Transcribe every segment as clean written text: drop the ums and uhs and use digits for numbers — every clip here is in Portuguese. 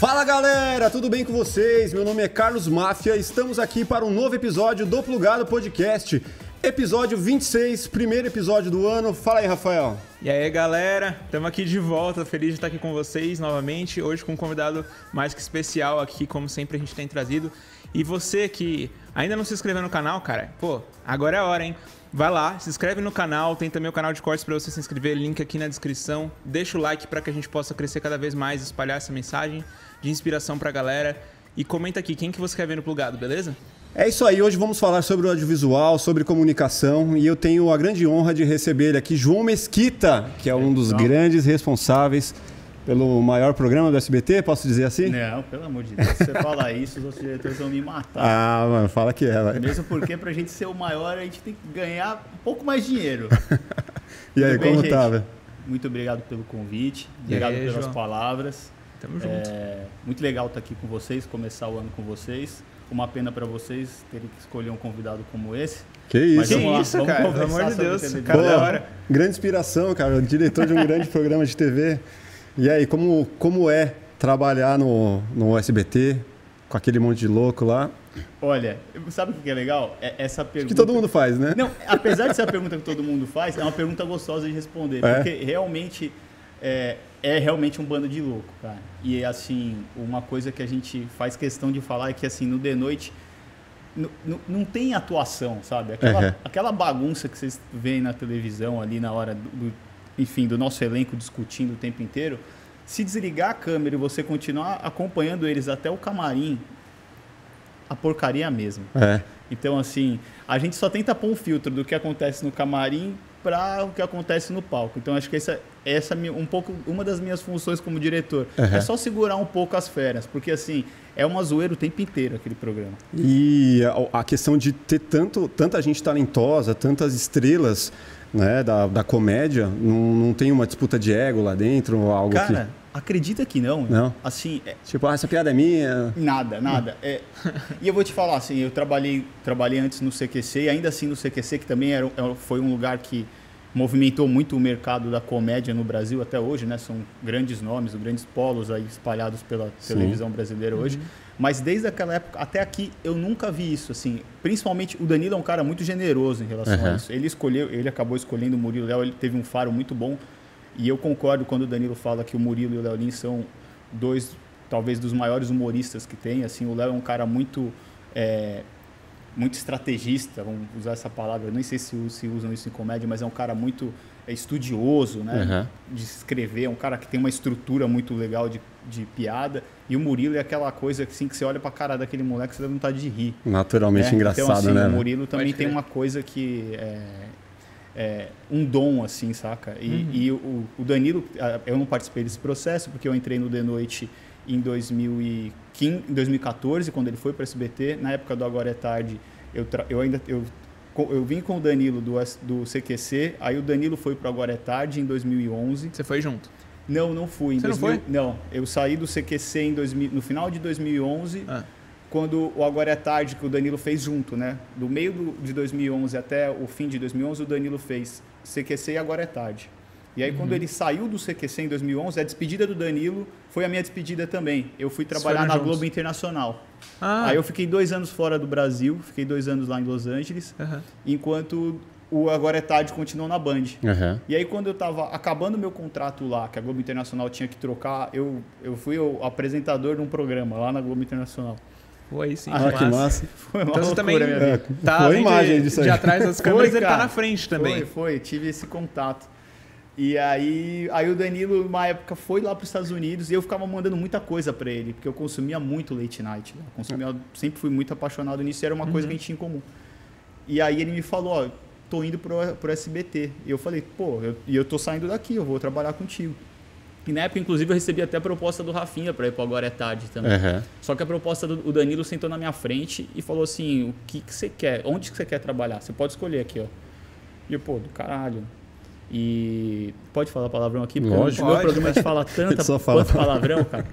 Fala galera, tudo bem com vocês? Meu nome é Carlos Máfia, estamos aqui para um novo episódio do Plugado Podcast, episódio 26, primeiro episódio do ano. Fala aí, Rafael. E aí galera, estamos aqui de volta, feliz de estar aqui com vocês novamente, hoje com um convidado mais que especial aqui, como sempre a gente tem trazido. E você que ainda não se inscreveu no canal, cara, pô, agora é a hora, hein? Vai lá, se inscreve no canal, tem também o canal de cortes para você se inscrever, link aqui na descrição. Deixa o like para que a gente possa crescer cada vez mais, espalhar essa mensagem de inspiração pra galera. E comenta aqui, quem que você quer ver no Plugado, beleza? É isso aí, hoje vamos falar sobre o audiovisual, sobre comunicação, e eu tenho a grande honra de receber ele aqui João Mesquita, que é um dos grandes responsáveis pelo maior programa do SBT, posso dizer assim? Não, pelo amor de Deus, se você falar isso, os outros diretores vão me matar. Ah, mano, fala que é, vai. Mesmo porque pra gente ser o maior, a gente tem que ganhar um pouco mais de dinheiro. E aí, Tudo bem, como gente? tá, velho? Muito obrigado pelo convite, obrigado pelas João. palavras. Tamo junto. Muito legal estar aqui com vocês, começar o ano com vocês. Uma pena pra vocês terem que escolher um convidado como esse. Que isso? Mas vamos lá, isso, vamos cara, pelo conversar amor de sobre Deus, televisão. cara, da Pô, hora. grande inspiração, cara, o diretor de um grande programa de TV. E aí, como é trabalhar no SBT com aquele monte de louco lá? Olha, sabe o que é legal? Essa pergunta... Que todo mundo faz, né? Não, apesar de ser a pergunta que todo mundo faz, é uma pergunta gostosa de responder. É? Porque realmente é realmente um bando de louco, cara. E assim, uma coisa que a gente faz questão de falar é que assim, no The Noite não tem atuação, sabe? Aquela bagunça que vocês veem na televisão ali na hora do nosso elenco discutindo o tempo inteiro. Se desligar a câmera e você continuar acompanhando eles até o camarim, a porcaria é a mesma. É. Então, assim, a gente só tenta pôr um filtro do que acontece no camarim para o que acontece no palco. Então, acho que essa é uma das minhas funções como diretor. Uhum. É só segurar um pouco as férias, porque, assim, é uma zoeira o tempo inteiro aquele programa. E a questão de ter tanta gente talentosa, tantas estrelas, né, da comédia, não tem uma disputa de ego lá dentro, algo Cara, acredita que não. Não? Assim, tipo, essa piada é minha. Nada. E eu vou te falar, assim, eu trabalhei antes no CQC, e ainda assim no CQC, que também foi um lugar que movimentou muito o mercado da comédia no Brasil até hoje, né? São grandes nomes, grandes polos aí espalhados pela televisão brasileira hoje. Mas desde aquela época até aqui eu nunca vi isso, assim. Principalmente o Danilo é um cara muito generoso em relação a isso. Ele acabou escolhendo o Murilo e o Léo, ele teve um faro muito bom. E eu concordo quando o Danilo fala que o Murilo e o Léo Lins são dois, talvez, dos maiores humoristas que tem. Assim, o Léo é um cara muito estrategista, vamos usar essa palavra. Eu nem sei se usam isso em comédia, mas é um cara muito estudioso, né? De escrever. É um cara que tem uma estrutura muito legal de piada. E o Murilo é aquela coisa assim, que você olha pra cara daquele moleque e você dá vontade de rir. Naturalmente engraçado, então, assim, né? O Murilo também tem uma coisa que um dom, assim, saca? E o Danilo, eu não participei desse processo, porque eu entrei no The Noite em 2014, quando ele foi para o SBT. Na época do Agora é Tarde, eu vim com o Danilo do CQC, aí o Danilo foi para o Agora é Tarde em 2011. Você foi junto? Não fui. Você não foi? Não, eu saí do CQC no final de 2011, quando o Agora é Tarde, que o Danilo fez junto, né? Do meio de 2011 até o fim de 2011, o Danilo fez CQC e Agora é Tarde. E aí, quando ele saiu do CQC em 2011, a despedida do Danilo foi a minha despedida também. Eu fui trabalhar na Globo Internacional. Aí eu fiquei 2 anos fora do Brasil, fiquei 2 anos lá em Los Angeles, enquanto o Agora é Tarde continuou na Band. E aí, quando eu estava acabando meu contrato lá, que a Globo Internacional tinha que trocar, eu fui o apresentador de um programa lá na Globo Internacional. Foi sim. Que massa. Foi uma Então você loucura, também minha vida. tá foi imagem disso aí. de atrás das câmeras, ele tá cara. na frente também. Foi, tive esse contato. E aí o Danilo, uma época, foi lá para os Estados Unidos e eu ficava mandando muita coisa para ele, porque eu consumia muito late night. Né? Sempre fui muito apaixonado nisso, era uma coisa que a gente tinha em comum. E aí ele me falou, ó, tô indo pro SBT. E eu falei, pô, eu tô saindo daqui, eu vou trabalhar contigo. E na época, inclusive, eu recebi até a proposta do Rafinha para ir pro Agora é Tarde também. Só que a proposta do Danilo sentou na minha frente e falou assim, o que você quer? Onde que você quer trabalhar? Você pode escolher aqui, ó. E eu, pô, do caralho. E pode falar palavrão aqui? Porque Lógico. o meu programa a gente fala Só fala quanto palavrão, cara.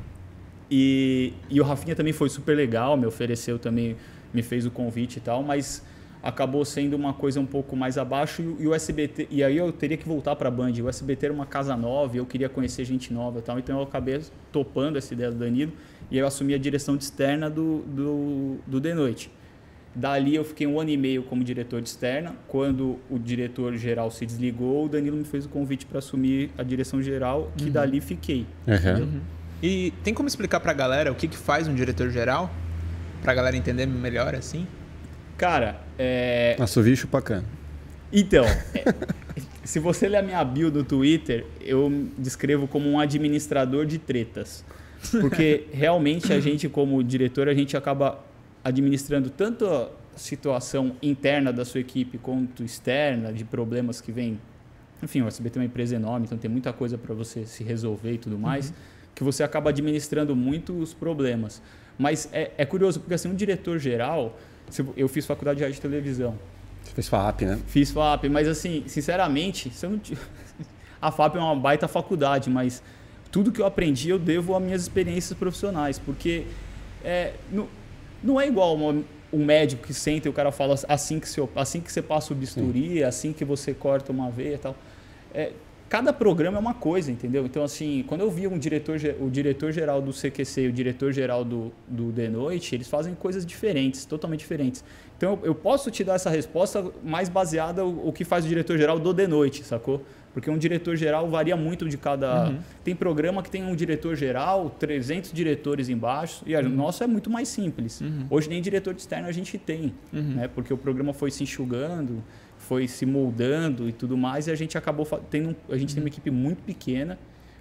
E o Rafinha também foi super legal, me ofereceu também, me fez o convite e tal, mas acabou sendo uma coisa um pouco mais abaixo e o SBT, e aí eu teria que voltar para a Band. O SBT era uma casa nova, eu queria conhecer gente nova e tal, então eu acabei topando essa ideia do Danilo e eu assumi a direção de externa do The Noite. Dali eu fiquei 1 ano e meio como diretor de externa. Quando o diretor-geral se desligou, o Danilo me fez o convite para assumir a direção geral, que dali fiquei. E tem como explicar para a galera o que faz um diretor-geral? Para a galera entender melhor assim? Cara, Assovio chupacana. Então, se você ler a minha bio do Twitter, eu me descrevo como um administrador de tretas. Porque realmente a gente, como diretor, a gente acaba administrando tanto a situação interna da sua equipe quanto externa, de problemas que vêm. Enfim, o SBT é uma empresa enorme, então tem muita coisa para você se resolver e tudo mais, que você acaba administrando muito os problemas. Mas é curioso, porque assim, um diretor-geral, eu fiz faculdade de rádio e televisão. Você fez FAP, né? Fiz FAP, mas assim, sinceramente, a FAP é uma baita faculdade, mas tudo que eu aprendi eu devo às minhas experiências profissionais, porque não é igual um médico que senta e o cara fala assim que você passa o bisturi, assim que você corta uma veia e tal. Cada programa é uma coisa, entendeu? Então, assim, quando eu vi o diretor-geral do CQC e o diretor-geral do The Noite, eles fazem coisas diferentes, totalmente diferentes. Então, eu posso te dar essa resposta mais baseada no que faz o diretor-geral do The Noite, sacou? Porque um diretor-geral varia muito de cada... Tem programa que tem um diretor-geral, 300 diretores embaixo, e o nosso é muito mais simples. Hoje nem diretor de externo a gente tem, né? Porque o programa foi se enxugando, foi se moldando e tudo mais, e a gente acabou tendo... A gente tem uma equipe muito pequena,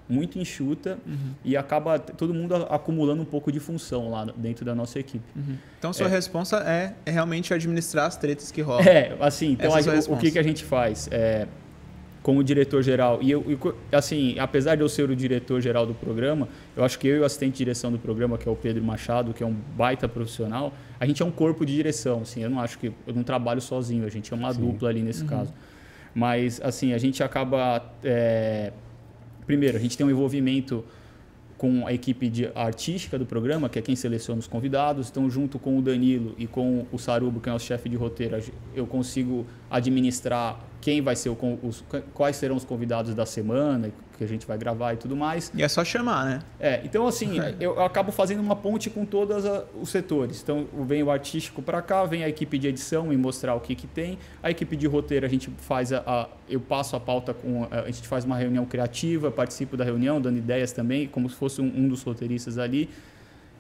muito enxuta, e acaba todo mundo acumulando um pouco de função lá dentro da nossa equipe. Então, sua responsa é realmente administrar as tretas que rolam. Assim, então o que a gente faz? Como diretor-geral, assim, apesar de eu ser o diretor-geral do programa, eu acho que eu e o assistente de direção do programa, que é o Pedro Machado, que é um baita profissional, a gente é um corpo de direção, assim, eu não trabalho sozinho, a gente é uma dupla ali nesse caso. Mas, assim, a gente acaba... Primeiro, a gente tem um envolvimento com a equipe artística do programa, que é quem seleciona os convidados. Então, junto com o Danilo e com o Sarubo, que é o nosso chefe de roteiro, eu consigo administrar quem vai ser quais serão os convidados da semana que a gente vai gravar e tudo mais. E é só chamar, né? Então, assim, eu acabo fazendo uma ponte com todos os setores. Então, vem o artístico para cá, vem a equipe de edição e mostrar o que tem. A equipe de roteiro, a gente faz eu passo a pauta a gente faz uma reunião criativa, participo da reunião, dando ideias também, como se fosse um dos roteiristas ali.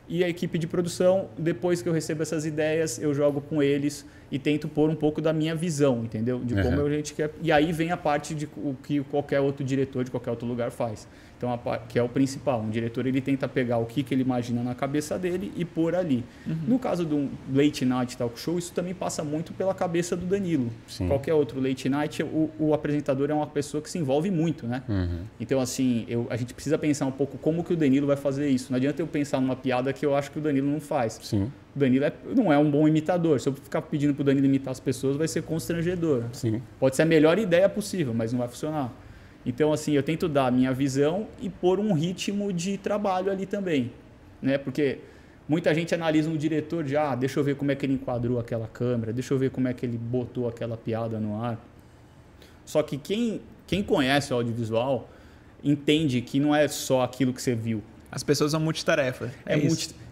E a equipe de produção, depois que eu recebo essas ideias, eu jogo com eles e tento pôr um pouco da minha visão, entendeu? De como a gente quer. E aí vem a parte de o que qualquer outro diretor de qualquer outro lugar faz. Então, que é o principal. Um diretor, ele tenta pegar o que ele imagina na cabeça dele e pôr ali. No caso de um late night talk show, isso também passa muito pela cabeça do Danilo. Sim. Qualquer outro late night, o apresentador é uma pessoa que se envolve muito, né? Então, assim, a gente precisa pensar um pouco como que o Danilo vai fazer isso. Não adianta eu pensar numa piada que eu acho que o Danilo não faz. Sim. O Danilo não é um bom imitador. Se eu ficar pedindo para o Danilo imitar as pessoas, vai ser constrangedor. Sim. Pode ser a melhor ideia possível, mas não vai funcionar. Então, assim, eu tento dar a minha visão e pôr um ritmo de trabalho ali também, né? Porque muita gente analisa um diretor de, deixa eu ver como é que ele enquadrou aquela câmera, deixa eu ver como é que ele botou aquela piada no ar. Só que quem conhece o audiovisual entende que não é só aquilo que você viu. As pessoas são multitarefa.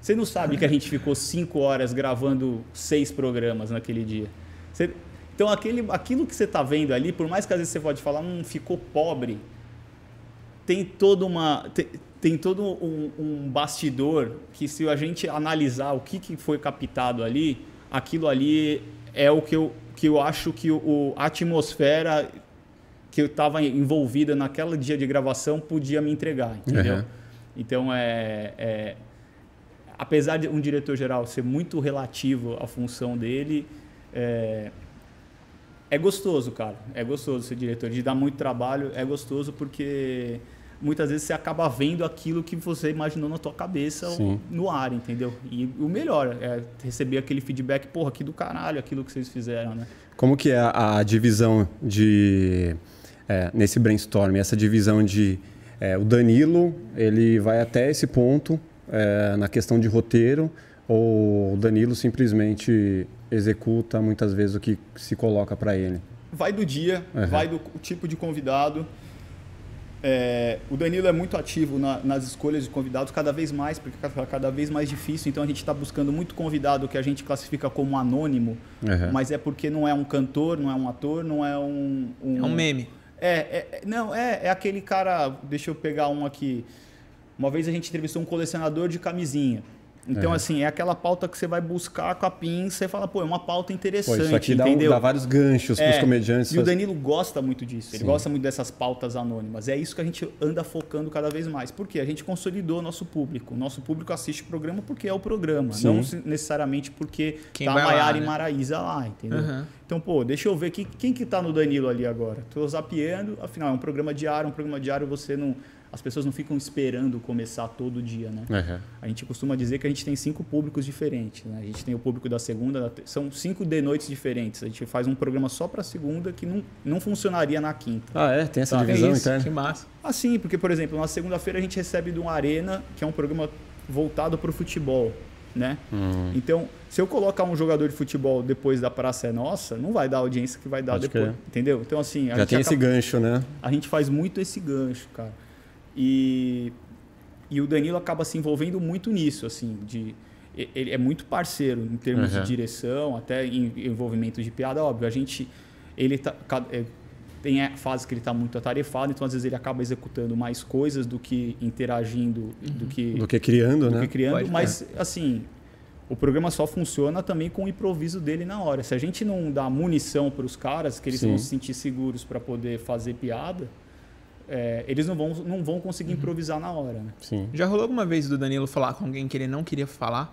Você não sabe que a gente ficou 5 horas gravando 6 programas naquele dia. Então, aquilo que você está vendo ali, por mais que às vezes você pode falar, ficou pobre, tem todo um bastidor que, se a gente analisar o que foi captado ali, aquilo ali é o que eu acho que a atmosfera que eu estava envolvida naquele dia de gravação podia me entregar, entendeu? Então, apesar de um diretor-geral ser muito relativo à função dele, é gostoso, cara. É gostoso ser diretor. De dar muito trabalho, é gostoso porque muitas vezes você acaba vendo aquilo que você imaginou na tua cabeça no ar, entendeu? E o melhor é receber aquele feedback, porra, que do caralho, aquilo que vocês fizeram, né? Como que é a divisão nesse brainstorm, essa divisão de... o Danilo, ele vai até esse ponto na questão de roteiro, Ou o Danilo simplesmente executa muitas vezes o que se coloca para ele? Vai do dia, vai do tipo de convidado. O Danilo é muito ativo nas escolhas de convidados, cada vez mais, porque é cada vez mais difícil. Então a gente está buscando muito convidado que a gente classifica como anônimo, mas é porque não é um cantor, não é um ator, não é um... É um meme. Não, é aquele cara... Deixa eu pegar um aqui. Uma vez a gente entrevistou um colecionador de camisinha. Então, assim, é aquela pauta que você vai buscar com a pinça e fala, pô, é uma pauta interessante, isso aqui entendeu? Dá vários ganchos para os comediantes. E o Danilo gosta muito disso, ele gosta muito dessas pautas anônimas. É isso que a gente anda focando cada vez mais. Por quê? A gente consolidou o nosso público. O nosso público assiste o programa porque é o programa, não necessariamente porque tá a Maiara e Maraísa lá, entendeu? Então, pô, deixa eu ver quem que tá no Danilo ali agora. Tô zapeando, afinal, é um programa diário você não... As pessoas não ficam esperando começar todo dia, né? A gente costuma dizer que a gente tem 5 públicos diferentes, né? A gente tem o público da segunda, são 5 de noites diferentes. A gente faz um programa só para segunda que não funcionaria na quinta. Tem essa divisão interna? Que massa. Sim, porque, por exemplo, na segunda-feira a gente recebe do Arena, que é um programa voltado para o futebol, né? Então, se eu colocar um jogador de futebol depois da Praça é Nossa, não vai dar a audiência que vai dar depois, entendeu? Então, assim... Já tem esse gancho, né? A gente faz muito esse gancho, cara. E o Danilo acaba se envolvendo muito nisso, assim, ele é muito parceiro em termos de direção, até em envolvimento de piada, óbvio. Tem fases que ele está muito atarefado, então às vezes ele acaba executando mais coisas do que interagindo, do que criando, né? Mas, assim, o programa só funciona também com o improviso dele na hora. Se a gente não dá munição para os caras, que eles vão se sentir seguros para poder fazer piada... eles não vão conseguir improvisar na hora, né? Sim. Já rolou alguma vez do Danilo falar com alguém que ele não queria falar?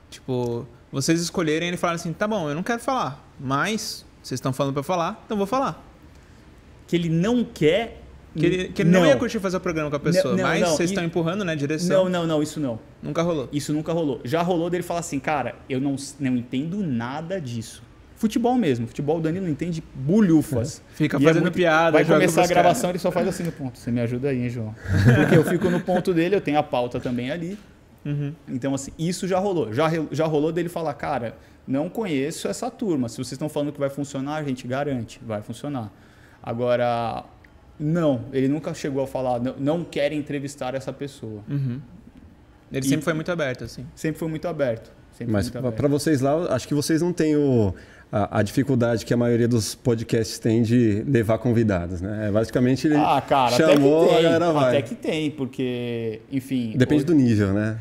Tipo, vocês escolherem e ele falar assim, tá bom, eu não quero falar, mas vocês estão falando pra eu falar, então vou falar. Que ele não quer... Que ele não ia curtir fazer o programa com a pessoa, mas vocês estão empurrando, né, direção. Não, isso não. Nunca rolou? Isso nunca rolou. Já rolou dele falar assim, cara, eu não entendo nada disso. Futebol mesmo. Futebol o Danilo não entende bulhufas. Fica fazendo piada. Vai começar a gravação, ele só faz assim no ponto. Você me ajuda aí, hein, João? Porque eu fico no ponto dele, eu tenho a pauta também ali. Então, assim, isso já rolou. Já rolou dele falar, cara, não conheço essa turma. Se vocês estão falando que vai funcionar, a gente garante, vai funcionar. Agora, não. Ele nunca chegou a falar, não quer entrevistar essa pessoa. Ele sempre foi muito aberto, assim. Sempre foi muito aberto. Mas para vocês lá, acho que vocês não têm a dificuldade que a maioria dos podcasts tem de levar convidados, né? Basicamente ele chamou, a galera vai. Até que tem, porque, enfim... Depende do nível, né?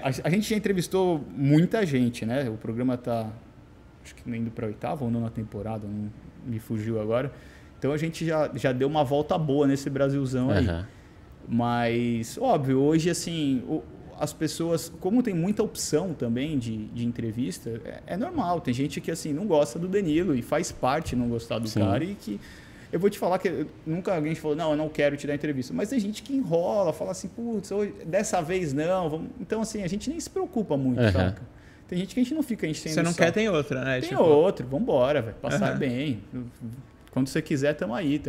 A gente já entrevistou muita gente, né? O programa tá, acho que indo para a 8ª ou 9ª temporada, não me fugiu agora. Então a gente já deu uma volta boa nesse Brasilzão aí. Mas, óbvio, hoje, assim... As pessoas, como tem muita opção também de entrevista, é normal. Tem gente que assim não gosta do Danilo e faz parte não gostar do cara e que... Eu vou te falar que nunca alguém falou, não, eu não quero te dar entrevista. Mas tem gente que enrola, fala assim, putz, dessa vez não. Vamos... Então, assim, a gente nem se preocupa muito, saca? Tem gente que a gente não fica enchendo Você não quer, tem outra, né? Tem outro, vambora, vai passar bem. Quando você quiser, tamo aí,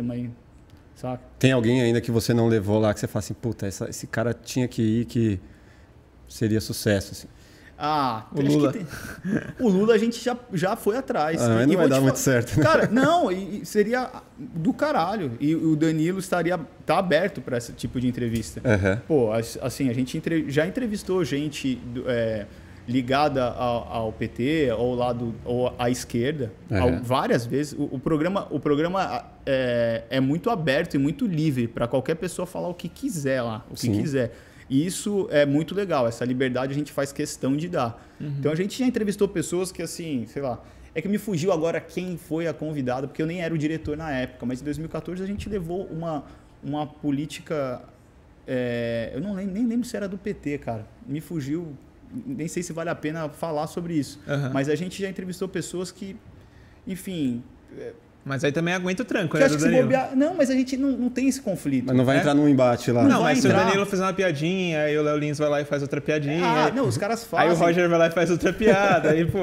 saca? Tem alguém ainda que você não levou lá, que você fala assim, puta, esse cara tinha que ir, que... seria sucesso, assim. O Lula. O Lula a gente já foi atrás. Mas não vai dar muito certo. Né? Cara, não, e seria do caralho. E o Danilo tá aberto para esse tipo de entrevista. Pô, assim, a gente já entrevistou gente ligada ao PT, ou à esquerda, várias vezes. O programa é muito aberto e muito livre para qualquer pessoa falar o que quiser lá, o que quiser. E isso é muito legal, essa liberdade a gente faz questão de dar. Então a gente já entrevistou pessoas que, assim, sei lá, é que me fugiu agora quem foi a convidada, porque eu nem era o diretor na época, mas em 2014 a gente levou uma política, eu nem lembro se era do PT, cara, me fugiu, nem sei se vale a pena falar sobre isso, mas a gente já entrevistou pessoas que, enfim... Mas aí também aguenta o tranco, né, do Danilo? Não, mas a gente não tem esse conflito. Mas não vai entrar num embate lá. Não, mas se o Danilo fizer uma piadinha, aí o Léo Lins vai lá e faz outra piadinha. Não, os caras fazem. Aí o Roger vai lá e faz outra piada. Aí, pô,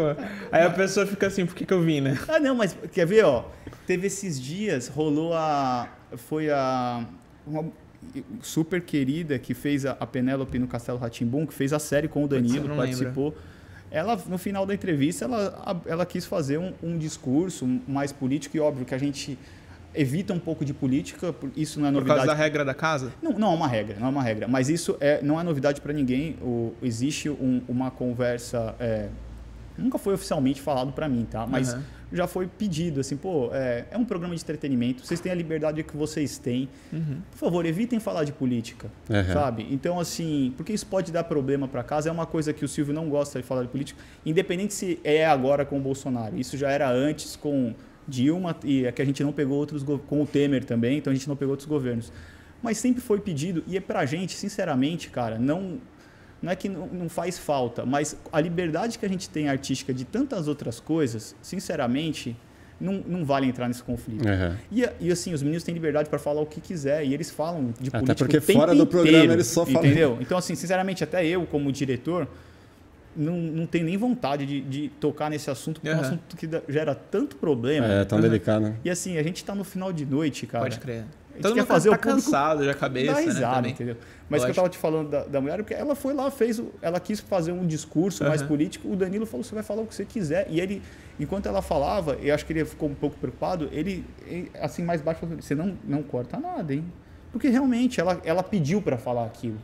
aí a pessoa fica assim, por que eu vim, né? Não, mas quer ver, ó? Teve esses dias, rolou uma super querida que fez a Penélope no Castelo Rá-Tim-Bum, que fez a série com o Danilo, participou. ela, no final da entrevista, ela quis fazer um discurso mais político e óbvio que a gente evita um pouco de política, isso não é novidade. Por causa da regra da casa? Não é uma regra, mas isso não é novidade para ninguém. Existe uma conversa, nunca foi oficialmente falado para mim, tá? Mas já foi pedido, assim, pô, é um programa de entretenimento, vocês têm a liberdade que vocês têm, por favor, evitem falar de política, sabe? Então, assim, porque isso pode dar problema para casa, é uma coisa que o Silvio não gosta de falar de política, independente se é agora com o Bolsonaro, isso já era antes com Dilma, e é que a gente não pegou outros, com o Temer também, então a gente não pegou outros governos. Mas sempre foi pedido, e pra gente, sinceramente, cara, não é que não faz falta, mas a liberdade que a gente tem artística de tantas outras coisas, sinceramente, não vale entrar nesse conflito. E assim, os meninos têm liberdade para falar o que quiser, e eles falam de política até porque fora do programa eles só falam. Entendeu? Então, assim, sinceramente, até eu, como diretor, não tenho nem vontade de tocar nesse assunto, porque é um assunto que gera tanto problema. É tão delicado, né? E assim, a gente tá no final de noite, cara. Pode crer. Todo mundo fazer tá cansado já a cabeça, dá risada, né? Entendeu? Mas que eu tava te falando da mulher, porque ela foi lá, ela quis fazer um discurso mais político, o Danilo falou, você vai falar o que você quiser. E ele, enquanto ela falava, eu acho que ele ficou um pouco preocupado, ele assim, mais baixo, falou, você não corta nada, hein? Porque realmente ela pediu para falar aquilo.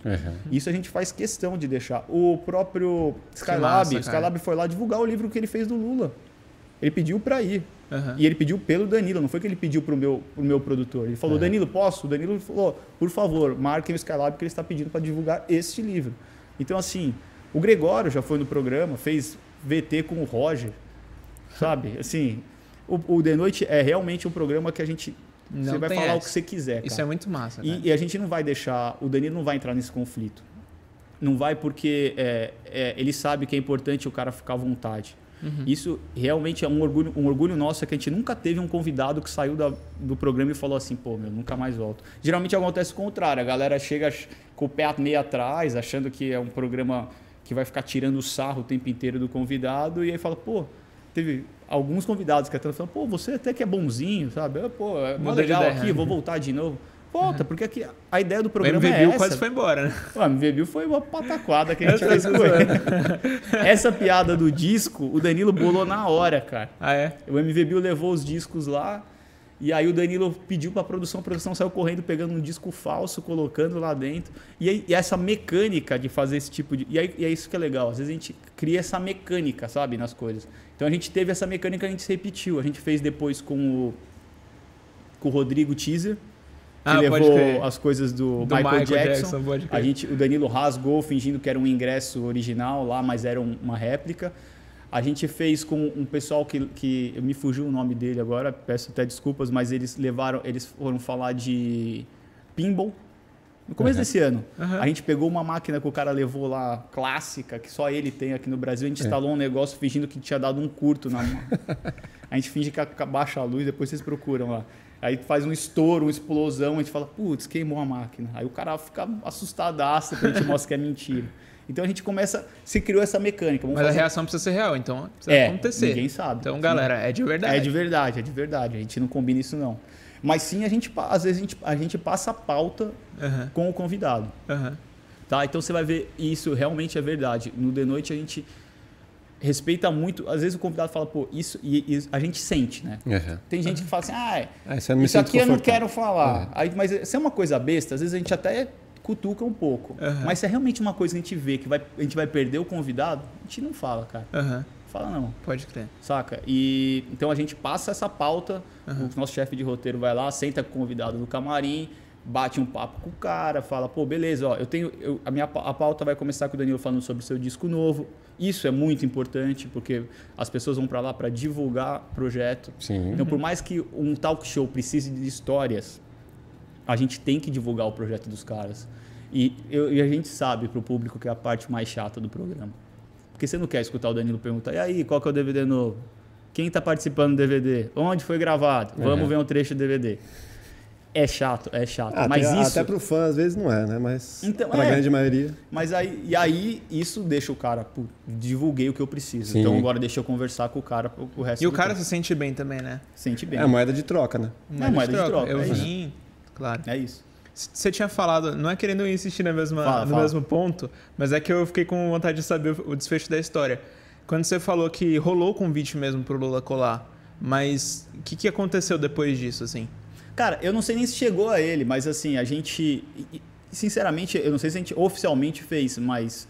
Isso a gente faz questão de deixar. O próprio Skylab foi lá divulgar o livro que ele fez do Lula. Ele pediu para ir. E ele pediu pelo Danilo, não foi que ele pediu pro meu produtor. Ele falou, Danilo, posso? O Danilo falou, por favor, marquem o Skylab que ele está pedindo para divulgar este livro. Então, assim, o Gregório já foi no programa, fez VT com o Roger, sabe? Assim, o The Noite é realmente um programa que a gente... Você vai falar o que você quiser, cara. Isso é muito massa, cara. E a gente não vai deixar... O Danilo não vai entrar nesse conflito. Não vai porque ele sabe que é importante o cara ficar à vontade. Isso realmente é um orgulho nosso, é que a gente nunca teve um convidado que saiu do programa e falou assim, pô, nunca mais volto. Geralmente acontece o contrário, a galera chega com o pé meio atrás, achando que é um programa que vai ficar tirando o sarro o tempo inteiro do convidado, e aí fala, pô, teve alguns convidados que até falam, pô, você até que é bonzinho, sabe? Pô, é mó legal aqui, vou voltar de novo. Volta, porque aqui a ideia do programa é essa. O MVBio quase foi embora, né? O MVBio foi uma pataquada que a gente fez com ele. Essa piada do disco, o Danilo bolou na hora, cara. Ah, é? O MVBio levou os discos lá, e aí o Danilo pediu pra produção, a produção saiu correndo pegando um disco falso, colocando lá dentro. E essa mecânica de fazer esse tipo de... E é isso que é legal, às vezes a gente cria essa mecânica, sabe, nas coisas. Então a gente teve essa mecânica, a gente se repetiu. A gente fez depois com o Rodrigo Teaser, que levou as coisas do Michael Jackson. O Danilo rasgou fingindo que era um ingresso original lá, mas era uma réplica. A gente fez com um pessoal que me fugiu o nome dele agora, peço até desculpas, mas eles foram falar de pinball no começo desse ano. A gente pegou uma máquina que o cara levou lá, clássica, que só ele tem aqui no Brasil, a gente instalou um negócio fingindo que tinha dado um curto na mão. A gente finge que baixa a luz, depois vocês procuram lá. Aí faz um estouro, uma explosão, a gente fala, putz, queimou a máquina. Aí o cara fica assustadaço, porque a gente mostra que é mentira. Então a gente se criou essa mecânica. Mas a reação precisa ser real, então precisa acontecer. Ninguém sabe. Então, galera, é de verdade. É de verdade. A gente não combina isso, não. Mas sim, às vezes a gente passa a pauta com o convidado. Tá? Então você vai ver, isso realmente é verdade. No The Noite a gente respeita muito. Às vezes o convidado fala, pô, isso... E a gente sente, né? Tem gente que fala assim, isso aqui eu não quero falar. Mas se é uma coisa besta, às vezes a gente até cutuca um pouco. Mas se é realmente uma coisa que a gente vê que a gente vai perder o convidado, a gente não fala, cara. Fala não. Pode crer. Saca? E então a gente passa essa pauta, o nosso chefe de roteiro vai lá, senta com o convidado no camarim, bate um papo com o cara, fala, pô, beleza, ó, a pauta vai começar com o Danilo falando sobre o seu disco novo. Isso é muito importante, porque as pessoas vão para lá para divulgar projeto. Sim. Então, por mais que um talk show precise de histórias, a gente tem que divulgar o projeto dos caras. E a gente sabe pro público que é a parte mais chata do programa. Porque você não quer escutar o Danilo perguntar, e aí, qual que é o DVD novo? Quem está participando do DVD? Onde foi gravado? Vamos ver um trecho do DVD. É chato. Mas até pro fã, às vezes, não é, né? Mas então, pra grande maioria... Mas aí, isso deixa o cara... Pô, divulguei o que eu preciso. Sim. Então, agora deixa eu conversar com o cara o resto E o cara se sente bem também, né? Sente bem. É moeda de troca, né? Moeda de troca. Eu vim, claro. É isso. Você tinha falado, não é querendo insistir no mesmo ponto, mas é que eu fiquei com vontade de saber o desfecho da história. Quando você falou que rolou o convite mesmo pro Lula colar, mas o que aconteceu depois disso, assim? Cara, eu não sei nem se chegou a ele, mas assim, a gente... Sinceramente, eu não sei se a gente oficialmente fez, mas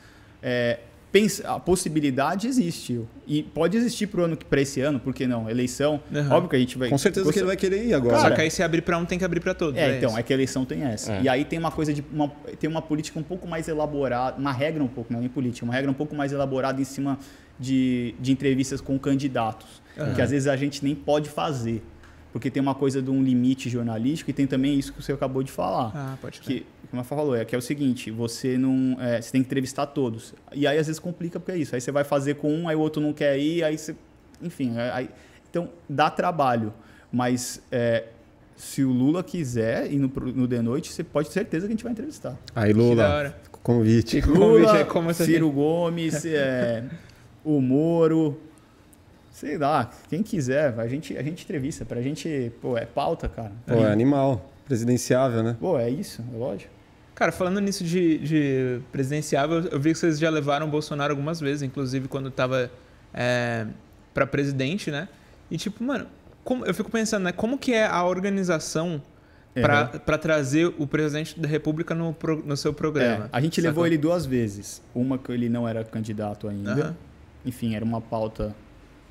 a possibilidade existe. E pode existir para esse ano, por que não? Eleição, óbvio que a gente vai... Com certeza que ele vai querer ir agora. Só que aí se abrir para um, tem que abrir para todos. Então, é que a eleição tem essa. E aí tem uma coisa tem uma política um pouco mais elaborada, uma regra um pouco, não é nem política, uma regra um pouco mais elaborada em cima de entrevistas com candidatos, que às vezes a gente nem pode fazer. Porque tem uma coisa de um limite jornalístico e tem também isso que você acabou de falar. Pode ser. Como a Fá falou, que é o seguinte, você não, você tem que entrevistar todos. E aí às vezes complica porque é isso. Aí você vai fazer com um, aí o outro não quer ir, aí você... Enfim, então dá trabalho. Mas se o Lula quiser ir no The Noite, você pode ter certeza que a gente vai entrevistar. Aí Lula, convite. Lula, Ciro Gomes, o Moro... Sei lá, quem quiser, a gente entrevista. Pra gente, é pauta, cara. É animal, presidenciável, né? É isso, é lógico. Cara, falando nisso de presidenciável, eu vi que vocês já levaram o Bolsonaro algumas vezes, inclusive quando tava pra presidente, né? E tipo, mano, eu fico pensando, né? Como que é a organização pra trazer o presidente da República no seu programa? A gente levou ele 2 vezes. Uma que ele não era candidato ainda. Enfim, era uma pauta...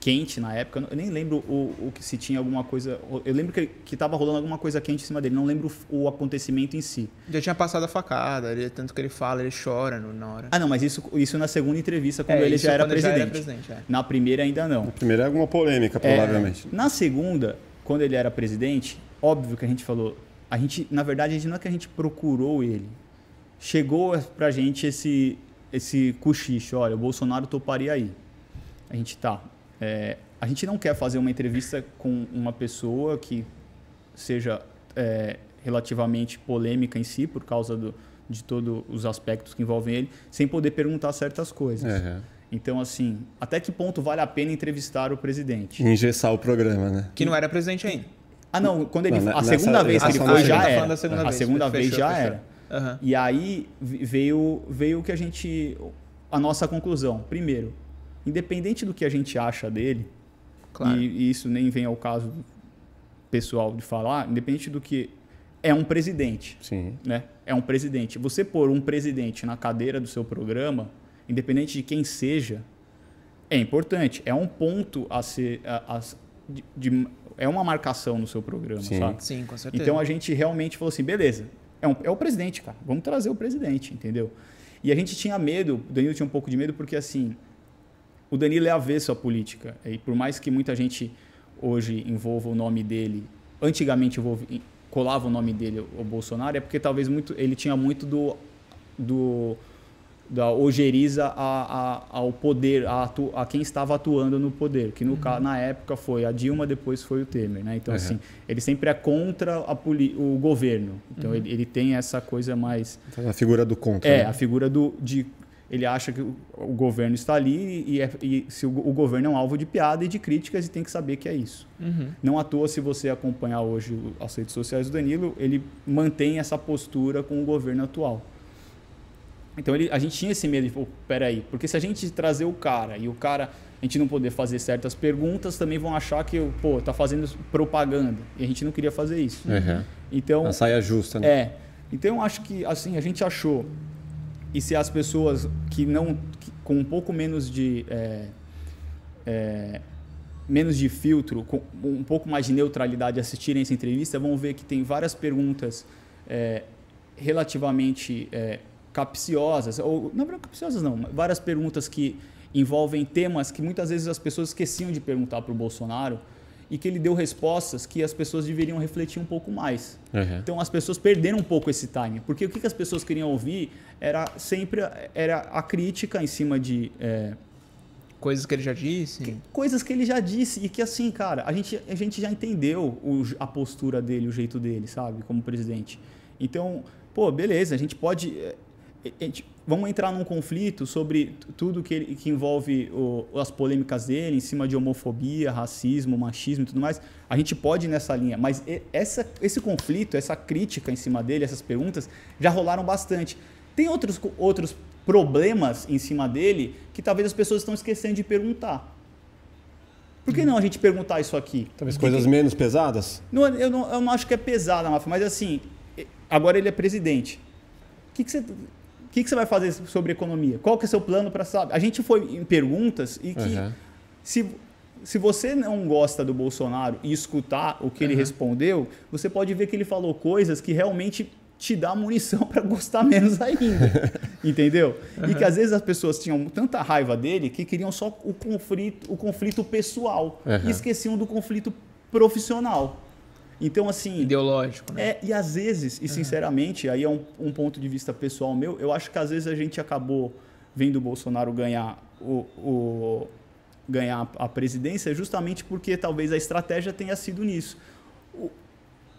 quente na época, eu nem lembro o que se tinha alguma coisa, eu lembro que estava rolando alguma coisa quente em cima dele, não lembro o acontecimento em si. Já tinha passado a facada, tanto que ele fala, ele chora na hora. Não, mas isso na segunda entrevista, quando ele já era presidente. Na primeira ainda não. Na primeira é alguma polêmica, provavelmente. Na segunda, quando ele era presidente, óbvio que a gente falou, na verdade, não é que a gente procurou ele, chegou pra gente esse cochicho, olha, o Bolsonaro toparia aí. A gente a gente não quer fazer uma entrevista com uma pessoa que seja relativamente polêmica em si, por causa de todos os aspectos que envolvem ele, sem poder perguntar certas coisas. Então, assim, até que ponto vale a pena entrevistar o presidente? Engessar o programa, né? Que não era presidente ainda. Não, quando ele... A segunda vez que ele foi, já era. A segunda vez já era. E aí veio o que a gente... A nossa conclusão. Primeiro, independente do que a gente acha dele, e isso nem vem ao caso pessoal de falar, independente do que é um presidente. Sim. Né? É um presidente. Você pôr um presidente na cadeira do seu programa, independente de quem seja, é importante. É um ponto a ser... é uma marcação no seu programa, sabe? Sim, com certeza. Então a gente realmente falou assim, beleza, é o presidente, cara. Vamos trazer o presidente, entendeu? E a gente tinha medo, o Danilo tinha um pouco de medo, porque assim... O Danilo é avesso à política. E por mais que muita gente hoje envolva o nome dele, antigamente colava o nome dele, o Bolsonaro, é porque talvez ele tinha muito da ojeriza ao poder, a quem estava atuando no poder, que na época foi a Dilma, depois foi o Temer. Né? Então, assim, ele sempre é contra o governo. Então, ele tem essa coisa mais... A figura do contra. Né? A figura ele acha que o governo está ali e se o governo é um alvo de piada e de críticas e tem que saber que é isso. Não à toa, se você acompanhar hoje as redes sociais do Danilo, ele mantém essa postura com o governo atual. Então a gente tinha esse medo de, peraí, porque se a gente trazer o cara e a gente não poder fazer certas perguntas, também vão achar que, tá fazendo propaganda. E a gente não queria fazer isso. Então, a saia justa, né? Então eu acho que assim, a gente achou... E se as pessoas com um pouco menos de filtro, com um pouco mais de neutralidade assistirem essa entrevista, vão ver que tem várias perguntas relativamente capciosas, ou não capciosas não, várias perguntas que envolvem temas que muitas vezes as pessoas esqueciam de perguntar para o Bolsonaro, e que ele deu respostas que as pessoas deveriam refletir um pouco mais. Então as pessoas perderam um pouco esse time, porque o que as pessoas queriam ouvir era a crítica em cima de... coisas que ele já disse. Coisas que ele já disse e que assim, cara, a gente já entendeu a postura dele, o jeito dele, sabe, como presidente. Então, beleza, a gente pode... vamos entrar num conflito sobre tudo que envolve as polêmicas dele, em cima de homofobia, racismo, machismo e tudo mais. A gente pode ir nessa linha, mas esse conflito, essa crítica em cima dele, essas perguntas, já rolaram bastante. Tem outros problemas em cima dele que talvez as pessoas estão esquecendo de perguntar. Por que não a gente perguntar isso aqui? Talvez coisas menos pesadas? Não, eu não acho que é pesada, Mafra, mas assim, agora ele é presidente. O que você vai fazer sobre economia? Qual que é o seu plano para saber? A gente foi em perguntas e que se você não gosta do Bolsonaro e escutar o que ele respondeu, você pode ver que ele falou coisas que realmente te dá munição para gostar menos ainda, entendeu? E que às vezes as pessoas tinham tanta raiva dele que queriam só o conflito pessoal e esqueciam do conflito profissional. Então, assim... Ideológico, né? E às vezes, e sinceramente, aí é um ponto de vista pessoal meu, eu acho que às vezes a gente acabou vendo o Bolsonaro ganhar ganhar a presidência justamente porque talvez a estratégia tenha sido nisso.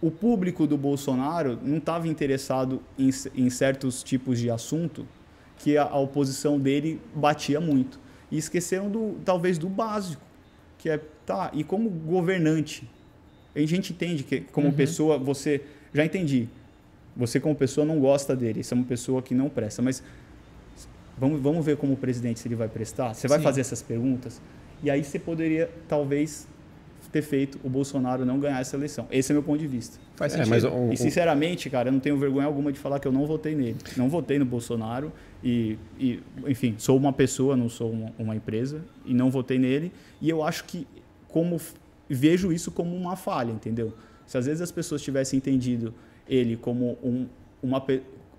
O público do Bolsonaro não estava interessado em certos tipos de assunto que a oposição dele batia muito. E esqueceram talvez do básico, que é, e como governante, a gente entende que como pessoa, você, já entendi, você como pessoa não gosta dele, você é uma pessoa que não presta, mas vamos ver como presidente se ele vai prestar, você vai fazer essas perguntas, e aí você poderia talvez ter feito o Bolsonaro não ganhar essa eleição. Esse é meu ponto de vista. Faz sentido. E sinceramente, cara, eu não tenho vergonha alguma de falar que eu não votei nele. Não votei no Bolsonaro e enfim, sou uma pessoa, não sou uma empresa, e não votei nele. E eu acho que vejo isso como uma falha, entendeu? Se às vezes as pessoas tivessem entendido ele como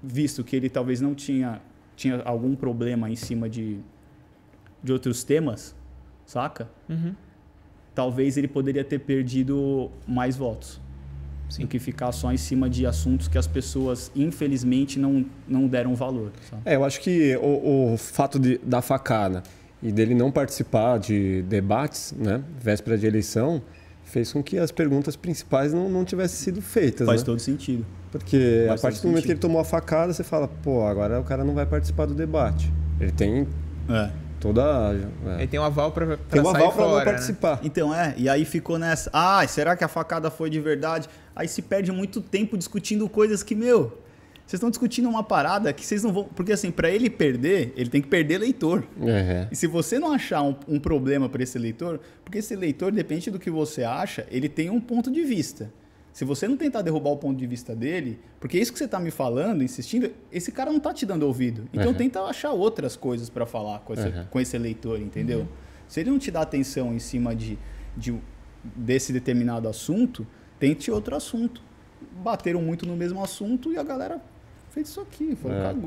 visto que ele talvez não tinha algum problema em cima de outros temas, saca? Talvez ele poderia ter perdido mais votos. Sim. Do que ficar só em cima de assuntos que as pessoas, infelizmente, não deram valor. Sabe? Eu acho que o fato da facada e dele não participar de debates, né, véspera de eleição, fez com que as perguntas principais não tivessem sido feitas. Faz né? todo sentido. Porque a partir do momento que ele tomou a facada, você fala, agora o cara não vai participar do debate. Ele tem... Ele tem um aval para não participar. Né? Então, e aí ficou nessa. Será que a facada foi de verdade? Aí se perde muito tempo discutindo coisas que, vocês estão discutindo uma parada que vocês não vão... Porque assim, para ele perder, ele tem que perder eleitor. E se você não achar um problema para esse eleitor, porque esse eleitor, depende do que você acha, ele tem um ponto de vista. Se você não tentar derrubar o ponto de vista dele, porque isso que você está me falando, insistindo, esse cara não está te dando ouvido. Então tenta achar outras coisas para falar com esse eleitor, entendeu? Se ele não te dá atenção em cima desse determinado assunto, tente outro assunto. Bateram muito no mesmo assunto e a galera fez isso aqui.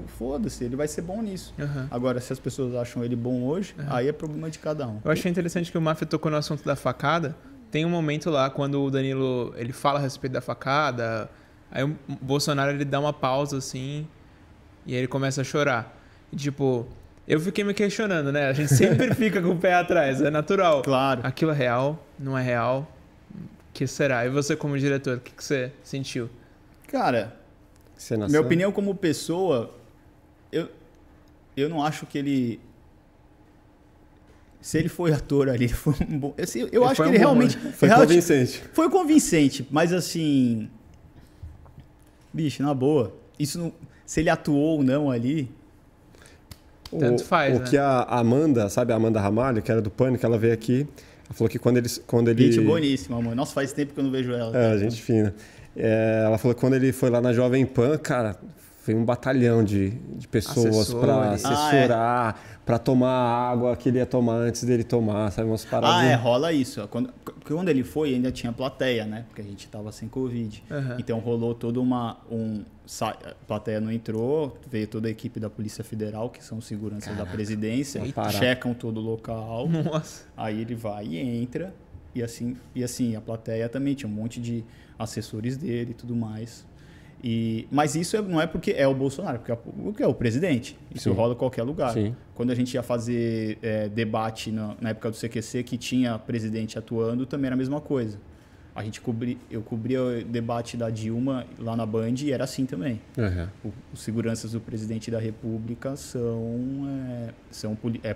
Foda-se, ele vai ser bom nisso. Agora, se as pessoas acham ele bom hoje, aí é problema de cada um. Eu achei interessante que o Mafia tocou no assunto da facada. Tem um momento lá quando o Danilo ele fala a respeito da facada, aí o Bolsonaro ele dá uma pausa assim e aí ele começa a chorar. E, tipo, eu fiquei me questionando, né? A gente sempre fica com o pé atrás, é natural. Claro. Aquilo é real? Não é real? O que será? E você como diretor, o que você sentiu? Cara, minha opinião como pessoa, eu não acho que ele... Se ele foi ator ali, foi um bom... Eu acho que ele realmente... Foi convincente. Foi convincente, mas assim... Bicho, na boa. Isso não... Se ele atuou ou não ali... Tanto faz, né? Que a Amanda, sabe a Amanda Ramalho, que era do Pânico, ela veio aqui... Ela falou que quando ele... Gente boníssima, amor. Nossa, faz tempo que eu não vejo ela. Gente fina. Ela falou que quando ele foi lá na Jovem Pan, cara... Foi um batalhão de pessoas para assessorar, para tomar a água que ele ia tomar antes dele tomar, sabe? Umas paradas. Rola isso. Quando ele foi, ainda tinha plateia, né? Porque a gente tava sem Covid. Então rolou toda a plateia não entrou, veio toda a equipe da Polícia Federal, que são seguranças da presidência, checam todo o local. Nossa. Aí ele vai e entra. E assim, a plateia também tinha um monte de assessores dele e tudo mais. Mas isso não é porque é o Bolsonaro, porque é o presidente. Isso rola em qualquer lugar. Sim. Quando a gente ia fazer debate na época do CQC, que tinha presidente atuando, também era a mesma coisa. Eu cobria o debate da Dilma lá na Band e era assim também. Os seguranças do presidente da República são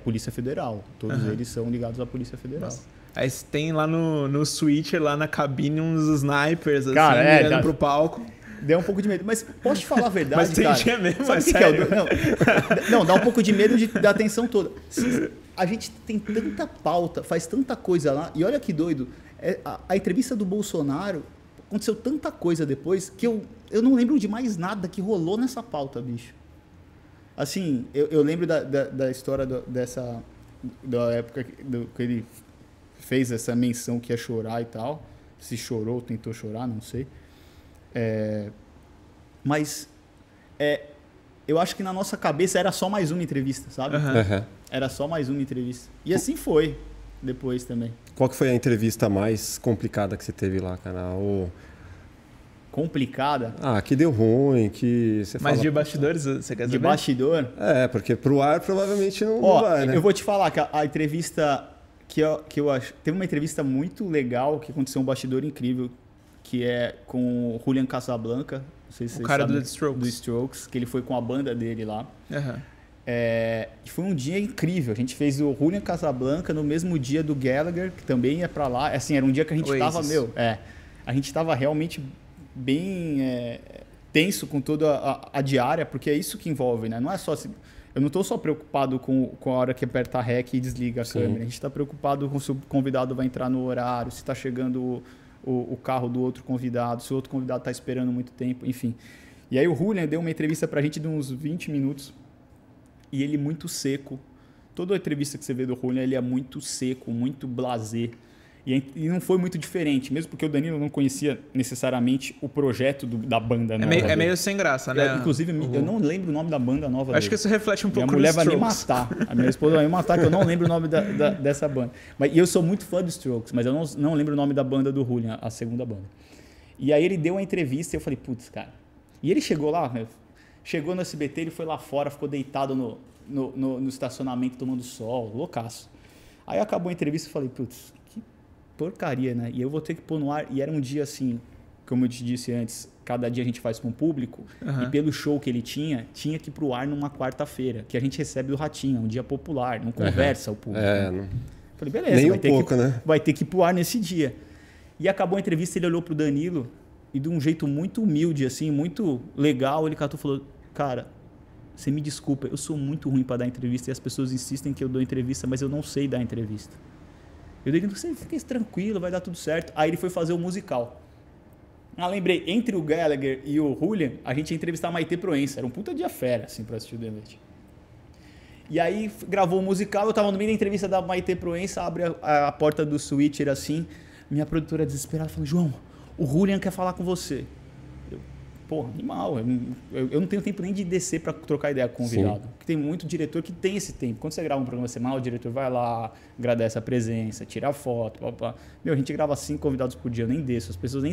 Polícia Federal. Todos eles são ligados à Polícia Federal. Nossa. Aí tem lá no switcher, lá na cabine, uns snipers, assim, cara, mirando pro palco. Deu um pouco de medo. Mas posso te falar a verdade, mas cara? sentia mesmo, Sabe o que sério? que é? Não, dá um pouco de medo da atenção toda. A gente tem tanta pauta, faz tanta coisa lá. E olha que doido. A entrevista do Bolsonaro, aconteceu tanta coisa depois que eu não lembro de mais nada que rolou nessa pauta, bicho. Assim, eu lembro da história da época que ele fez essa menção que ia chorar e tal. Se chorou, tentou chorar, não sei. Mas eu acho que na nossa cabeça era só mais uma entrevista, sabe? Uhum. Era só mais uma entrevista. E assim foi depois também. Qual que foi a entrevista mais complicada que você teve lá, cara? Complicada? Que deu ruim, que você Mas fala... de bastidores, você quer saber? De bastidor? Porque pro ar provavelmente não vai, né? Eu vou te falar que a entrevista que eu acho... Teve uma entrevista muito legal que aconteceu, um bastidor incrível, que é com o Julian Casablanca. Não sei se vocês cara sabem, do The Strokes. Do Strokes, que ele foi com a banda dele lá. Uhum. Foi um dia incrível. A gente fez o Julian Casablanca no mesmo dia do Gallagher, que também ia pra lá. Assim, era um dia que a gente tava, a gente tava realmente bem tenso com toda a diária, porque é isso que envolve, né? Não é só... Eu não estou só preocupado com a hora que aperta REC e desliga a câmera. A gente está preocupado com se o convidado vai entrar no horário, se está chegando o carro do outro convidado, se o outro convidado está esperando muito tempo, enfim. E aí o Julian deu uma entrevista para a gente de uns 20 minutos e ele muito seco. Toda a entrevista que você vê do Julian, ele é muito seco, muito blasé. E não foi muito diferente, mesmo porque o Danilo não conhecia necessariamente o projeto da banda nova. É meio sem graça, né? Inclusive, eu não lembro o nome da banda nova Acho que isso reflete um pouco Minha mulher no vai me Strokes. matar. A minha esposa vai me matar, que eu não lembro o nome dessa banda. E eu sou muito fã do Strokes, mas eu não lembro o nome da banda do Julian, a segunda banda. E aí ele deu uma entrevista e eu falei, putz, cara. E ele chegou lá, chegou no SBT, ele foi lá fora, ficou deitado no estacionamento tomando sol, loucaço. Aí acabou a entrevista e falei, putz, porcaria, né? E eu vou ter que pôr no ar. E era um dia assim, como eu te disse antes, cada dia a gente faz com o público. E pelo show que ele tinha que ir pro ar numa quarta-feira, que a gente recebe do Ratinho, um dia popular, não conversa o público. Não... Falei, beleza, nem vai ter que ir pro ar nesse dia. E acabou a entrevista, ele olhou pro Danilo e de um jeito muito humilde, assim, muito legal, ele catou e falou, cara, você me desculpa, eu sou muito ruim para dar entrevista e as pessoas insistem que eu dou entrevista, mas eu não sei dar entrevista. Eu digo, você fica tranquilo, vai dar tudo certo. Aí ele foi fazer o musical. Lembrei, entre o Gallagher e o Julian, a gente ia entrevistar a Maitê Proença. Era um puta dia fera, assim, pra assistir o The Noite. E aí gravou o musical, eu tava no meio da entrevista da Maitê Proença, abre a porta do switcher assim, minha produtora desesperada falou, João, o Julian quer falar com você. Porra, animal. Eu não tenho tempo nem de descer para trocar ideia com o convidado. Porque tem muito diretor que tem esse tempo. Quando você grava um programa semanal, o diretor vai lá, agradece a presença, tira a foto. Blá. Meu, a gente grava 5 convidados por dia, eu nem desço. As pessoas nem...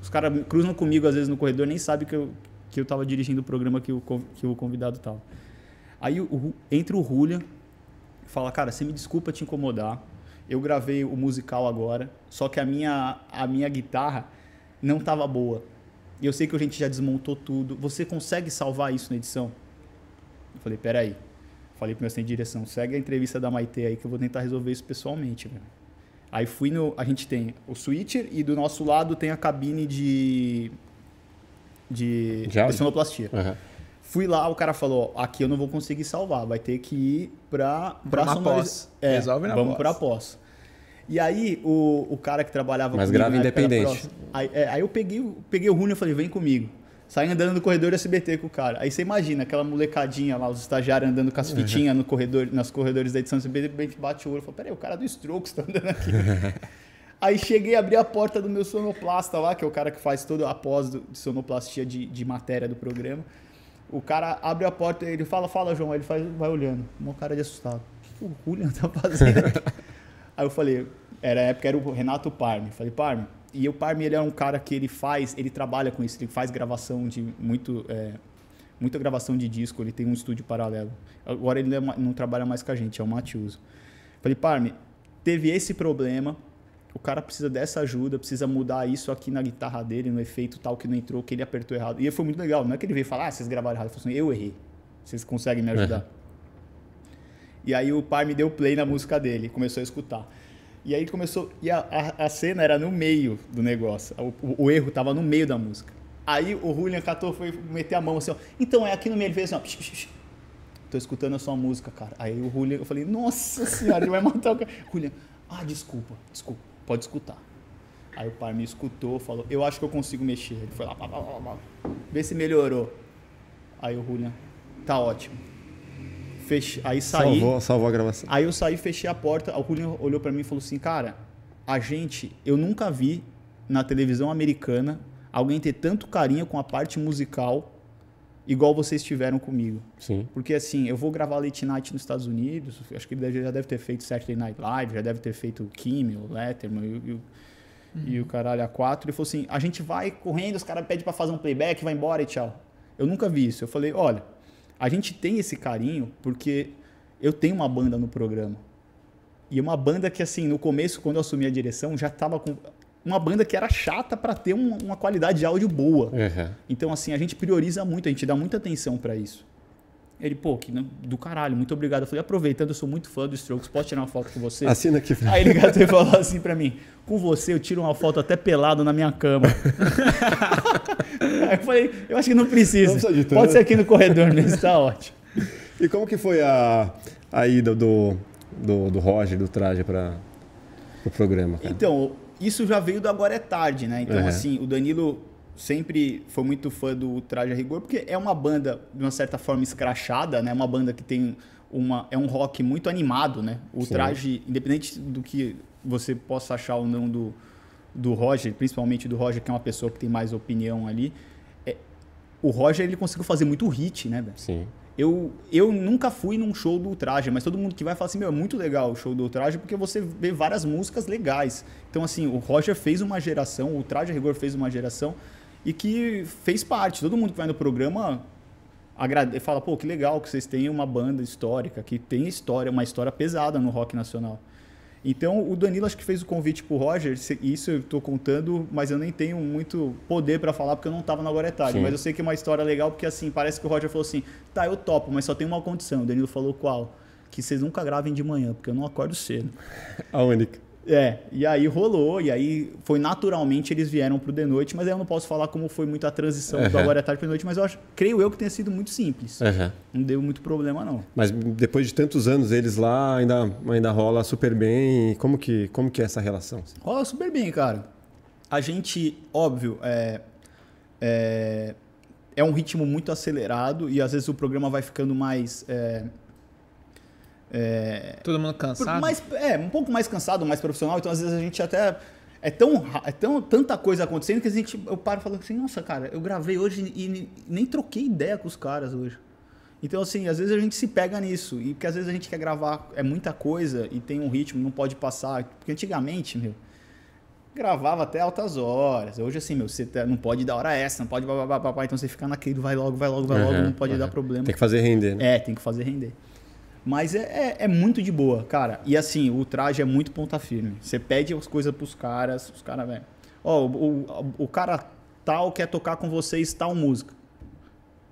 Os caras cruzam comigo, às vezes, no corredor, nem sabem que eu tava dirigindo o programa que o convidado tava. Aí entra o Julian e fala, cara, você me desculpa te incomodar. Eu gravei o musical agora, só que a minha guitarra não tava boa. E eu sei que a gente já desmontou tudo. Você consegue salvar isso na edição? Eu falei, peraí. Falei pro meu assistente de direção, segue a entrevista da Maitê aí que eu vou tentar resolver isso pessoalmente, velho. Aí fui a gente tem o switcher e do nosso lado tem a cabine de sonoplastia. Fui lá, o cara falou, aqui eu não vou conseguir salvar, vai ter que ir pra pós. Resolve na vamos pós. pra pós. E aí, o cara que trabalhava Mas comigo... grava independente. Aí eu peguei o Julian e falei, vem comigo. Saí andando no corredor SBT com o cara. Aí você imagina, aquela molecadinha lá, os estagiários andando com as fitinhas no corredor, nos corredores da edição SBT, a gente bate o olho e fala, peraí, o cara do Strokes tá andando aqui. Aí cheguei, abri a porta do meu sonoplasta lá, que é o cara que faz toda a pós de sonoplastia de matéria do programa. O cara abre a porta e ele fala, João. Aí ele vai olhando, uma cara de assustado. O que o Julian tá fazendo aqui? Aí eu falei, na época era o Renato Parme. Falei, Parme. E o Parme, ele é um cara que ele trabalha com isso, ele faz gravação de muita gravação de disco, ele tem um estúdio paralelo. Agora ele não trabalha mais com a gente, é o Matiuso. Falei, Parme, teve esse problema, o cara precisa dessa ajuda, precisa mudar isso aqui na guitarra dele, no efeito tal que não entrou, que ele apertou errado. E foi muito legal, não é que ele veio falar, vocês gravaram errado. Ele falou assim, eu errei, vocês conseguem me ajudar? E aí o Parme deu play na música dele, começou a escutar. E aí começou... E a cena era no meio do negócio. O erro estava no meio da música. Aí o Julian catou, foi meter a mão assim, ó. Então, é aqui no meio, ele fez assim, ó. Tô escutando a sua música, cara. Aí o Julian, eu falei, nossa senhora, ele vai matar o cara. Julian, desculpa, pode escutar. Aí o pai me escutou, falou, eu acho que eu consigo mexer. Ele foi lá, vê se melhorou. Aí o Julian, tá ótimo. Aí saí. Salvou a gravação. Aí eu saí, fechei a porta, o Julian olhou pra mim e falou assim, cara, eu nunca vi na televisão americana alguém ter tanto carinho com a parte musical igual vocês tiveram comigo. Sim. Porque assim, eu vou gravar Late Night nos Estados Unidos, acho que ele já deve ter feito Saturday Night Live, já deve ter feito Kimmel, Letterman e o caralho A4. Ele falou assim, a gente vai correndo, os caras pedem pra fazer um playback, vai embora e tchau. Eu nunca vi isso. Eu falei, olha, a gente tem esse carinho porque eu tenho uma banda no programa. E uma banda que assim, no começo, quando eu assumi a direção, já tava com... uma banda que era chata para ter uma qualidade de áudio boa. Uhum. Então, assim, a gente prioriza muito, a gente dá muita atenção para isso. Ele, do caralho, muito obrigado. Eu falei, aproveitando, eu sou muito fã do Strokes, posso tirar uma foto com você? Assina aqui. Aí ele gatou e falou assim para mim, com você eu tiro uma foto até pelado na minha cama. Aí eu falei, eu acho que não precisa. Pode ser aqui no corredor mesmo, tá ótimo. E como que foi a ida do Roger, do Traje para o programa, cara? Então, isso já veio do Agora é Tarde, né? Então, assim, o Danilo sempre foi muito fã do Traje a Rigor, porque é uma banda, de uma certa forma, escrachada, né? Uma banda que tem é um rock muito animado, né? O Sim. Traje, independente do que você possa achar ou não do Roger, principalmente do Roger, que é uma pessoa que tem mais opinião ali, o Roger, ele conseguiu fazer muito hit, né, velho? Sim. Eu nunca fui num show do Ultraje, mas todo mundo que vai fala assim, é muito legal o show do Ultraje, porque você vê várias músicas legais. Então, assim, o Roger fez uma geração, o Ultraje a Rigor fez uma geração, e que fez parte. Todo mundo que vai no programa fala, que legal que vocês têm uma banda histórica, que tem uma história pesada no rock nacional. Então, o Danilo acho que fez o convite pro Roger, isso eu tô contando, mas eu nem tenho muito poder para falar, porque eu não tava na Agora é Tarde. Sim. Mas eu sei que é uma história legal, porque assim, parece que o Roger falou assim, tá, eu topo, mas só tem uma condição. O Danilo falou qual? Que vocês nunca gravem de manhã, porque eu não acordo cedo. A única. E aí rolou, e aí foi naturalmente, eles vieram pro The Noite, mas aí eu não posso falar como foi muito a transição do Agora é Tarde pro The Noite, mas creio eu que tenha sido muito simples. Não deu muito problema, não. Mas depois de tantos anos, eles lá ainda rola super bem. Como que é essa relação? Rola super bem, cara. A gente, óbvio, é um ritmo muito acelerado e às vezes o programa vai ficando mais... todo mundo cansado? Um pouco mais cansado, mais profissional. Então, às vezes, a gente até... tanta coisa acontecendo que eu paro e falo assim, nossa, cara, eu gravei hoje e nem troquei ideia com os caras hoje. Então, assim, às vezes a gente se pega nisso. E porque às vezes a gente quer gravar muita coisa e tem um ritmo, não pode passar. Porque antigamente, gravava até altas horas. Hoje, assim, você não pode dar hora extra, não pode... Então, você fica naquele, vai logo, não pode dar problema. Tem que fazer render, né? Tem que fazer render. Mas é muito de boa, cara. E assim, o Traje é muito ponta firme. Você pede as coisas pros caras, os caras, velho. O cara tal quer tocar com vocês tal música.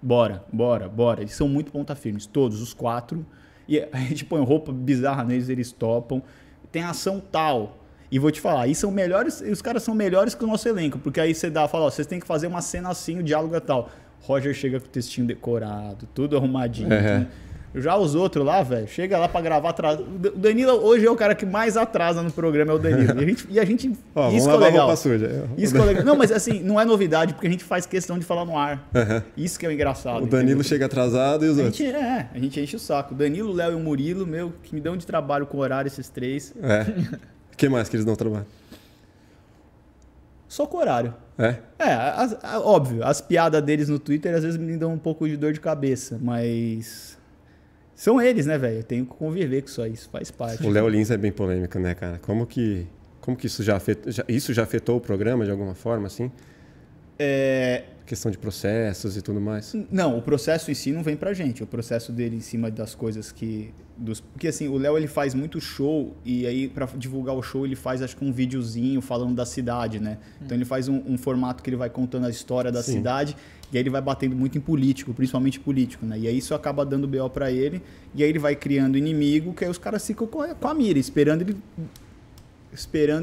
Bora. Eles são muito ponta firmes, todos, os 4. E a gente põe roupa bizarra neles, eles topam. Tem ação tal. E vou te falar, aí são melhores, os caras são melhores que o nosso elenco. Porque aí você fala, vocês têm que fazer uma cena assim, o diálogo é tal. Roger chega com o textinho decorado, tudo arrumadinho. Já os outros lá, velho, chega lá pra gravar atrás. O Danilo hoje é o cara que mais atrasa no programa, é o Danilo. E a gente isso que é legal. Isso que é legal. Não, mas assim, não é novidade, porque a gente faz questão de falar no ar. Isso que é o engraçado. O Danilo chega atrasado e os outros. A gente enche o saco. O Danilo, o Léo e o Murilo, que me dão de trabalho com horário esses 3. O que mais que eles dão trabalho? Só com horário. Óbvio, as piadas deles no Twitter às vezes me dão um pouco de dor de cabeça, mas... São eles, né, velho? Eu tenho que conviver com isso faz parte. O Léo Lins é bem polêmico, né, cara? Como que isso já afetou o programa de alguma forma, assim? Questão de processos e tudo mais? Não, o processo em si não vem pra gente. O processo dele em cima das coisas porque assim, o Léo ele faz muito show e aí pra divulgar o show ele faz acho que um videozinho falando da cidade, né? Então ele faz um formato que ele vai contando a história da cidade e aí ele vai batendo muito em político, principalmente político, né? E aí isso acaba dando BO pra ele e aí ele vai criando inimigo que aí os caras ficam com a mira, esperando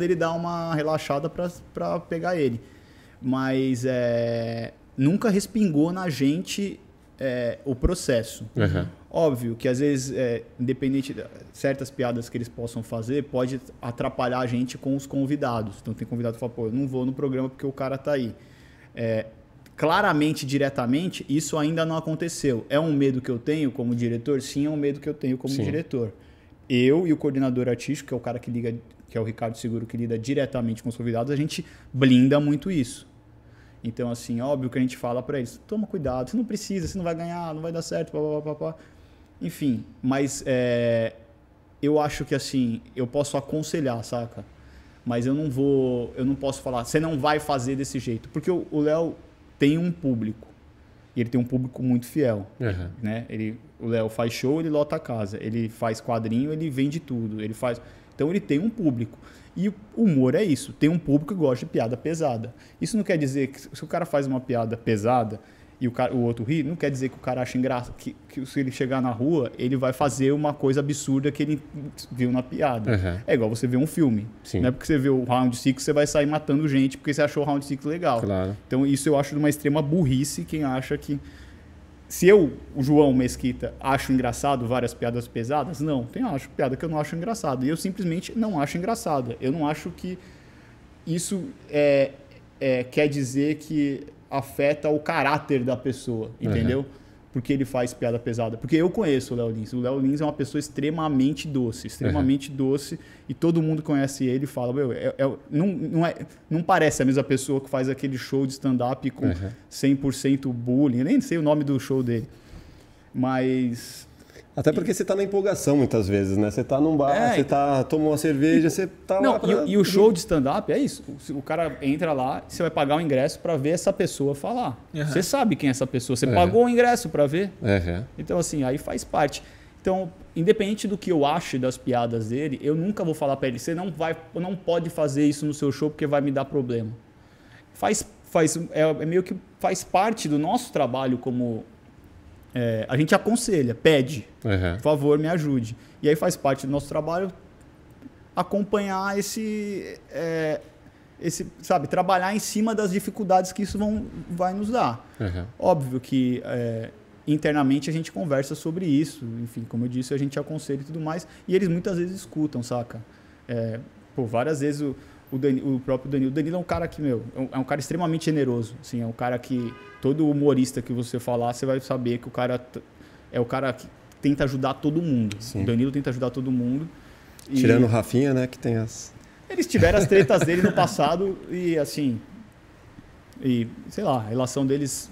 ele dar uma relaxada pra pegar ele. Mas nunca respingou na gente o processo. Óbvio que às vezes, independente de certas piadas que eles possam fazer, pode atrapalhar a gente com os convidados. Então tem convidado que fala, pô, eu não vou no programa porque o cara tá aí. Claramente, diretamente, isso ainda não aconteceu. É um medo que eu tenho como diretor? Sim, é um medo que eu tenho como diretor. Eu e o coordenador artístico, que é o cara que liga, que é o Ricardo Seguro, que lida diretamente com os convidados, a gente blinda muito isso. Então, assim, óbvio que a gente fala para eles, toma cuidado, você não precisa, você não vai ganhar, não vai dar certo, papapá. Enfim, mas eu acho que, assim, eu posso aconselhar, saca? Mas eu não posso falar, você não vai fazer desse jeito. Porque o Léo tem um público, e ele tem um público muito fiel, né? O Léo faz show, ele lota a casa, ele faz quadrinho, ele vende tudo, ele faz... Então, ele tem um público. E o humor é isso. Tem um público que gosta de piada pesada. Isso não quer dizer que se o cara faz uma piada pesada e o outro ri, não quer dizer que o cara acha engraçado. Que se ele chegar na rua, ele vai fazer uma coisa absurda que ele viu na piada. É igual você ver um filme. Sim. Não é porque você vê o Round 6, você vai sair matando gente porque você achou o Round 6 legal. Claro. Então, isso eu acho de uma extrema burrice quem acha que... Se eu, o João Mesquita, acho engraçado várias piadas pesadas, não. Tem piada que eu não acho engraçado. E eu simplesmente não acho engraçada. Eu não acho que isso quer dizer que afeta o caráter da pessoa, entendeu? Porque ele faz piada pesada. Porque eu conheço o Léo Lins. O Léo Lins é uma pessoa extremamente doce. Extremamente doce. E todo mundo conhece ele e fala... Meu, não parece a mesma pessoa que faz aquele show de stand-up com 100% bullying. Eu nem sei o nome do show dele. Mas... Até porque você tá na empolgação muitas vezes, né? Você tá num bar, você tomou uma cerveja, você tá lá pra... E o show de stand-up é isso. O cara entra lá, você vai pagar o ingresso para ver essa pessoa falar. Você sabe quem é essa pessoa. Você pagou o ingresso para ver. Então, assim, aí faz parte. Então, independente do que eu ache das piadas dele, eu nunca vou falar para ele, você não pode fazer isso no seu show porque vai me dar problema. Meio que faz parte do nosso trabalho como... a gente aconselha, pede, por favor, me ajude. E aí faz parte do nosso trabalho acompanhar sabe, trabalhar em cima das dificuldades que isso vai nos dar. Óbvio que internamente a gente conversa sobre isso, enfim, como eu disse, a gente aconselha e tudo mais, e eles muitas vezes escutam, saca? Várias vezes o próprio Danilo. O Danilo é um cara que, é um cara extremamente generoso. Assim, é um cara que todo humorista que você falar, você vai saber que o cara é o cara que tenta ajudar todo mundo. Sim. O Danilo tenta ajudar todo mundo. Tirando o Rafinha, né, que tem as... Eles tiveram as tretas dele no passado e, assim... E, sei lá, a relação deles...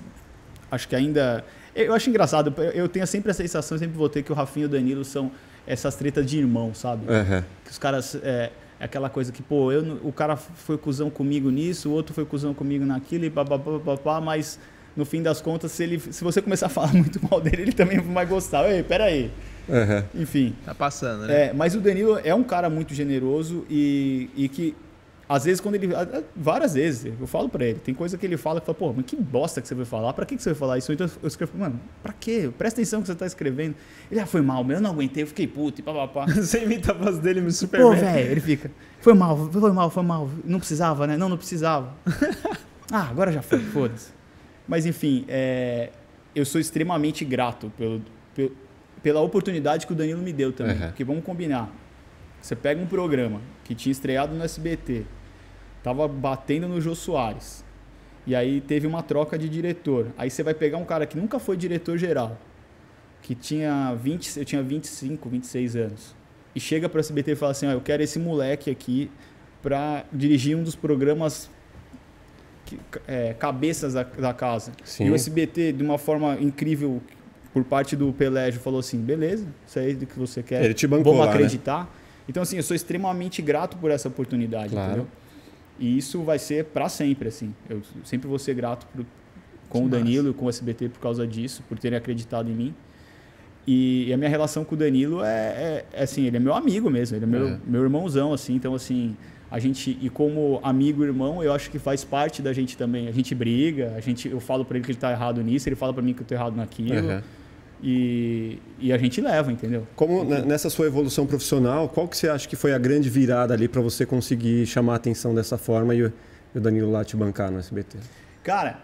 Acho que ainda... Eu acho engraçado. Eu tenho sempre a sensação, sempre vou ter, que o Rafinha e o Danilo são essas tretas de irmão, sabe? Que os caras... É aquela coisa que, pô, o cara foi cuzão comigo nisso, o outro foi cuzão comigo naquilo, e papapá, mas no fim das contas, se você começar a falar muito mal dele, ele também vai gostar. Ei, peraí. Enfim. Tá passando, né? Mas o Danilo é um cara muito generoso e que, às vezes, quando ele... Várias vezes, eu falo pra ele, tem coisa que ele fala que fala, pô, mas que bosta que você vai falar, pra que você vai falar isso? Então eu escrevo, mano, pra quê? Presta atenção no que você tá escrevendo. Ele, foi mal, eu não aguentei, eu fiquei puto e papapá. Você imita a voz dele, me super bem. Pô, velho, ele fica, foi mal, não precisava, né? Não precisava. Agora já foi, foda-se. Mas, enfim, eu sou extremamente grato pela oportunidade que o Danilo me deu também, porque vamos combinar, você pega um programa que tinha estreado no SBT, tava batendo no Jô Soares. E aí teve uma troca de diretor. Aí você vai pegar um cara que nunca foi diretor-geral, que tinha eu tinha 25, 26 anos. E chega para o SBT e fala assim, eu quero esse moleque aqui para dirigir um dos programas cabeças da casa. Sim. E o SBT, de uma forma incrível, por parte do Pelégio, falou assim, beleza, isso aí do que você quer. Ele te bancou vamos lá, acreditar. Né? Então, assim, eu sou extremamente grato por essa oportunidade, claro. Entendeu? E isso vai ser para sempre, assim. Eu sempre vou ser grato com o Danilo e com o SBT por causa disso, por terem acreditado em mim. E a minha relação com o Danilo assim, ele é meu amigo mesmo, ele é meu irmãozão, assim. Então, assim, a gente, e como amigo e irmão, eu acho que faz parte da gente também. A gente briga, eu falo para ele que ele tá errado nisso, ele fala para mim que eu tô errado naquilo. E a gente leva, entendeu? Como nessa sua evolução profissional, qual que você acha que foi a grande virada ali para você conseguir chamar a atenção dessa forma e o Danilo lá te bancar no SBT? Cara,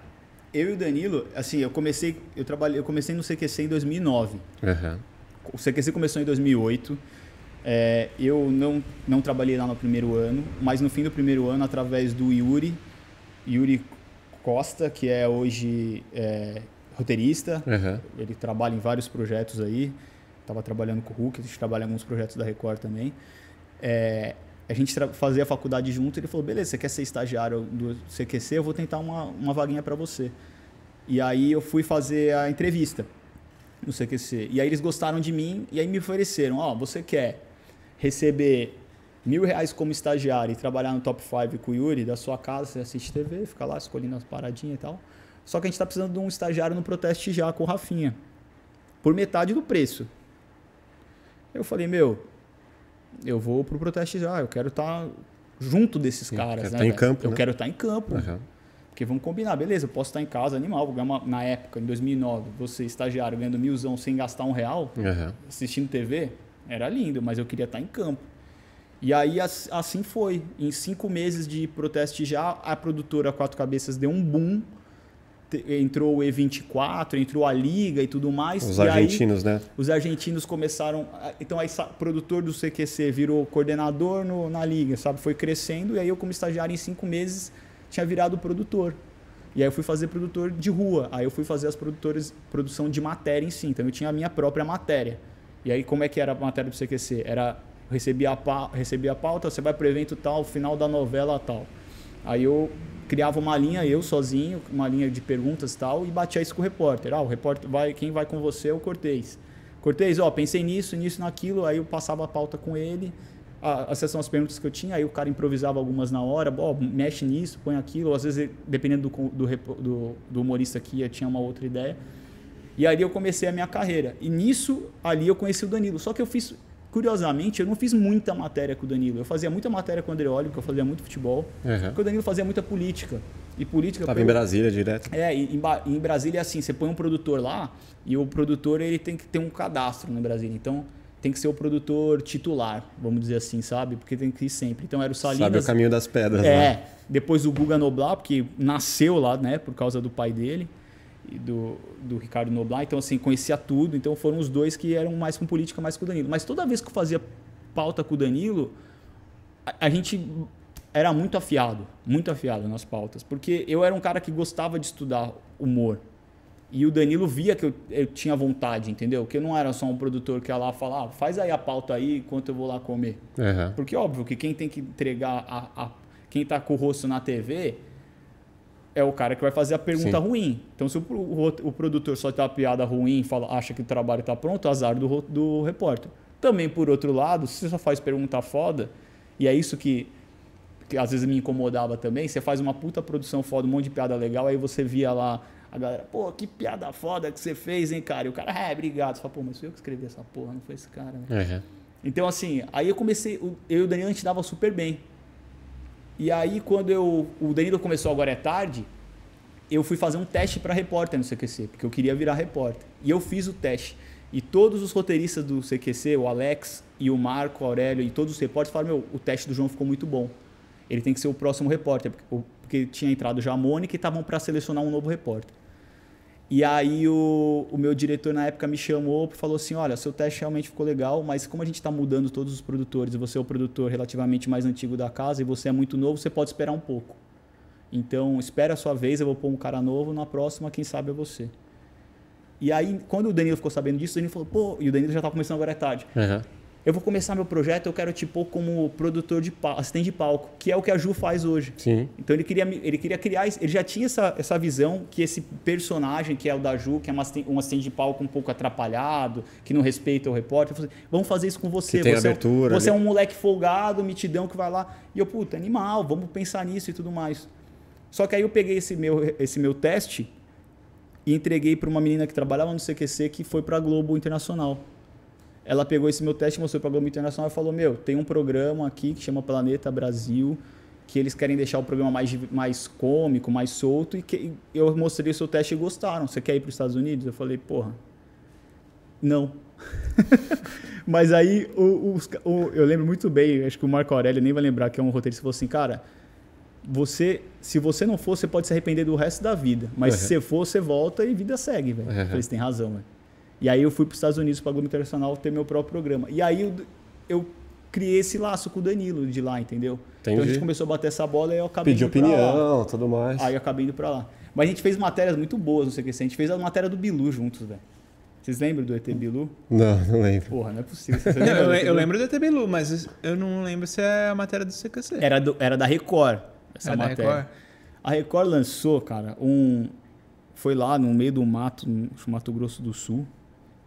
Eu e o Danilo, assim, eu comecei no CQC em 2009. Uhum. O CQC começou em 2008. Eu não trabalhei lá no primeiro ano, mas no fim do primeiro ano, através do Yuri Costa, que é hoje roteirista, ele trabalha em vários projetos aí, estava trabalhando com o Hulk, a gente trabalha em alguns projetos da Record também. A gente fazia a faculdade junto, ele falou, beleza, você quer ser estagiário do CQC? Eu vou tentar uma vaguinha para você. E aí eu fui fazer a entrevista no CQC. E aí eles gostaram de mim e aí me ofereceram, você quer receber R$1.000 como estagiário e trabalhar no Top 5 com o Yuri da sua casa, você assiste TV, fica lá escolhendo as paradinhas e tal. Só que a gente está precisando de um estagiário no Proteste Já com o Rafinha, por metade do preço. Eu falei, eu vou pro Proteste Já, eu quero estar junto desses caras, né? Eu quero estar em campo. Porque vamos combinar, beleza, eu posso estar em casa, animal, na época, em 2009, você estagiário ganhando R$1.000 sem gastar R$1, assistindo TV, era lindo, mas eu queria estar em campo. E aí assim foi. Em 5 meses de Proteste Já, a produtora Quatro Cabeças deu um boom, entrou o E24, entrou a Liga e tudo mais. Os argentinos, né? Os argentinos começaram... Então, aí, produtor do CQC virou coordenador na Liga, sabe? Foi crescendo e aí eu, como estagiário, em 5 meses, tinha virado produtor. E aí eu fui fazer produtor de rua. Aí eu fui fazer produção de matéria em si. Então, eu tinha a minha própria matéria. E aí, como é que era a matéria do CQC? Recebia a pauta, você vai pro evento tal, final da novela tal. Aí eu criava uma linha, eu sozinho, uma linha de perguntas e tal, e batia isso com o repórter. O repórter quem vai com você é o Cortez. Cortez, pensei nisso, naquilo, aí eu passava a pauta com ele, essas são as perguntas que eu tinha, aí o cara improvisava algumas na hora, mexe nisso, põe aquilo, às vezes, dependendo do humorista que tinha uma outra ideia. E aí eu comecei a minha carreira. E nisso, ali eu conheci o Danilo. Só que curiosamente, eu não fiz muita matéria com o Danilo. Eu fazia muita matéria com o Andreoli, porque eu fazia muito futebol. Porque o Danilo fazia muita política. E política... Estava em Brasília direto. Em Brasília é assim, você põe um produtor lá, e o produtor ele tem que ter um cadastro no Brasília. Então, tem que ser o produtor titular, vamos dizer assim, sabe? Porque tem que ir sempre. Então, era o Salinas... Sabe o caminho das pedras, né? Depois o Guga Noblar, porque nasceu lá, né? Por causa do pai dele. E do Ricardo Noblar, então assim, conhecia tudo, então foram os dois que eram mais com política, mais com o Danilo. Mas toda vez que eu fazia pauta com o Danilo, a gente era muito afiado nas pautas, porque eu era um cara que gostava de estudar humor, e o Danilo via que eu tinha vontade, entendeu? Que eu não era só um produtor que ia lá falar, faz aí a pauta aí enquanto eu vou lá comer. Porque óbvio que quem tem que entregar, quem tá com o rosto na TV... é o cara que vai fazer a pergunta ruim. Então, se o produtor só tem uma piada ruim e acha que o trabalho está pronto, azar do repórter. Também, por outro lado, se você só faz pergunta foda, e é isso que às vezes me incomodava também, você faz uma puta produção foda, um monte de piada legal, aí você via lá a galera, que piada foda que você fez, hein, cara? E o cara, obrigado. Você fala, mas fui eu que escrevi essa porra, não foi esse cara, né? Então, assim, aí eu comecei, eu e o Danilo, a gente dava super bem. E aí, quando o Danilo começou Agora é Tarde, eu fui fazer um teste para repórter no CQC, porque eu queria virar repórter. E eu fiz o teste. E todos os roteiristas do CQC, o Alex e o Marco, o Aurélio e todos os repórteres falaram, o teste do João ficou muito bom. Ele tem que ser o próximo repórter, porque tinha entrado já a Mônica e estavam para selecionar um novo repórter. E aí o meu diretor na época me chamou e falou assim, olha, seu teste realmente ficou legal, mas como a gente está mudando todos os produtores, e você é o produtor relativamente mais antigo da casa e você é muito novo, você pode esperar um pouco. Então, espera a sua vez, eu vou pôr um cara novo, na próxima, quem sabe é você. E aí, quando o Danilo ficou sabendo disso, o Danilo falou, e o Danilo já estava começando Agora é Tarde. Eu vou começar meu projeto, eu quero te pôr como produtor assistente de palco, que é o que a Ju faz hoje. Então, ele queria criar, ele já tinha essa visão que esse personagem, que é o da Ju, que é um assistente de palco um pouco atrapalhado, que não respeita o repórter, falei, vamos fazer isso com você. Que tem abertura. Você é um moleque folgado, mitidão, que vai lá. E eu, animal, vamos pensar nisso e tudo mais. Só que aí eu peguei esse meu teste e entreguei para uma menina que trabalhava no CQC, que foi para a Globo Internacional. Ela pegou esse meu teste, mostrou para a Globo Internacional e falou, tem um programa aqui que chama Planeta Brasil, que eles querem deixar o programa mais cômico, mais solto, e que eu mostrei o seu teste e gostaram. Você quer ir para os Estados Unidos? Eu falei, não. Mas aí, eu lembro muito bem, acho que o Marco Aurélio nem vai lembrar, que é um roteirista, falou assim, cara... se você não for, você pode se arrepender do resto da vida. Mas se você for, você volta e vida segue, velho. Falei, você tem razão, velho. E aí eu fui para os Estados Unidos, para a Globo Internacional, ter meu próprio programa. E aí eu criei esse laço com o Danilo de lá, entendeu? Entendi. Então a gente começou a bater essa bola e eu acabei Pedi indo pra lá. opinião, tudo mais. Aí eu acabei indo pra lá. Mas a gente fez matérias muito boas no CQC. A gente fez a matéria do Bilu juntos, velho. Vocês lembram do ET Bilu? Não lembro. Porra, não é possível. Você Não, eu lembro do ET Bilu, mas eu não lembro se é a matéria do CQC. Era da Record, essa Era da matéria. Record? A Record lançou, cara, foi lá no meio do mato, no Mato Grosso do Sul.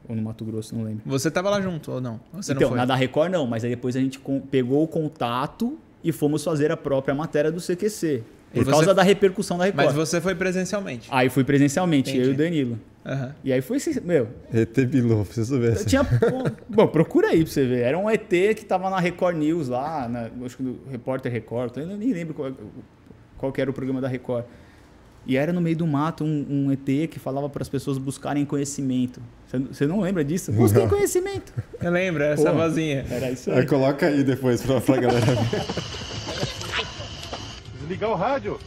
Ou no Mato Grosso, não lembro. Você tava lá junto ou não? Você Então, não foi? na da Record não, mas aí depois a gente pegou o contato e fomos fazer a própria matéria do CQC. Por causa da repercussão da Record. Mas você foi presencialmente? Aí fui presencialmente, Entendi. eu e o Danilo. Aham. E aí foi assim, meu... ET Bilu, preciso ver. Bom, procura aí pra você ver. Era um ET que tava na Record News lá, acho que do Repórter Record, eu nem lembro qual que era o programa da Record. E era no meio do mato um ET que falava para as pessoas buscarem conhecimento. Você não lembra disso? Busquem conhecimento. Eu lembro, essa Porra. vozinha. Era isso aí. Coloca aí depois pra galera ver. Desligar o rádio?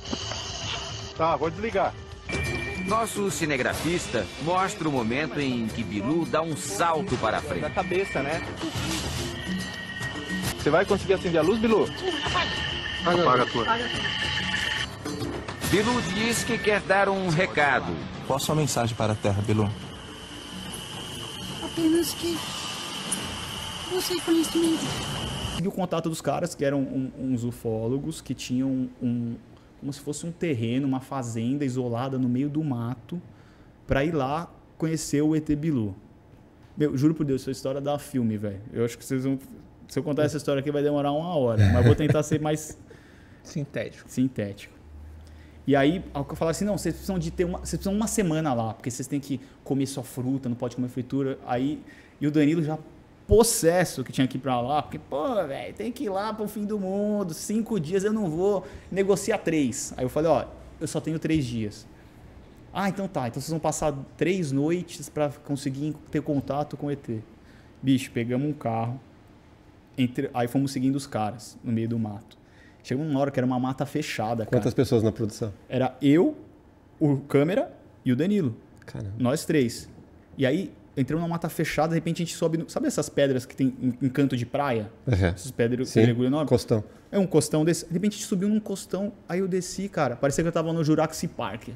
Tá, vou desligar. Nosso cinegrafista mostra o momento em que Bilu dá um salto para a frente. Da cabeça, né? Você vai conseguir acender a luz, Bilu? Apaga a tua. Bilu diz que quer dar um recado. Qual a sua mensagem para a Terra, Bilu? Apenas que você conhecimento. Tive o contato dos caras que eram uns ufólogos que tinham como se fosse um terreno, uma fazenda isolada no meio do mato, para ir lá conhecer o ET Bilu. Meu, juro por Deus, essa história dá filme, velho. Eu acho que vocês vão... Se eu contar essa história aqui vai demorar 1 hora, mas vou tentar ser mais sintético. E aí, eu falava assim, não, vocês precisam uma semana lá, porque vocês têm que comer só fruta, não pode comer fritura. Aí, e o Danilo já possesso que tinha que ir pra lá, porque, pô, velho, tem que ir lá pro fim do mundo, 5 dias eu não vou, negocia 3. Aí eu falei, ó, eu só tenho 3 dias. Ah, então tá, então vocês vão passar 3 noites pra conseguir ter contato com o ET. Bicho, pegamos um carro, aí fomos seguindo os caras no meio do mato. Chegou uma hora que era uma mata fechada, cara. Quantas pessoas na produção? Era eu, o câmera e o Danilo. Caramba. Nós 3. E aí, entramos numa mata fechada, de repente a gente sobe... Sabe essas pedras que tem em canto de praia? Essas pedras enormes? Costão. É um costão desse. De repente a gente subiu num costão, aí eu desci, cara. Parecia que eu tava no Jurassic Park.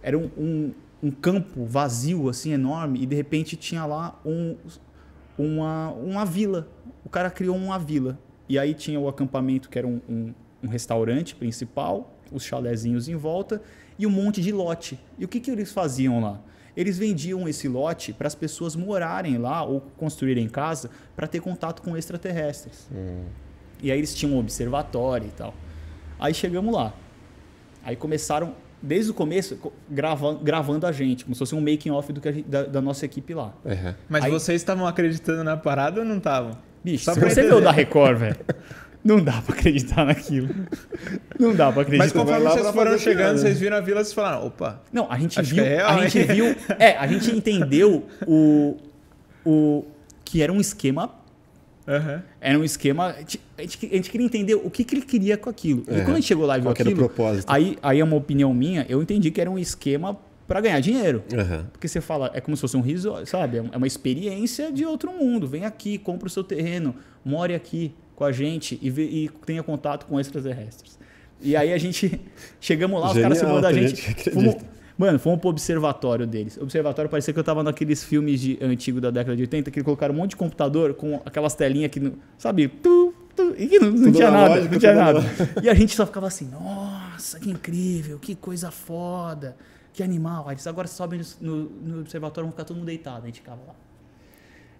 Era um campo vazio, assim, enorme. E de repente tinha lá uma vila. O cara criou uma vila. E aí tinha o acampamento, que era um restaurante principal, os chalezinhos em volta e um monte de lote. E o que eles faziam lá? Eles vendiam esse lote para as pessoas morarem lá ou construírem casa para ter contato com extraterrestres. E aí eles tinham um observatório e tal. Aí chegamos lá. Aí começaram, desde o começo, gravando a gente, como se fosse um making-off da nossa equipe lá. Mas aí, vocês estavam acreditando na parada ou não estavam? Bicho, se você viu o da Record, velho, não dá pra acreditar naquilo. Não dá pra acreditar. Mas conforme vocês foram chegando, vocês viram a vila e vocês falaram, opa. Não, a gente acho viu, que é real, a gente viu, a gente entendeu o que era um esquema. Era um esquema. A gente queria entender o que ele queria com aquilo. E quando a gente chegou lá e viu Qual que era o aquilo, propósito? aí é uma opinião minha, eu entendi que era um esquema para ganhar dinheiro. Porque você fala, é como se fosse um riso, sabe? É uma experiência de outro mundo. Vem aqui, compra o seu terreno, more aqui com a gente e tenha contato com extraterrestres. E aí a gente chegamos lá, os caras filmando a gente. Fomos pro observatório deles. O observatório parecia que eu tava naqueles filmes antigos da década de 80, que colocaram um monte de computador com aquelas telinhas que, sabe, e que não tinha nada, não tinha nada. E a gente só ficava assim, nossa, que incrível, que coisa foda. Que animal. Aí eles agora sobem no observatório, vão ficar todo mundo deitado. A gente ficava lá.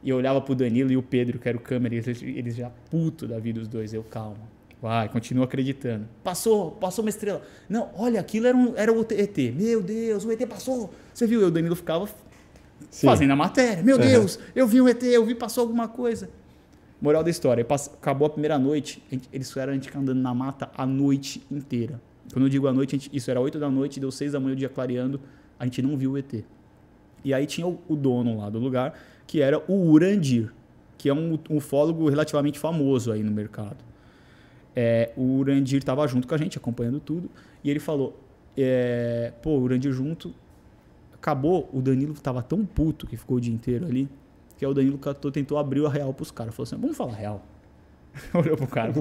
E eu olhava pro Danilo e o Pedro, que era o câmera, eles já puto da vida dos dois. Eu, calma. Vai, continua acreditando. Passou uma estrela. Não, olha, aquilo era o ET. Meu Deus, o ET passou. Você viu? O Danilo ficava fazendo a matéria. Meu Deus, eu vi um ET, passou alguma coisa. Moral da história, acabou a primeira noite, eles fizeram a gente ficar andando na mata a noite inteira. Quando eu digo a noite, isso era 8 da noite, deu 6 da manhã, o dia clareando, a gente não viu o ET. E aí tinha o dono lá do lugar, que era o Urandir, que é um ufólogo relativamente famoso aí no mercado. o Urandir estava junto com a gente, acompanhando tudo, e ele falou, pô, o Urandir junto, acabou, o Danilo estava tão puto que ficou o dia inteiro ali, que aí o Danilo tentou abrir a real pros caras, falou assim, vamos falar real. Olhou pro cara.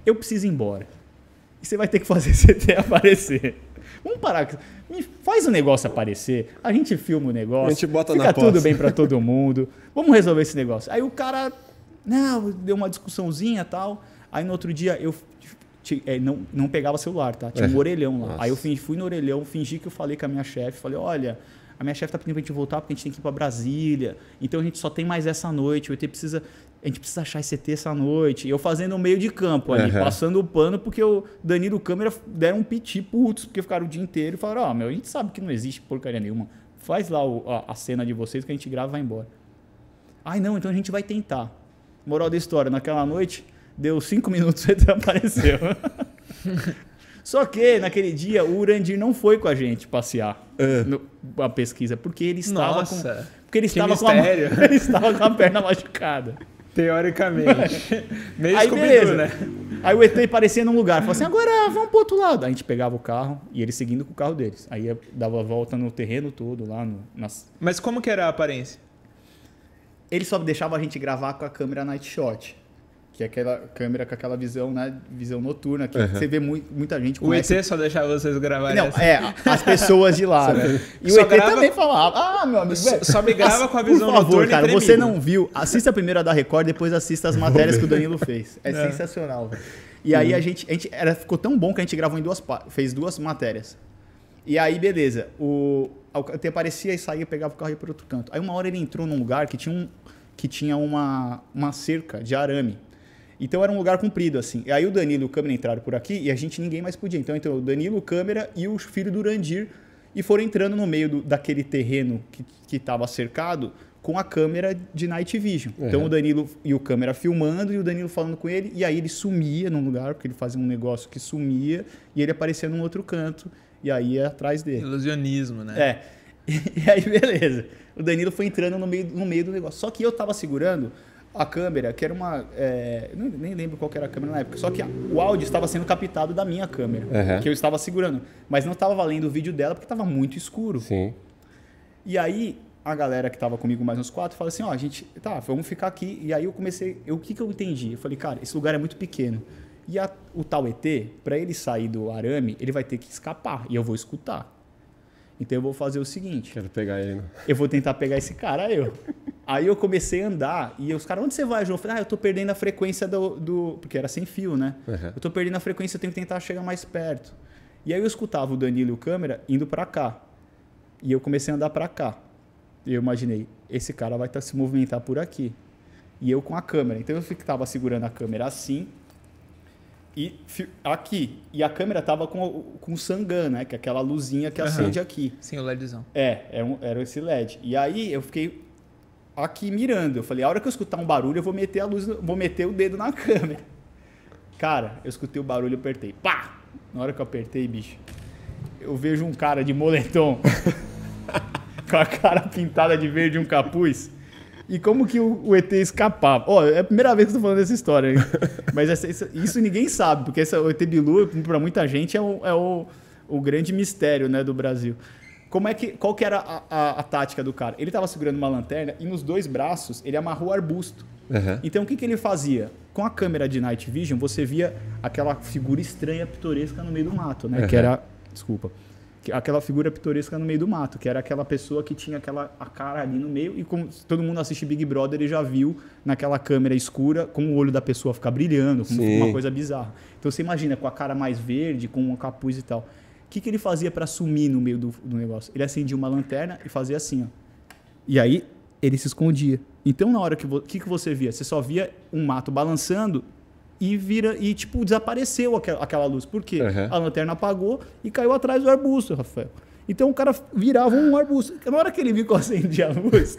Eu preciso ir embora. E você vai ter que fazer esse CT aparecer. Vamos parar. Faz o negócio aparecer. A gente filma o negócio. A gente bota fica na tudo posse. bem pra todo mundo. Vamos resolver esse negócio. Aí o cara... Não, deu uma discussãozinha e tal. Aí no outro dia eu... não pegava celular, tá? Tinha um orelhão lá. Nossa. Aí eu fui no orelhão, fingi que eu falei com a minha chefe. Falei, olha... A minha chefe tá pedindo pra gente voltar porque a gente tem que ir pra Brasília. Então a gente só tem mais essa noite. A gente precisa achar esse ET essa noite. E eu fazendo o meio de campo ali, passando o pano, porque o Danilo e o câmera deram um piti putos, porque ficaram o dia inteiro e falaram, a gente sabe que não existe porcaria nenhuma. Faz lá a cena de vocês que a gente grava e vai embora. Ai, não, então a gente vai tentar. Moral da história, naquela noite, deu 5 minutos e ele apareceu. Só que, naquele dia, o Urandir não foi com a gente passear a pesquisa, porque ele estava ele estava com a perna machucada. Teoricamente. Meio Aí, beleza. né? Aí o ET aparecia num lugar, falou assim, agora vamos pro outro lado. Aí a gente pegava o carro e eles seguindo com o carro deles. Aí dava a volta no terreno todo, lá Mas como que era a aparência? Ele só deixava a gente gravar com a câmera Night Shot. Que é aquela câmera com aquela visão, né? Visão noturna, que você vê muita gente com O ET só deixava vocês gravarem Não, assim? as pessoas de lá, né? E Só o ET grava... também falava, meu amigo, só me grava com a visão por favor, noturna cara, e tremido. você não viu, assista a primeira da Record, depois assista as matérias que o Danilo fez. É sensacional, velho. E aí a gente ficou tão bom que a gente gravou em fez 2 matérias. E aí, beleza, o ET aparecia e saía, pegava o carro e ia para outro canto. Aí uma hora ele entrou num lugar que tinha uma cerca de arame. Então era um lugar comprido, assim. E aí o Danilo e o câmera entraram por aqui e ninguém mais podia. Então entrou o Danilo, o câmera e o filho do Urandir e foram entrando no meio daquele terreno que estava cercado com a câmera de Night Vision. Então o Danilo e o câmera filmando e o Danilo falando com ele. E aí ele sumia num lugar, porque ele fazia um negócio que sumia e ele aparecia num outro canto e aí ia atrás dele. Ilusionismo, né? E aí beleza. O Danilo foi entrando no meio do negócio. Só que eu tava segurando a câmera, que era uma... nem lembro qual que era a câmera na época. Só que o áudio estava sendo captado da minha câmera, que eu estava segurando. Mas não estava valendo o vídeo dela porque estava muito escuro. Sim. E aí, a galera que estava comigo, mais uns 4, falou assim, vamos ficar aqui. E aí eu comecei... O que eu entendi? Eu falei, cara, esse lugar é muito pequeno. E o tal ET, para ele sair do arame, ele vai ter que escapar. E eu vou escutar. Então eu vou fazer o seguinte. Quero pegar ele. Né? Eu vou tentar pegar esse cara, Aí eu comecei a andar e os caras, onde você vai, João? Eu falei, eu tô perdendo a frequência porque era sem fio, né? Eu tô perdendo a frequência, eu tenho que tentar chegar mais perto. E aí eu escutava o Danilo e o câmera indo pra cá. E eu comecei a andar pra cá. E eu imaginei, esse cara vai se movimentar por aqui. E eu com a câmera. Então eu tava segurando a câmera assim e aqui. E a câmera tava com o Sangan, né? Que é aquela luzinha que acende aqui. Sim, o LEDzão. Era esse LED. E aí eu fiquei aqui mirando. Eu falei, a hora que eu escutar um barulho, eu vou meter a luz, vou meter o dedo na câmera. Cara, eu escutei o barulho e apertei. Pá! Na hora que eu apertei, bicho, eu vejo um cara de moletom com a cara pintada de verde e um capuz. E como que o ET escapava? É a primeira vez que eu tô falando dessa história, hein? Mas isso ninguém sabe, porque o ET Bilu, para muita gente, é o grande mistério, né, do Brasil. Qual que era a tática do cara? Ele estava segurando uma lanterna e nos 2 braços ele amarrou o arbusto. Então o que ele fazia? Com a câmera de Night Vision, você via aquela figura estranha, pitoresca no meio do mato, né? Que era... Desculpa. Aquela figura pitoresca no meio do mato, que era aquela pessoa que tinha a cara ali no meio, e como todo mundo assiste Big Brother, ele já viu naquela câmera escura como o olho da pessoa ficar brilhando, como uma coisa bizarra. Então você imagina, com a cara mais verde, com um capuz e tal. O que ele fazia para sumir no meio do negócio? Ele acendia uma lanterna e fazia assim, ó. E aí ele se escondia. Então na hora que você via? Você só via um mato balançando e tipo, desapareceu aquela luz. Por quê? A lanterna apagou e caiu atrás do arbusto, Rafael. Então o cara virava um arbusto. Na hora que ele viu que eu acendi a luz,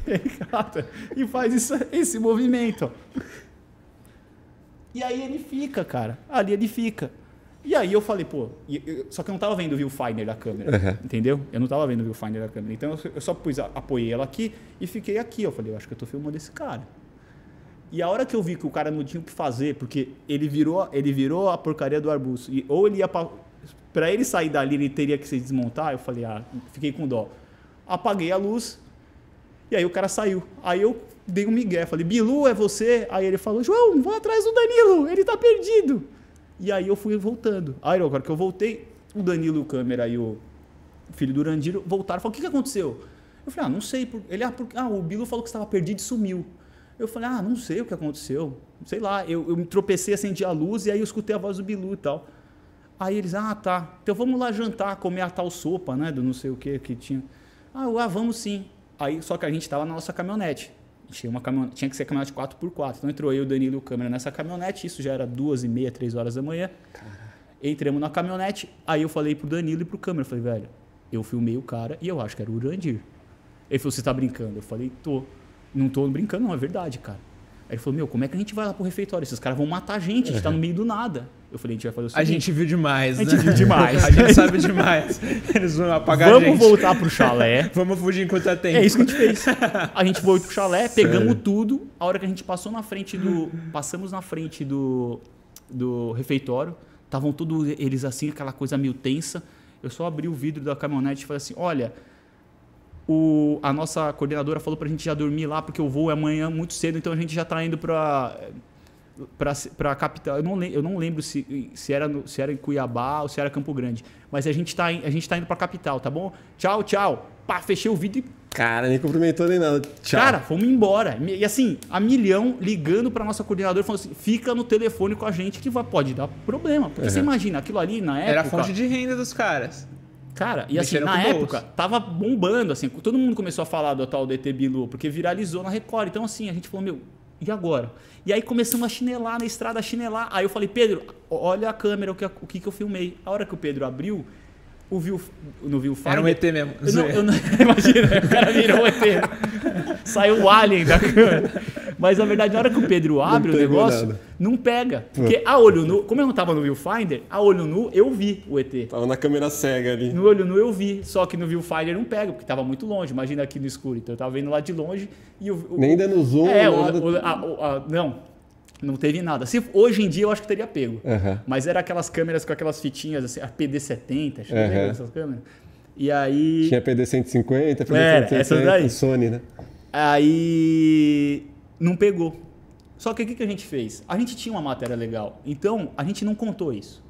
ele cata e faz esse movimento. Ó. E aí ele fica, cara. Ali ele fica. E aí eu falei, só que eu não tava vendo o viewfinder da câmera, entendeu? Eu não tava vendo o viewfinder da câmera. Então eu só apoiei ela aqui e fiquei aqui. Eu falei, eu acho que eu tô filmando esse cara. E a hora que eu vi que o cara não tinha o que fazer, porque ele virou a porcaria do arbusto, ou ele ia pra ele sair dali, ele teria que se desmontar, eu falei, fiquei com dó. Apaguei a luz, e aí o cara saiu. Aí eu dei um migué, falei, Bilu, é você? Aí ele falou, João, vou atrás do Danilo, ele tá perdido. E aí eu fui voltando. Aí agora que eu voltei, o Danilo, o câmera e o filho do Urandiro voltaram e falaram, o que aconteceu? Eu falei, não sei. Ele, o Bilu falou que estava perdido e sumiu. Eu falei, não sei o que aconteceu. Sei lá, eu me tropecei, acendi a luz e aí eu escutei a voz do Bilu e tal. Aí eles, tá. Então vamos lá jantar, comer a tal sopa, né, do não sei o que tinha. Vamos sim. Aí, só que a gente estava na nossa caminhonete. Tinha que ser caminhonete 4x4. Então entrou eu, o Danilo e o câmera nessa caminhonete. Isso já era 2h30, 3 horas da manhã. Caramba. Entramos na caminhonete. Aí eu falei pro Danilo e pro câmera. Eu falei, velho, eu filmei o cara e eu acho que era o Urandir. Ele falou, você tá brincando? Eu falei, tô. Não tô brincando, não, é verdade, cara. Aí ele falou, como é que a gente vai lá pro refeitório? Esses caras vão matar a gente tá no meio do nada. Eu falei, a gente vai fazer o seguinte. A gente viu demais, né? A gente viu demais. A gente sabe demais. Eles vão apagar a gente. Vamos voltar pro chalé. Vamos fugir enquanto é tempo. É isso que a gente fez. A gente foi pro chalé, pegamos tudo. A hora que a gente passou na frente passamos na frente do refeitório. Estavam todos eles assim, aquela coisa meio tensa. Eu só abri o vidro da caminhonete e falei assim, olha... A nossa coordenadora falou pra gente já dormir lá, porque o voo é amanhã muito cedo, então a gente já tá indo pra capital. Eu não lembro se era em Cuiabá ou se era Campo Grande. Mas a gente tá indo pra capital, tá bom? Tchau, tchau. Pá, fechei o vidro e... Cara, nem cumprimentou nem nada. Tchau. Cara, fomos embora. E assim, a milhão ligando pra nossa coordenadora, falando assim, fica no telefone com a gente que pode dar problema. Porque você imagina, aquilo ali na época... Era a fonte de renda dos caras. Cara, e assim, na época, tava bombando, assim, todo mundo começou a falar do tal do ET Bilu, porque viralizou na Record. Então, assim, a gente falou, e agora? E aí começamos a chinelar na estrada, Aí eu falei, Pedro, olha a câmera, o que eu filmei. A hora que o Pedro abriu, no Viewfinder... Era um ET mesmo. Imagina, o cara virou um ET. Saiu o alien da câmera. Mas, na verdade, na hora que o Pedro abre o negócio, não pega. Porque a olho nu, como eu não tava no Viewfinder, a olho nu eu vi o ET. Tava na câmera cega ali. No olho nu eu vi, só que no Viewfinder não pega, porque tava muito longe. Imagina aqui no escuro. Então eu tava vendo lá de longe e nem dando zoom, nada. Não teve nada. Hoje em dia eu acho que teria pego. Mas era aquelas câmeras com aquelas fitinhas, assim, a PD-70, acho que lembra dessas câmeras. E aí... Tinha PD-150, PD-170, essas daí. Sony, né? Aí não pegou. Só que o que a gente fez? A gente tinha uma matéria legal, então a gente não contou isso.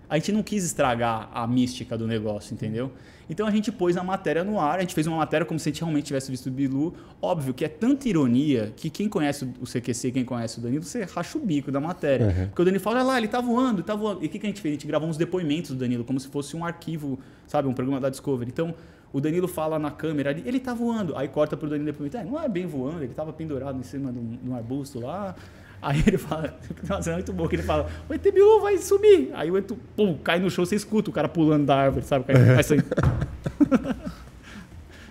A gente não quis estragar a mística do negócio, entendeu? Então a gente pôs a matéria no ar, a gente fez uma matéria como se a gente realmente tivesse visto o Bilu. Óbvio que é tanta ironia que quem conhece o CQC, quem conhece o Danilo, você racha o bico da matéria. Porque o Danilo fala, olha lá, ele tá voando, tá voando. E o que a gente fez? A gente gravou uns depoimentos do Danilo, como se fosse um arquivo, sabe, um programa da Discovery. Então o Danilo fala na câmera ali, ele tá voando. Aí corta pro Danilo depoimento, não é bem voando, ele tava pendurado em cima de um arbusto lá. Aí ele fala, nossa, é muito bom, que ele fala, o ET Bilu vai sumir. Aí o ET, pum, cai no chão, você escuta o cara pulando da árvore, sabe? Vai saindo.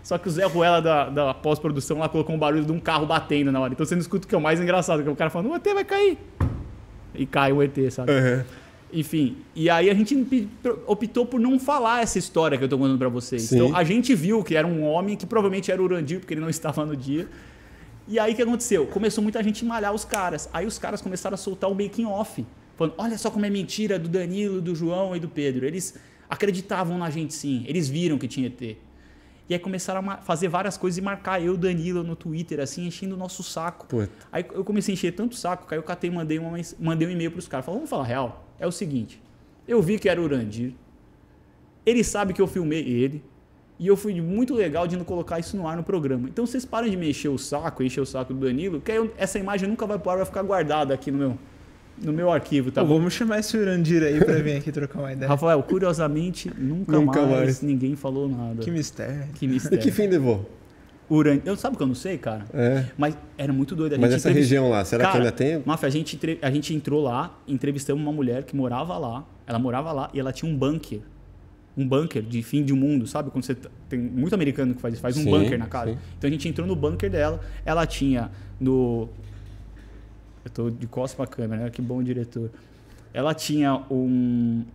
Só que o Zé Ruela da pós-produção lá colocou um barulho de um carro batendo na hora. Então você não escuta o que é o mais engraçado, que é o cara falando, o ET vai cair. E cai o ET, sabe? Enfim, e aí a gente optou por não falar essa história que eu tô contando pra vocês. Sim. Então a gente viu que era um homem que provavelmente era o Urandir, porque ele não estava no dia. E aí o que aconteceu? Começou muita gente a malhar os caras. Aí os caras começaram a soltar o making off. Falando, olha só como é mentira do Danilo, do João e do Pedro. Eles acreditavam na gente sim. Eles viram que tinha ET. E aí começaram a fazer várias coisas e marcar eu, Danilo, no Twitter, assim, enchendo o nosso saco. Puta. Aí eu comecei a encher tanto saco, que aí eu catei e mandei um e-mail pros caras. Falei, vamos falar real. É o seguinte, eu vi que era o Urandir. Ele sabe que eu filmei ele. E eu fui muito legal de não colocar isso no ar no programa. Então vocês param de me encher o saco do Danilo, que aí essa imagem nunca vai pro ar, vai ficar guardada aqui no meu arquivo, tá bom? Vamos chamar esse Urandir aí pra vir aqui trocar uma ideia. Rafael, curiosamente, nunca mais ninguém falou nada. Que mistério. E que fim levou? Eu sabe que eu não sei, cara? Mas era muito doido. Mas essa região lá, será que ainda tem? Máfia, a gente entrou lá, entrevistamos uma mulher que morava lá. Ela morava lá e ela tinha um bunker. Um bunker de fim de mundo, sabe? Quando você tem muito americano que faz um bunker na casa. Sim. Então a gente entrou no bunker dela. Ela tinha Eu tô de costas pra câmera, né? Que bom diretor. Ela tinha um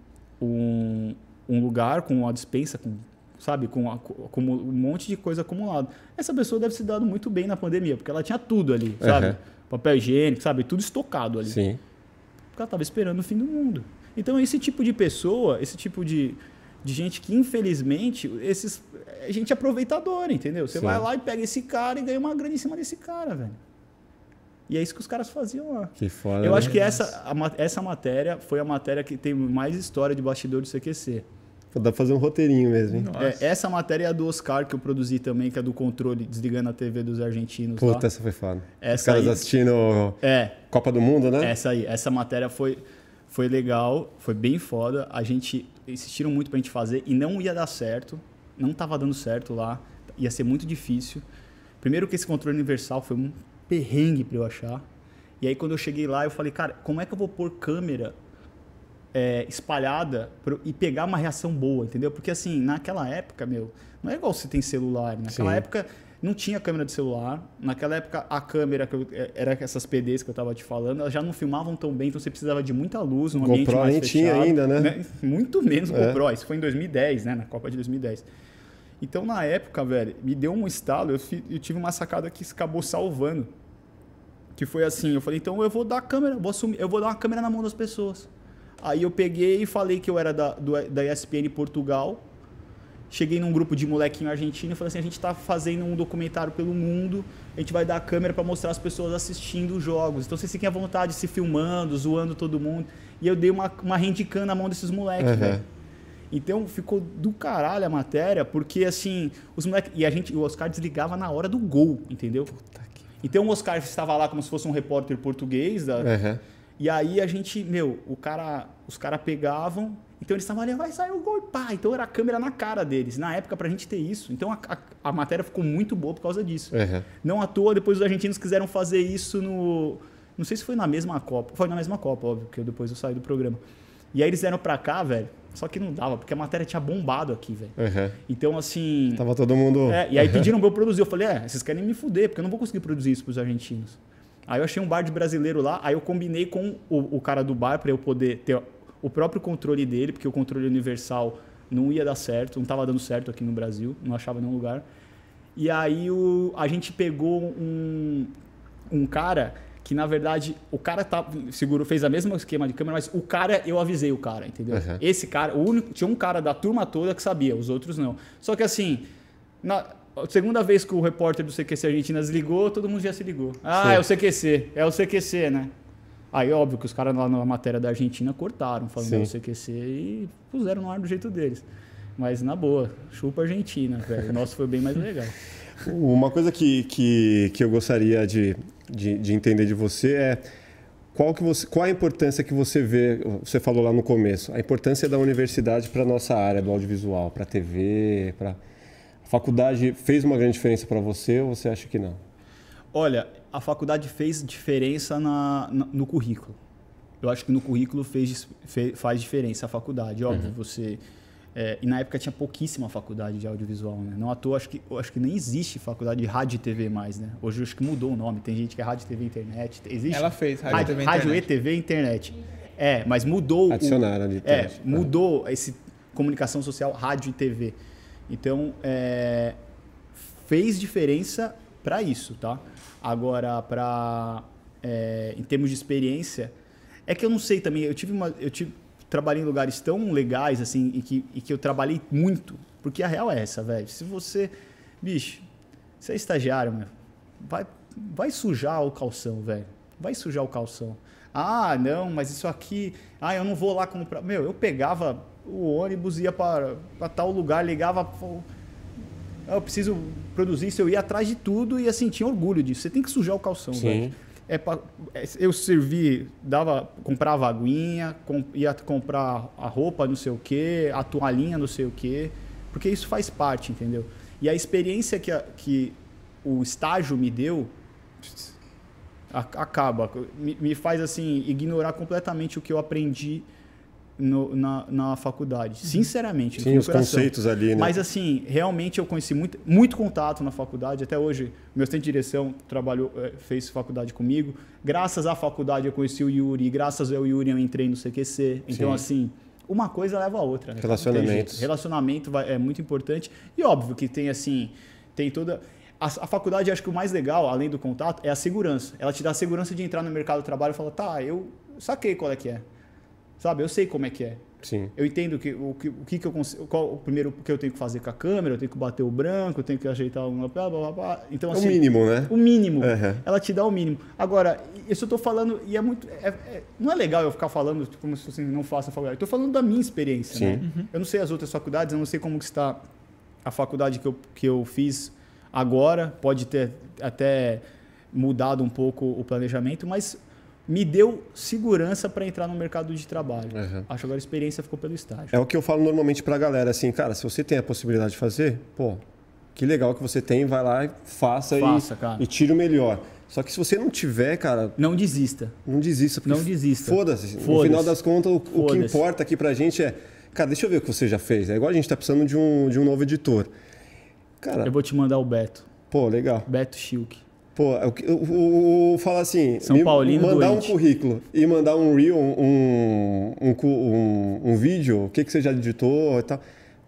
lugar com uma despensa com sabe? Com um monte de coisa acumulado. Essa pessoa deve se dado muito bem na pandemia, porque ela tinha tudo ali, sabe? Papel higiênico, sabe? Tudo estocado ali. Sim. Porque ela estava esperando o fim do mundo. Então, esse tipo de pessoa, esse tipo de gente que, infelizmente, é gente aproveitadora, entendeu? Você vai lá e pega esse cara e ganha uma grana em cima desse cara, velho. E é isso que os caras faziam lá. Que foda. Eu acho que essa matéria foi a matéria que tem mais história de bastidor do CQC. Dá pra fazer um roteirinho mesmo, hein? Essa matéria é a do Oscar, que eu produzi também, que é do controle, desligando a TV dos argentinos. Puta, essa foi foda. Os caras aí, assistindo Copa do Mundo, né? Essa matéria foi legal, foi bem foda. A gente insistiram muito pra gente fazer e não ia dar certo. Não tava dando certo lá. Ia ser muito difícil. Primeiro que esse controle universal foi um perrengue pra eu achar. E aí quando eu cheguei lá, eu falei, cara, como é que eu vou pôr câmera espalhada e pegar uma reação boa, entendeu? Porque assim, naquela época, não é igual você tem celular. Naquela época não tinha câmera de celular. Naquela época a câmera, era essas PDs que eu tava te falando, elas já não filmavam tão bem, então você precisava de muita luz, um ambiente mais fechado. tinha ainda, né? Muito menos GoPro. Isso foi em 2010, né? Na Copa de 2010. Então, na época, velho, me deu um estalo, eu tive uma sacada que acabou salvando. Que foi assim, eu falei, então eu vou dar a câmera, eu vou dar uma câmera na mão das pessoas. Aí eu peguei e falei que eu era da ESPN Portugal. Cheguei num grupo de molequinho argentino e falei assim, a gente tá fazendo um documentário pelo mundo, a gente vai dar a câmera para mostrar as pessoas assistindo os jogos. Então vocês fiquem à vontade, se filmando, zoando todo mundo. E eu dei uma handcam na mão desses moleques, velho. Então ficou do caralho a matéria, porque assim, os moleques... E o Oscar desligava na hora do gol, entendeu? Então o Oscar estava lá como se fosse um repórter português. E aí a gente, os caras pegavam, então eles estavam ali, vai sair o gol, pá. Então era a câmera na cara deles, na época pra gente ter isso. Então a matéria ficou muito boa por causa disso. Não à toa, depois os argentinos quiseram fazer isso no... Não sei se foi na mesma Copa. Foi na mesma Copa, óbvio, porque depois eu saí do programa. E aí eles vieram pra cá, velho. Só que não dava, porque a matéria tinha bombado aqui, velho. Então, assim... Tava todo mundo... E aí pediram pra eu produzir. Eu falei, vocês querem me fuder, porque eu não vou conseguir produzir isso pros argentinos. Aí eu achei um bar de brasileiro lá, aí eu combinei com o cara do bar pra eu poder ter o próprio controle dele, porque o controle universal não ia dar certo, não tava dando certo aqui no Brasil, não achava em nenhum lugar. E aí a gente pegou um cara... que na verdade o cara fez a mesma esquema de câmera, mas o cara, eu avisei o cara, entendeu? Esse cara, tinha um cara da turma toda que sabia, os outros não. Só que assim, na segunda vez que o repórter do CQC Argentina desligou, todo mundo já se ligou. É o CQC, né? Aí óbvio que os caras lá na matéria da Argentina cortaram, falando do CQC e puseram no ar do jeito deles. Mas na boa, chupa a Argentina, velho. O nosso foi bem mais legal. Uma coisa que eu gostaria de entender de você é qual a importância que você vê, você falou lá no começo, a importância da universidade para a nossa área do audiovisual, para a TV, a faculdade fez uma grande diferença para você ou você acha que não? Olha, a faculdade fez diferença no currículo. Eu acho que no currículo faz diferença a faculdade. Óbvio, você... e na época tinha pouquíssima faculdade de audiovisual, né? Não à toa, acho que nem existe faculdade de rádio e TV mais, né? Hoje eu acho que mudou o nome. Tem gente que é rádio, TV, internet. Existe? Ela fez rádio, TV, rádio internet. e TV, internet. Mas mudou... Adicionaram de internet. Mudou esse comunicação social, rádio e TV. Então, fez diferença para isso, tá? Agora, em termos de experiência, é que eu não sei também, trabalhei em lugares tão legais, assim, e que eu trabalhei muito. Porque a real é essa, velho. Se você... Bicho, você é estagiário, meu. Vai sujar o calção, velho. Vai sujar o calção. Ah, não, mas isso aqui... eu não vou lá comprar... eu pegava o ônibus, ia para tal lugar, ligava... Eu preciso produzir isso, eu ia atrás de tudo e, assim, tinha orgulho disso. Você tem que sujar o calção, velho. Eu servi, comprava aguinha, ia comprar a roupa não sei o quê, a toalhinha não sei o quê, porque isso faz parte, entendeu? E a experiência que o estágio me deu me faz assim ignorar completamente o que eu aprendi na faculdade, sinceramente. Sim, os conceitos ali, né? Mas assim, realmente eu conheci muito contato na faculdade. Até hoje, meu assistente de direção fez faculdade comigo. Graças à faculdade eu conheci o Yuri, graças ao Yuri eu entrei no CQC. Então, assim, uma coisa leva a outra. Né? Relacionamentos. Relacionamento é muito importante. E óbvio que tem assim, tem toda... A faculdade, acho que o mais legal, além do contato, é a segurança. Ela te dá a segurança de entrar no mercado do trabalho e falar, tá, eu saquei qual é que é. Sabe, eu sei como é que é. Sim. Eu entendo qual o primeiro que eu tenho que fazer com a câmera, eu tenho que bater o branco, eu tenho que ajeitar alguma... Blá, blá, blá, blá. Então, assim, o mínimo, né? O mínimo. Uhum. Ela te dá o mínimo. Agora, isso eu tô falando, e é muito... não é legal eu ficar falando como se você não faça a faculdade. Eu tô falando da minha experiência, Sim. né? Eu não sei as outras faculdades, eu não sei como que está a faculdade que eu fiz agora, pode ter até mudado um pouco o planejamento, mas me deu segurança para entrar no mercado de trabalho. Uhum. Acho que agora a experiência ficou pelo estágio. É o que eu falo normalmente para a galera, assim, cara, se você tem a possibilidade de fazer, pô, que legal que você tem, vai lá e faça e tira o melhor. Só que se você não tiver, cara... Não desista. Não desista. Não desista. Foda-se. No final das contas, o que importa aqui pra gente é... Cara, deixa eu ver o que você já fez. É igual a gente tá precisando de um novo editor. Cara, eu vou te mandar o Beto. Pô, legal. Beto Schilk. Pô, eu falo assim, São Paulino mandar doente. Um currículo e mandar um reel, um vídeo, o que você já editou e tal.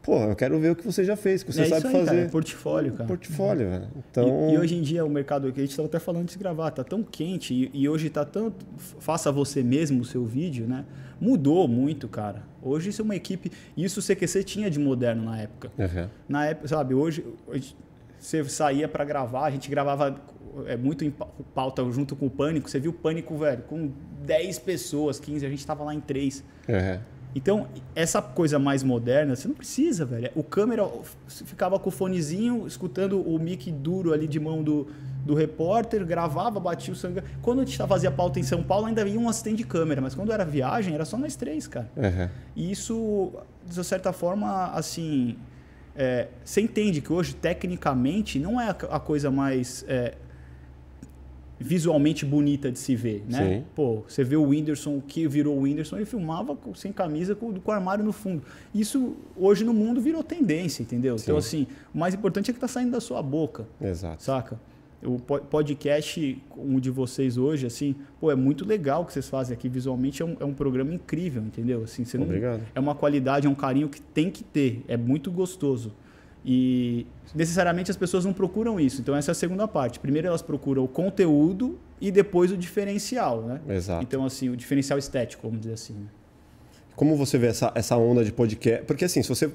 Pô, eu quero ver o que você já fez, o que você sabe fazer. Cara, é portfólio, cara. Portfólio, velho. Então... E hoje em dia o mercado, que a gente estava até falando antes de gravar, tá tão quente e hoje tá tanto... Faça você mesmo o seu vídeo, né? Mudou muito, cara. Hoje isso é uma equipe... Isso o CQC tinha de moderno na época. Uhum. Na época, sabe, hoje você saía para gravar, a gente gravava muito em pauta junto com o Pânico. Você viu o Pânico, velho, com 10 pessoas, 15, a gente tava lá em 3. Uhum. Então, essa coisa mais moderna, você não precisa, velho. O câmera ficava com o fonezinho, escutando o mic duro ali de mão do repórter, gravava, batia o sangue. Quando a gente fazia pauta em São Paulo, ainda vinha um assistente de câmera, mas quando era viagem, era só nós 3, cara. Uhum. E isso, de certa forma, assim... você entende que hoje, tecnicamente, não é a coisa mais... visualmente bonita de se ver, né? Sim. Pô, você vê o Whindersson, que virou o Whindersson, ele filmava sem camisa com o armário no fundo. Isso, hoje, no mundo virou tendência, entendeu? Sim. Então, assim, o mais importante é que tá saindo da sua boca. Exato. Saca? O podcast, um de vocês hoje, assim, pô, é muito legal o que vocês fazem aqui visualmente, é um programa incrível, entendeu? Assim, você Obrigado. É uma qualidade, é um carinho que tem que ter, é muito gostoso. E necessariamente as pessoas não procuram isso. Então essa é a segunda parte. Primeiro elas procuram o conteúdo e depois o diferencial, né? Exato. Então assim, o diferencial estético, vamos dizer assim. Como você vê essa onda de podcast? Porque assim, se você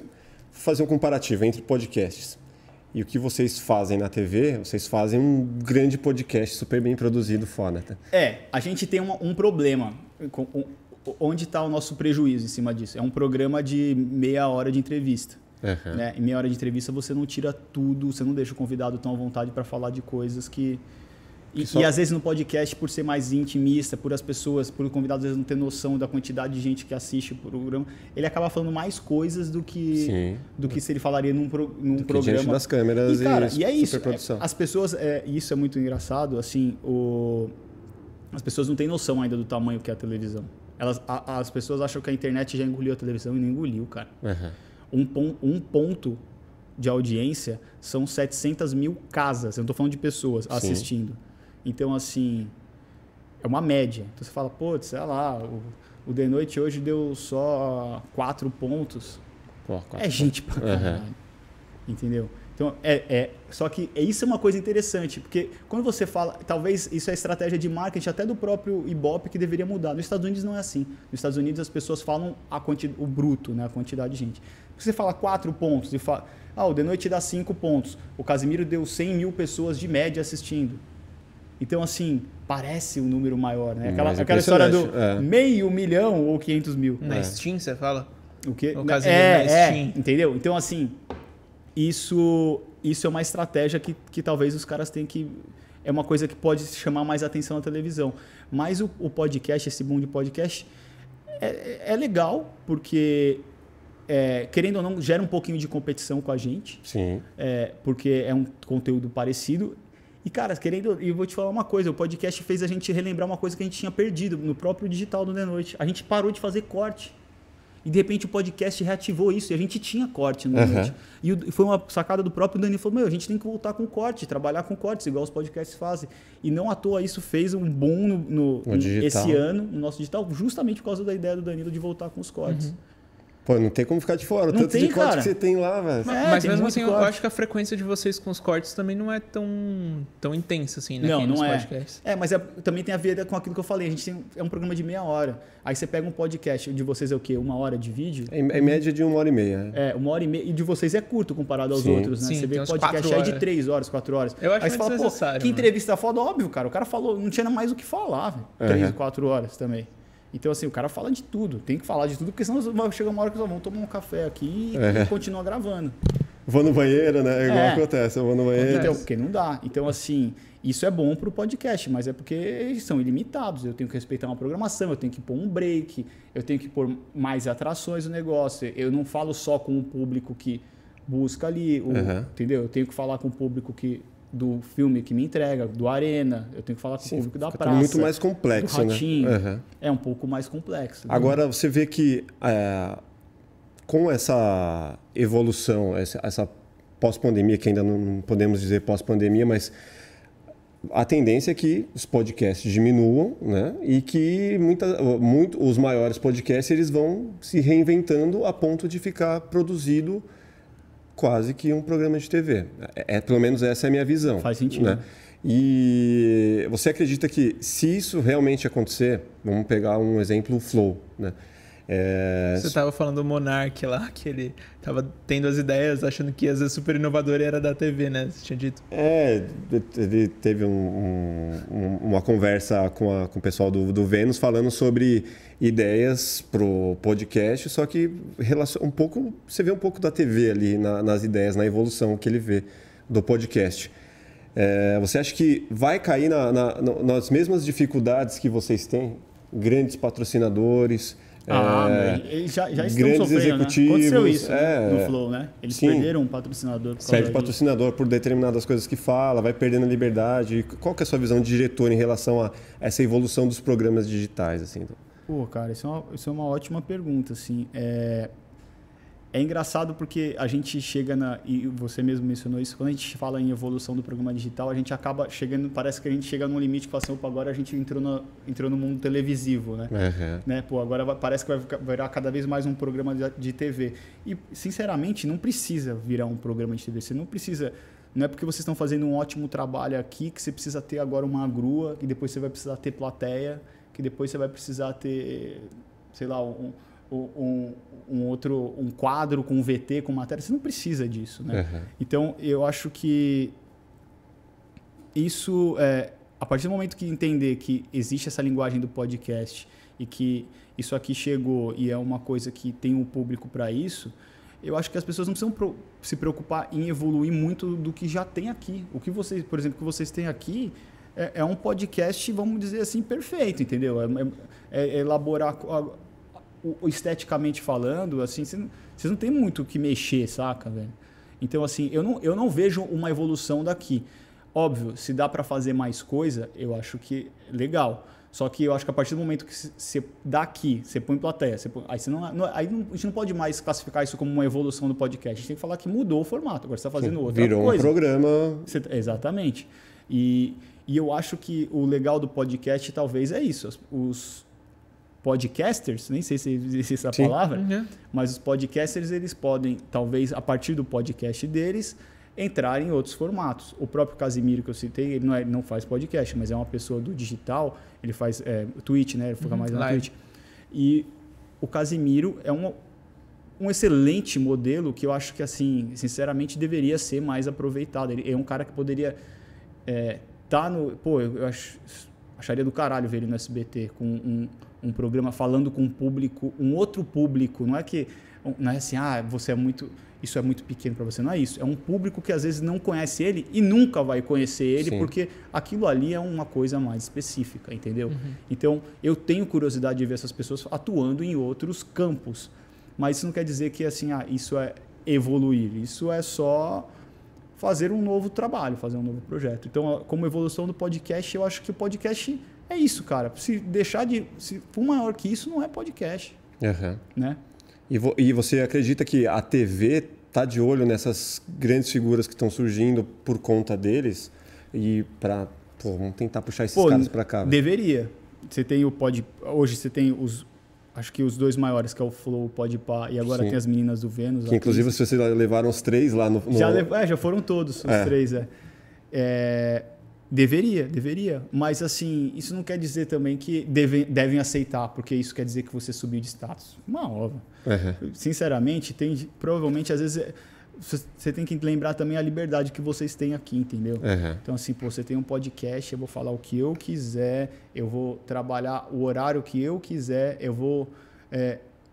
fazer um comparativo entre podcasts e o que vocês fazem na TV, vocês fazem um grande podcast super bem produzido, foda. Tá? A gente tem um problema. Onde está o nosso prejuízo em cima disso? É um programa de meia hora de entrevista. Uhum. Né? Em meia hora de entrevista você não tira tudo, você não deixa o convidado tão à vontade para falar de coisas que... E às vezes no podcast, por ser mais intimista, por o convidado às vezes não ter noção da quantidade de gente que assiste o programa, ele acaba falando mais coisas do que se ele falaria num programa. Diante das câmeras e é isso. Superprodução. As pessoas, isso é muito engraçado, assim, as pessoas não têm noção ainda do tamanho que é a televisão. As pessoas acham que a internet já engoliu a televisão e não engoliu, cara. Uhum. Um ponto de audiência são 700 mil casas. Eu não estou falando de pessoas assistindo. Então, assim, é uma média. Então, você fala, pô, sei lá, o The Noite hoje deu só 4 pontos. Pô, é gente pra caralho. Uhum. Entendeu? Então, só que isso é uma coisa interessante, porque quando você fala, talvez isso é estratégia de marketing até do próprio Ibope que deveria mudar. Nos Estados Unidos não é assim. Nos Estados Unidos as pessoas falam o bruto, né, a quantidade de gente. Você fala 4 pontos e fala, o The Noite dá 5 pontos. O Casimiro deu 100 mil pessoas de média assistindo. Então, assim, parece um número maior, né? Aquela história do 500.000 ou 500 mil. Na Steam, você fala? O quê? O Casimiro na Steam. Entendeu? Então, assim, isso é uma estratégia que talvez os caras tenham que... É uma coisa que pode chamar mais atenção na televisão. Mas o podcast, esse boom de podcast, é legal, porque... querendo ou não, gera um pouquinho de competição com a gente. Sim. Porque é um conteúdo parecido. E, cara, e eu vou te falar uma coisa, o podcast fez a gente relembrar uma coisa que a gente tinha perdido no próprio digital do The Noite. A gente parou de fazer corte. E, de repente, o podcast reativou isso. E a gente tinha corte no The Noite. E foi uma sacada do próprio Danilo. Falou, a gente tem que voltar com corte, trabalhar com cortes, igual os podcasts fazem. E não à toa isso fez um boom esse ano, no nosso digital, justamente por causa da ideia do Danilo de voltar com os cortes. Pô, não tem como ficar de fora. O tanto de corte que você tem lá, velho. Mas mesmo assim, eu acho que a frequência de vocês com os cortes também não é tão intensa assim, né? Não é. Podcasts. Mas também tem a ver com aquilo que eu falei. A gente é um programa de meia hora. Aí você pega um podcast, de vocês é o quê? 1 hora de vídeo? Em média de 1h30. 1h30. E de vocês é curto comparado aos outros, né? Sim, você vê podcast aí de 3 horas, 4 horas. Eu acho aí você fala, necessário. Que entrevista foda, óbvio, cara. O cara falou, não tinha mais o que falar, velho. 3, 4 horas também. Então, assim, o cara fala de tudo. Tem que falar de tudo, porque senão vai chegar uma hora que vamos tomar um café aqui e continuar gravando. Vou no banheiro, né? Igual acontece. Eu vou no banheiro. Então, porque não dá. Então, assim, isso é bom pro podcast, mas é porque eles são ilimitados. Eu tenho que respeitar uma programação, eu tenho que pôr um break, eu tenho que pôr mais atrações no negócio. Eu não falo só com o público que busca ali, entendeu? Eu tenho que falar com o público do filme que me entrega, do Arena, eu tenho que falar com o público da praça. Muito mais complexo, do Ratinho. Né? É um pouco mais complexo. Agora, você vê que com essa evolução, essa pós-pandemia, que ainda não podemos dizer pós-pandemia, mas a tendência é que os podcasts diminuam, né? E que os maiores podcasts eles vão se reinventando a ponto de ficar produzido quase que um programa de TV. Pelo menos essa é a minha visão. Faz sentido. Né? E você acredita que se isso realmente acontecer, vamos pegar um exemplo, o Flow, né? Você estava falando do Monark lá, que ele estava tendo as ideias, achando que ia ser super inovador e era da TV, né? Você tinha dito. Ele teve uma conversa com o pessoal do Vênus falando sobre ideias pro podcast, só que você vê um pouco da TV ali nas ideias, na evolução que ele vê do podcast. Você acha que vai cair nas mesmas dificuldades que vocês têm? Grandes patrocinadores... eles já estão grandes sofrendo, executivos, né? Aconteceu isso no Flow, né? Eles perderam um patrocinador. Perde patrocinador por determinadas coisas que fala, vai perdendo a liberdade. Qual que é a sua visão de diretor em relação a essa evolução dos programas digitais? Assim? Pô, cara, isso é uma ótima pergunta. Assim. É engraçado porque a gente chega e você mesmo mencionou isso, quando a gente fala em evolução do programa digital, a gente acaba chegando, parece que a gente chega num limite que fala assim, opa, agora a gente entrou no mundo televisivo, né? Né? Pô, agora parece que vai virar cada vez mais um programa de TV. E, sinceramente, não precisa virar um programa de TV. Você não precisa... Não é porque vocês estão fazendo um ótimo trabalho aqui que você precisa ter agora uma grua, que depois você vai precisar ter plateia, que depois você vai precisar ter, sei lá, um quadro com VT, com matéria. Você não precisa disso, né? Então, eu acho que isso, a partir do momento que entender que existe essa linguagem do podcast e que isso aqui chegou e é uma coisa que tem um público para isso, eu acho que as pessoas não precisam se preocupar em evoluir muito do que já tem aqui. O que vocês, por exemplo, que vocês têm aqui é um podcast, vamos dizer assim, perfeito, entendeu? É elaborar... esteticamente falando, assim, vocês não tem muito o que mexer, saca, velho? Então, assim, eu não vejo uma evolução daqui. Óbvio, se dá para fazer mais coisa, eu acho que legal. Só que eu acho que a partir do momento que você daqui, você põe plateia, a gente não pode mais classificar isso como uma evolução do podcast. A gente tem que falar que mudou o formato, agora você está fazendo outra coisa. Virou um programa... Exatamente. E eu acho que o legal do podcast talvez é isso. Os podcasters, nem sei se existe essa palavra, mas os podcasters eles podem, talvez, a partir do podcast deles, entrar em outros formatos. O próprio Casimiro que eu citei, ele não faz podcast, mas é uma pessoa do digital, ele faz Twitch, né? Ele foca mais na Twitch. E o Casimiro é um excelente modelo que eu acho que, assim, sinceramente, deveria ser mais aproveitado. Ele é um cara que poderia estar no... Pô, eu acharia do caralho ver ele no SBT com um programa falando com um público, um outro público. Não é assim, isso é muito pequeno para você. Não é isso. É um público que às vezes não conhece ele e nunca vai conhecer ele, porque aquilo ali é uma coisa mais específica, entendeu? Então, eu tenho curiosidade de ver essas pessoas atuando em outros campos. Mas isso não quer dizer que assim, isso é evoluir. Isso é só fazer um novo trabalho, fazer um novo projeto. Então, como evolução do podcast, eu acho que o podcast é isso, cara. Se for maior que isso, não é podcast. Né? E você acredita que a TV está de olho nessas grandes figuras que estão surgindo por conta deles? E vamos tentar puxar esses caras para cá. Deveria. Hoje você tem acho que os 2 maiores, que é o Flow, o Podpah, e agora Sim. tem as meninas do Vênus. Que inclusive vocês levaram os 3 lá no... Já foram todos, os 3, Deveria. Mas, assim, isso não quer dizer também que devem aceitar, porque isso quer dizer que você subiu de status. Uma obra. Sinceramente, provavelmente, às vezes, você tem que lembrar também a liberdade que vocês têm aqui, entendeu? Então, assim, pô, você tem um podcast, eu vou falar o que eu quiser, eu vou trabalhar o horário que eu quiser, eu vou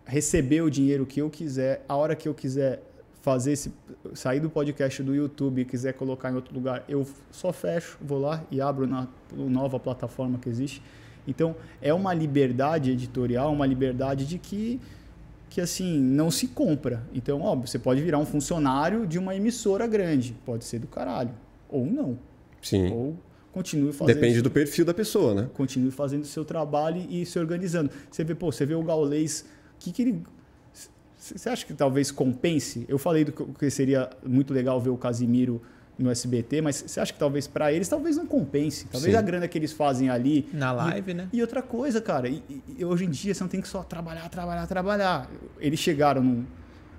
receber o dinheiro que eu quiser, a hora que eu quiser sair do podcast do YouTube e quiser colocar em outro lugar, eu só fecho, vou lá e abro na nova plataforma que existe. Então, é uma liberdade editorial, uma liberdade de que assim, não se compra. Então, óbvio, você pode virar um funcionário de uma emissora grande, pode ser do caralho, ou não. Sim. Ou continue fazendo... Depende do perfil da pessoa, né? Continue fazendo o seu trabalho e se organizando. Você vê o Gaules, que ele... Você acha que talvez compense? Eu falei que seria muito legal ver o Casimiro no SBT, mas você acha que talvez para eles talvez não compense? Talvez a grana que eles fazem ali... Na live, né? E outra coisa, cara, hoje em dia você não tem que só trabalhar. Eles chegaram num...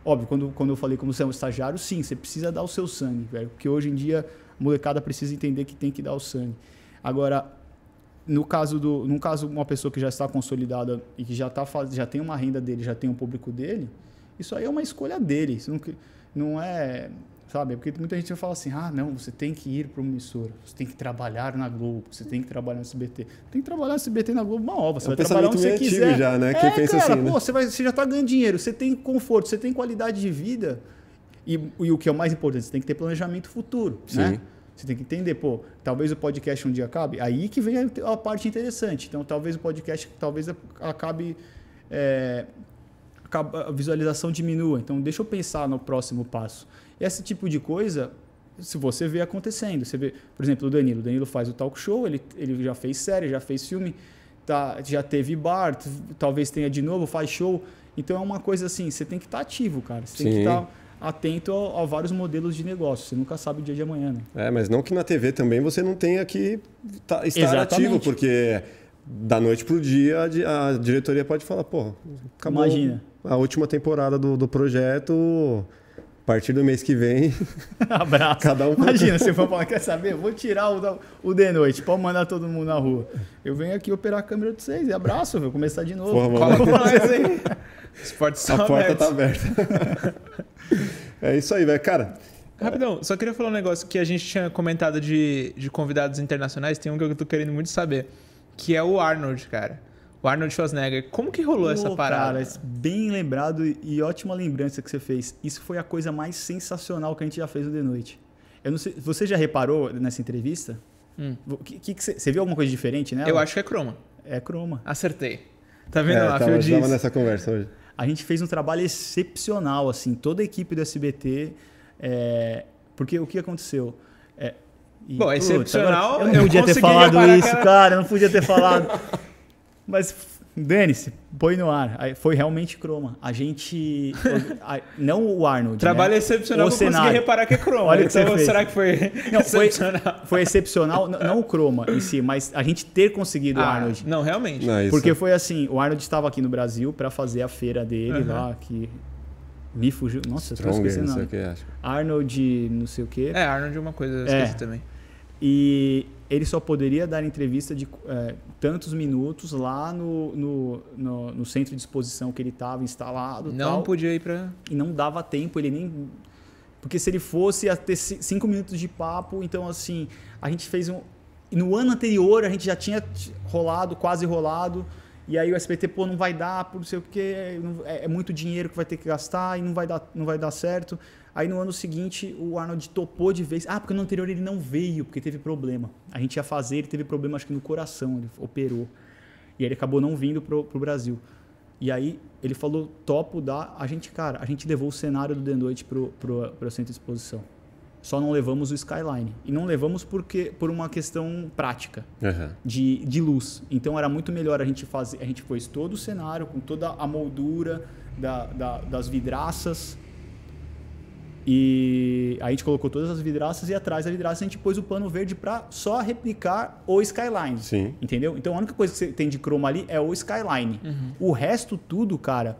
Óbvio, quando eu falei como você é um estagiário, sim, você precisa dar o seu sangue, velho. Porque hoje em dia a molecada precisa entender que tem que dar o sangue. Agora, num caso, uma pessoa que já está consolidada e que já tem uma renda dele, já tem um público dele... Isso aí é uma escolha dele. Isso não é... Sabe? Porque muita gente fala assim, não, você tem que ir para uma emissora, você tem que trabalhar na Globo, você tem que trabalhar no SBT. Tem que trabalhar no SBT na Globo uma obra, você vai trabalhar onde você quiser. Já, né? Quem pensa cara, assim, né? Você já está ganhando dinheiro, você tem conforto, você tem qualidade de vida e o que é o mais importante, você tem que ter planejamento futuro, né? Você tem que entender, talvez o podcast um dia acabe, aí que vem a parte interessante. Então, talvez o podcast acabe... a visualização diminua. Então, deixa eu pensar no próximo passo. Esse tipo de coisa, se você vê acontecendo. Você vê, por exemplo, o Danilo faz o talk show, ele já fez série, já fez filme, já teve bar, talvez tenha de novo, faz show. Então, é uma coisa assim, você tem que estar ativo, cara. Você tem que estar atento a vários modelos de negócio. Você nunca sabe o dia de amanhã, né? Mas não que na TV também você não tenha que estar ativo, porque da noite pro dia a diretoria pode falar, acabou. Imagina. A última temporada do projeto, a partir do mês que vem... Abraço. Cada um... Imagina, você for falar, quer saber? Vou tirar o de noite, pode mandar todo mundo na rua. Eu venho aqui operar a câmera de vocês e abraço, vou começar de novo. As portas estão abertas. A porta tá aberta. É isso aí, velho. Cara... Rapidão, só queria falar um negócio que a gente tinha comentado de convidados internacionais, tem um que eu tô querendo muito saber, que é o Arnold, cara. O Arnold Schwarzenegger. Como que rolou essa parada? Cara, bem lembrado e ótima lembrança que você fez. Isso foi a coisa mais sensacional que a gente já fez no The Noite. Eu não sei, você já reparou nessa entrevista? Você viu alguma coisa diferente nela? Eu acho que é croma. É croma. Acertei. Tá vendo lá? Eu estava nessa conversa hoje. A gente fez um trabalho excepcional, assim, toda a equipe do SBT. Porque o que aconteceu? Bom, excepcional. Eu não podia ter falado isso, cara. Eu não podia ter falado. Mas, dane-se, põe no ar. Foi realmente croma. A gente... não o Arnold, trabalho excepcional, eu consegui reparar que é croma. Olha que então, será que foi excepcional? Foi excepcional, não o croma em si, mas a gente ter conseguido o Arnold. Não, realmente. Não, porque foi assim, o Arnold estava aqui no Brasil para fazer a feira dele lá, que... Me fugiu. Nossa, eu tô esquecendo nada. Arnold, não sei o quê. Arnold é uma coisa, eu esqueci também. E ele só poderia dar entrevista de tantos minutos lá no centro de exposição que ele estava instalado. Não podia ir para... E não dava tempo, ele nem... Porque se ele fosse, ia ter 5 minutos de papo. Então, assim, a gente fez um... E no ano anterior, a gente já tinha quase rolado. E aí o SBT, não vai dar, por não sei o quê, é muito dinheiro que vai ter que gastar e não vai dar certo. Aí no ano seguinte o Arnold topou de vez. Porque no anterior ele não veio, porque teve problema. A gente ia fazer, ele teve problema acho que no coração, ele operou. E aí ele acabou não vindo pro Brasil. E aí ele falou, topo dar. A gente levou o cenário do The Noite pro centro de exposição. Só não levamos o Skyline. E não levamos por uma questão prática de luz. Então era muito melhor a gente fazer. A gente pôs todo o cenário, com toda a moldura das vidraças. E a gente colocou todas as vidraças e atrás da vidraça a gente pôs o pano verde para só replicar o skyline. Sim. Entendeu? Então a única coisa que você tem de croma ali é o skyline. O resto tudo, cara,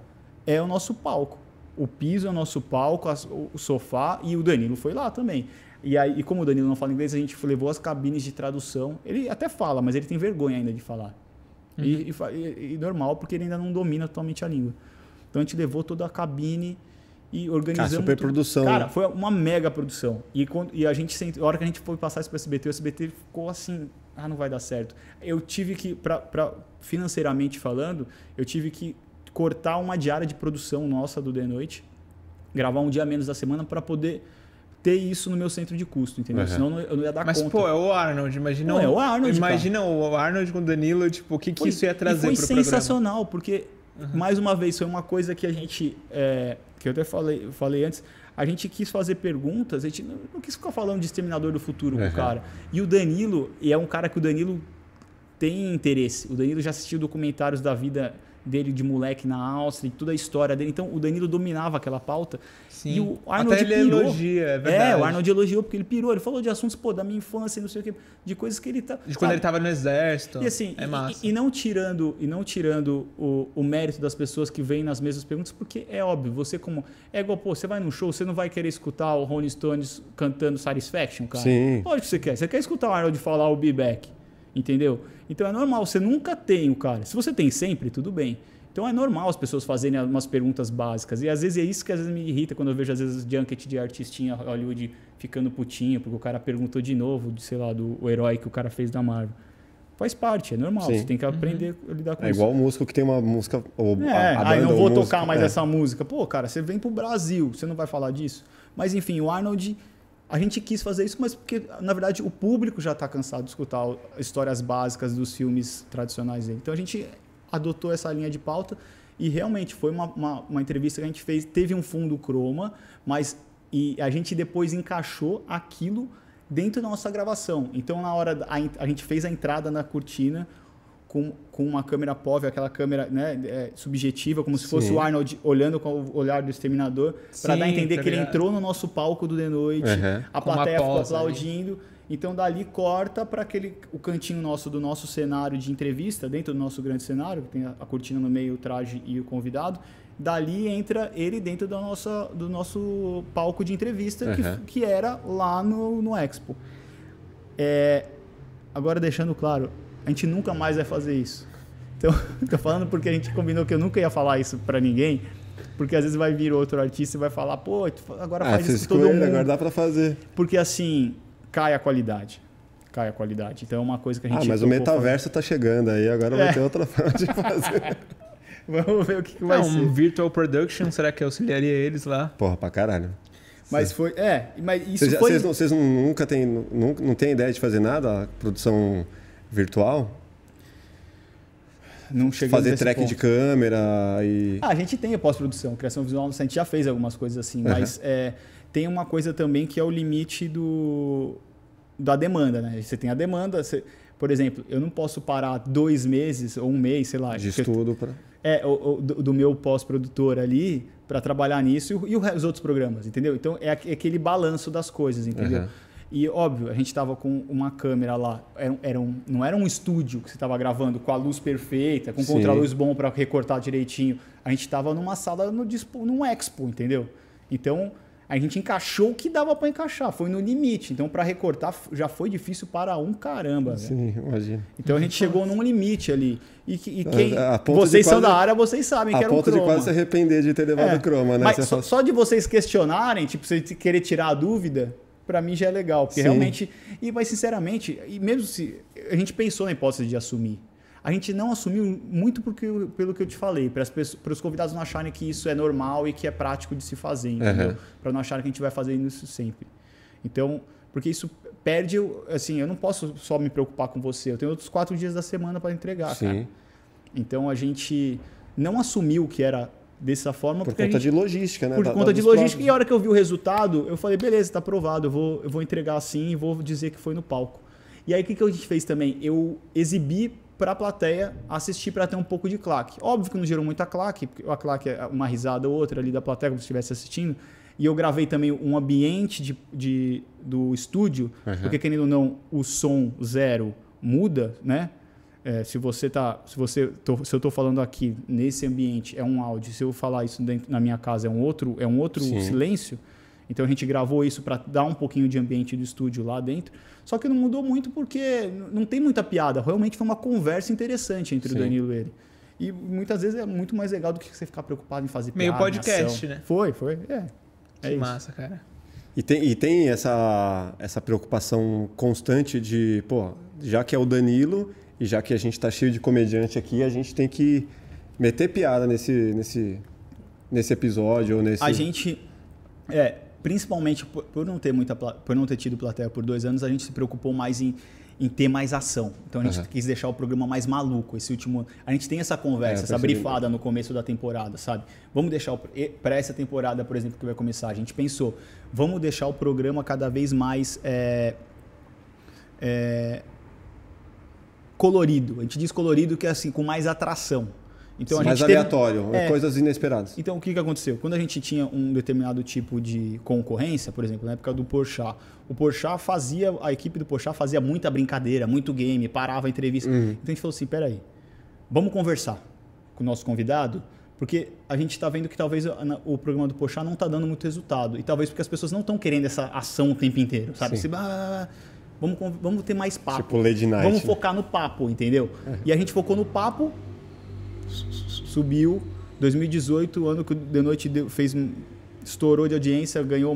é o nosso palco. O piso é o nosso palco, o sofá, e o Danilo foi lá também. E aí, e como o Danilo não fala inglês, a gente levou as cabines de tradução. Ele até fala, mas ele tem vergonha ainda de falar. E normal, porque ele ainda não domina totalmente a língua. Então a gente levou toda a cabine e organizamos. Super produção. Cara, foi uma mega produção. E a gente, a hora que a gente foi passar isso para o SBT ficou assim, não vai dar certo. Eu tive que, financeiramente falando, eu tive que cortar uma diária de produção nossa do The Noite, gravar um dia menos da semana para poder ter isso no meu centro de custo, entendeu? Senão eu não ia dar conta. Mas, pô, é o Arnold, imagina. Não, é o Arnold, imagina cara. O Arnold com o Danilo, tipo, o que isso ia trazer pro programa? Foi sensacional, porque, mais uma vez, foi uma coisa que a gente, que eu até falei antes, a gente quis fazer perguntas, a gente não quis ficar falando de Exterminador do Futuro com o cara. E o Danilo, e é um cara que o Danilo tem interesse. O Danilo já assistiu documentários da vida dele de moleque na Áustria, e toda a história dele. Então, o Danilo dominava aquela pauta. Sim. E o Arnold até ele pirou. Elogia, é verdade. O Arnold elogiou porque ele pirou. Ele falou de assuntos, da minha infância, não sei o quê, de coisas que ele tá... De quando ele tava no exército. E assim, é massa. E não tirando o mérito das pessoas que vêm nas mesmas perguntas, porque é óbvio, você como... É igual, você vai num show, você não vai querer escutar o Rolling Stones cantando Satisfaction, cara? Sim. Lógico que você quer. Você quer escutar o Arnold falar o Be Back, entendeu? Então é normal, você nunca tem o cara. Se você tem sempre, tudo bem. Então é normal as pessoas fazerem umas perguntas básicas. E às vezes é isso que às vezes me irrita quando eu vejo às vezes junket de artistinha Hollywood ficando putinho, porque o cara perguntou de novo, do herói que o cara fez da Marvel. Faz parte, é normal. Sim. Você tem que aprender a lidar com isso. É igual o músico que tem uma música... Ou a banda, não vou tocar mais essa música. Pô, cara, você vem pro Brasil, você não vai falar disso? Mas enfim, o Arnold... A gente quis fazer isso, mas porque, na verdade, o público já está cansado de escutar histórias básicas dos filmes tradicionais dele. Então a gente adotou essa linha de pauta e realmente foi uma entrevista que a gente fez, teve um fundo croma, e a gente depois encaixou aquilo dentro da nossa gravação. Então na hora a gente fez a entrada na cortina com uma câmera POV, aquela câmera, né, subjetiva, como se fosse o Arnold olhando com o olhar do Exterminador, para dar a entender que ele entrou no nosso palco do The Noite, a plateia ficou aplaudindo. Ali. Então dali corta para o cantinho do nosso cenário de entrevista, dentro do nosso grande cenário, que tem a cortina no meio, o traje e o convidado. Dali entra ele dentro do nosso palco de entrevista, que era lá no Expo. Agora, deixando claro, a gente nunca mais vai fazer isso. Então, tô falando porque a gente combinou que eu nunca ia falar isso para ninguém, porque às vezes vai vir outro artista e vai falar, pô, agora faz isso com todo mundo. Agora dá para fazer. Porque assim... cai a qualidade. Então é uma coisa que a gente... mas o metaverso tá chegando aí, agora vai ter outra forma de fazer. Vamos ver o que vai ser. Um virtual production, será que auxiliaria eles lá? Porra, pra caralho. Mas foi... mas isso foi... Vocês nunca não tem ideia de fazer nada? Produção virtual? Não chegamos fazer track de câmera e... a gente tem a pós-produção, criação visual, a gente já fez algumas coisas assim, mas... tem uma coisa também que é o limite da demanda, né? Você tem a demanda, por exemplo, eu não posso parar 2 meses ou 1 mês, sei lá. De estudo para... do meu pós-produtor ali para trabalhar nisso e os outros programas, entendeu? Então é aquele balanço das coisas, entendeu? E óbvio, a gente estava com uma câmera lá, não era um estúdio que você estava gravando com a luz perfeita, com contraluz bom para recortar direitinho. A gente estava numa sala num Expo, entendeu? Então... a gente encaixou o que dava para encaixar, foi no limite. Então, para recortar, já foi difícil para caramba. Sim, imagina. Então, a gente chegou num limite ali. E quem... vocês são da área, vocês sabem que era um croma. A ponto de quase se arrepender de ter levado o croma, né? Mas só de vocês questionarem, tipo, você querer tirar a dúvida, para mim já é legal. Porque realmente... Mas, sinceramente, e mesmo se... a gente pensou na hipótese de assumir. A gente não assumiu muito pelo que eu te falei, para os convidados não acharem que isso é normal e que é prático de se fazer, entendeu? Para não acharem que a gente vai fazer isso sempre. Então, porque isso perde... assim, eu não posso só me preocupar com você, eu tenho outros 4 dias da semana para entregar, cara. Então, a gente não assumiu que era dessa forma... Por conta de logística, né? Por conta de logística. E a hora que eu vi o resultado, eu falei, beleza, está aprovado, eu vou entregar assim e vou dizer que foi no palco. E aí, o que a gente fez também? Eu exibi para a plateia assistir para ter um pouco de claque. Óbvio que não gerou muita claque, porque a claque é uma risada ou outra ali da plateia, como se estivesse assistindo, E eu gravei também um ambiente do estúdio, porque querendo ou não, o som 0 muda, né? Se eu estou falando aqui nesse ambiente é um áudio, se eu falar isso na minha casa é um outro silêncio. Então a gente gravou isso para dar um pouquinho de ambiente do estúdio lá dentro. Só que não mudou muito porque não tem muita piada. Realmente foi uma conversa interessante entre o Danilo e ele. E muitas vezes é muito mais legal do que você ficar preocupado em fazer piada. Meio podcast, né? Foi. Que massa, cara. E tem essa preocupação constante de, pô, já que é o Danilo e já que a gente tá cheio de comediante aqui, a gente tem que meter piada nesse episódio ou nesse... A gente... principalmente por não ter tido plateia por 2 anos, a gente se preocupou mais em ter mais ação. Então a gente quis deixar o programa mais maluco. A gente tem essa conversa, essa brifada no começo da temporada, sabe? Vamos deixar para essa temporada, por exemplo, que vai começar, a gente pensou, vamos deixar o programa cada vez mais colorido. A gente diz colorido que é assim, com mais atração. Então, a mais gente aleatório, coisas inesperadas. Então, o que aconteceu? Quando a gente tinha um determinado tipo de concorrência, por exemplo, na época do Porchat, a equipe do Porchat fazia muita brincadeira, muito game, parava a entrevista. Então, a gente falou assim, peraí, vamos conversar com o nosso convidado, porque a gente está vendo que talvez o programa do Porchat não está dando muito resultado. E talvez porque as pessoas não estão querendo essa ação o tempo inteiro, sabe? Assim, vamos ter mais papo. Tipo Lady Night. Vamos focar no papo, entendeu? E a gente focou no papo, subiu. 2018, o ano que o The Noite estourou de audiência, ganhou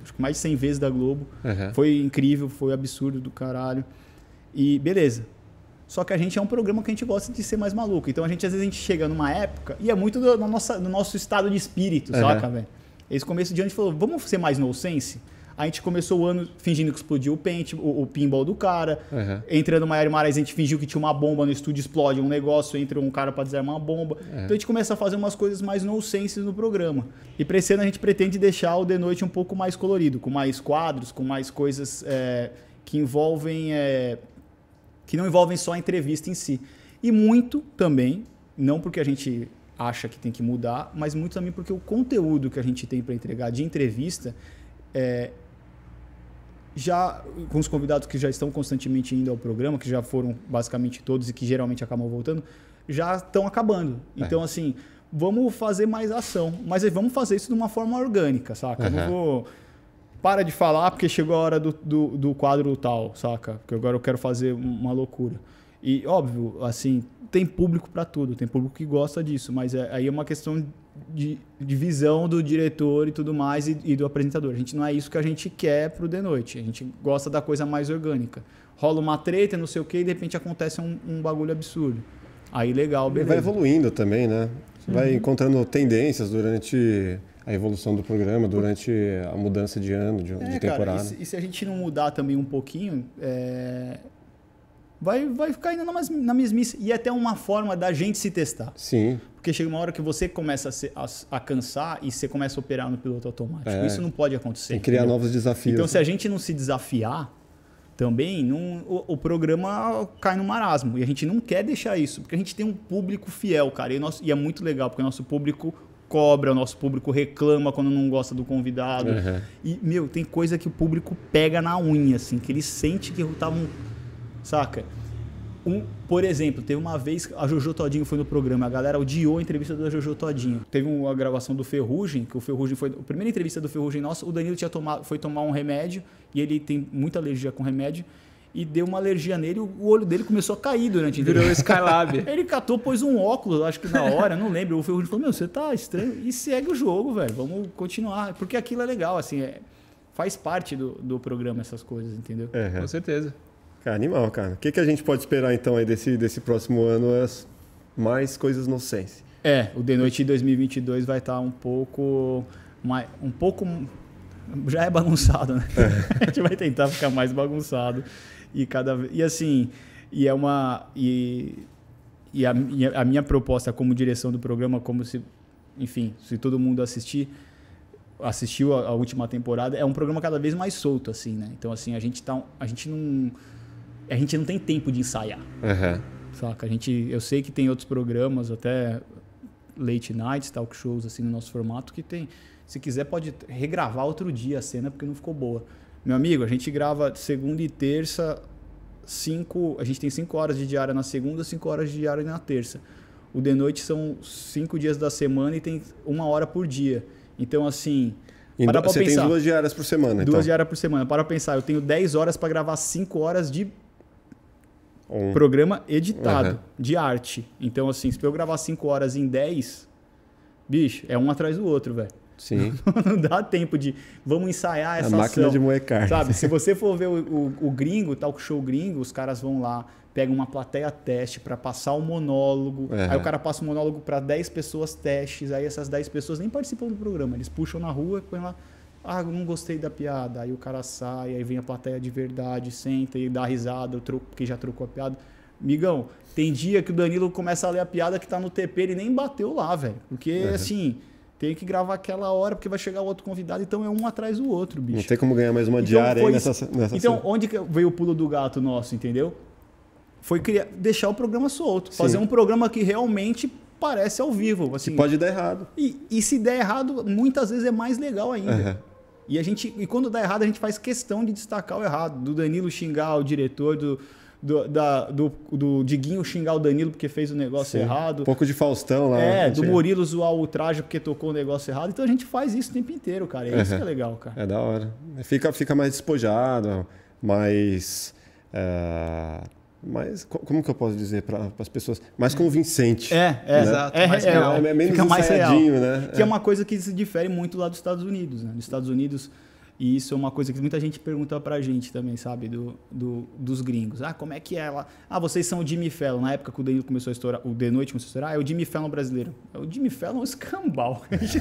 acho que mais de 100 vezes da Globo. Foi incrível, foi absurdo do caralho. E beleza. Só que a gente é um programa que a gente gosta de ser mais maluco. Então, às vezes a gente chega numa época e é muito do nosso estado de espírito, saca, velho? Esse começo de ano a gente falou, vamos ser mais nonsense? A gente começou o ano fingindo que explodiu o pinball do cara. Entrando Maiara e Marais, a gente fingiu que tinha uma bomba no estúdio, explode um negócio, entra um cara para desarmar uma bomba. Então a gente começa a fazer umas coisas mais nonsense no programa. E para esse ano a gente pretende deixar o The Noite um pouco mais colorido, com mais quadros, com mais coisas que não envolvem só a entrevista em si. E muito também, não porque a gente acha que tem que mudar, mas muito também porque o conteúdo que a gente tem para entregar de entrevista já com os convidados que já estão constantemente indo ao programa, que já foram basicamente todos e que geralmente acabam voltando, já estão acabando. Então, assim, vamos fazer mais ação, mas vamos fazer isso de uma forma orgânica, saca? Não vou... Para de falar porque chegou a hora do quadro tal, saca? Porque agora eu quero fazer uma loucura. E, óbvio, assim, tem público para tudo, tem público que gosta disso, mas aí é uma questão de visão do diretor e tudo mais e do apresentador. Não é isso que a gente quer pro The Noite. A gente gosta da coisa mais orgânica. Rola uma treta, não sei o quê, e de repente acontece um bagulho absurdo. Aí legal, beleza. Vai evoluindo também, né? Você vai encontrando tendências durante a evolução do programa, durante a mudança de ano, de temporada. Cara, e se a gente não mudar também um pouquinho, vai ficar ainda na mesmice. E é até uma forma da gente se testar. Sim. Porque chega uma hora que você começa a cansar e você começa a operar no piloto automático. Isso não pode acontecer. Tem que criar novos desafios. Então, se a gente não se desafiar, também o programa cai no marasmo. E a gente não quer deixar isso. Porque a gente tem um público fiel, cara. E é muito legal, porque o nosso público cobra, o nosso público reclama quando não gosta do convidado. E, tem coisa que o público pega na unha, assim. Que ele sente que estavam... Saca? Por exemplo, teve uma vez a Jojo Todinho foi no programa, a galera odiou a entrevista da Jojo Todinho. Teve uma gravação do Ferrugem, que o Ferrugem foi... A primeira entrevista do Ferrugem nossa, o Danilo foi tomar um remédio, e ele tem muita alergia com remédio, e deu uma alergia nele, o olho dele começou a cair durante a entrevista. Virou Skylab. Ele catou, pôs um óculos, acho que na hora, não lembro. O Ferrugem falou, você tá estranho, e segue o jogo, velho, vamos continuar. Porque aquilo é legal, assim, faz parte do programa essas coisas, entendeu? Com certeza. Cara, animal, cara. O que a gente pode esperar, então, aí desse próximo ano? Mais coisas no Sense. O The Noite de 2022 vai estar um pouco... Já é bagunçado, né? A gente vai tentar ficar mais bagunçado. A minha proposta como direção do programa, como se... Enfim, se todo mundo assistiu a última temporada, é um programa cada vez mais solto, assim, né? Então, assim, a gente não tem tempo de ensaiar. Saca? Eu sei que tem outros programas, até late nights, talk shows assim no nosso formato, que tem, se quiser pode regravar outro dia a cena porque não ficou boa. Meu amigo, a gente grava segunda e terça, a gente tem 5 horas de diária na segunda, 5 horas de diária na terça. O de noite são 5 dias da semana e tem 1 hora por dia. Então, assim, para você pensar, tem 2 diárias por semana, 2 diárias por semana. Para pensar, eu tenho 10 horas para gravar 5 horas de programa editado, de arte. Então, assim, se eu gravar 5 horas em 10, bicho, é um atrás do outro, velho. Sim. Não dá tempo de... Vamos ensaiar essa ação. A máquina de moer carne. Sabe, se você for ver o gringo, o talk show gringo, os caras vão lá, pegam uma plateia teste para passar o monólogo. Aí o cara passa o monólogo para 10 pessoas testes. Aí essas 10 pessoas nem participam do programa. Eles puxam na rua e põem lá... Ah, não gostei da piada. Aí o cara sai, aí vem a plateia de verdade, senta e dá risada, porque já trocou a piada. Migão, tem dia que o Danilo começa a ler a piada que tá no TP, ele nem bateu lá, velho. Porque, assim... Tem que gravar aquela hora, porque vai chegar outro convidado, então é um atrás do outro, bicho. Não tem como ganhar mais uma diária aí nessa Então, onde que veio o pulo do gato nosso, entendeu? Foi deixar o programa solto. Fazer um programa que realmente parece ao vivo. Assim, que pode dar errado. E se der errado, muitas vezes é mais legal ainda. E quando dá errado, a gente faz questão de destacar o errado. Do Danilo xingar o diretor, do Diguinho xingar o Danilo porque fez o negócio errado. Um pouco de Faustão lá. Do Murilo zoar o traje porque tocou o negócio errado. Então a gente faz isso o tempo inteiro, cara. É isso que é legal, cara. É da hora. Fica mais despojado, mais... como que eu posso dizer para as pessoas? Mais convincente. Exato. É menos fica mais real, né? Que é uma coisa que se difere muito lá dos Estados Unidos, né? Nos Estados Unidos... E isso é uma coisa que muita gente pergunta pra gente também, sabe? Dos gringos. Ah, como é que é lá? Ah, vocês são o Jimmy Fallon. Na época que o Danilo começou a estourar, o The Noite começou a estourar, é o Jimmy Fallon brasileiro. O Jimmy Fallon é um escambau. Isso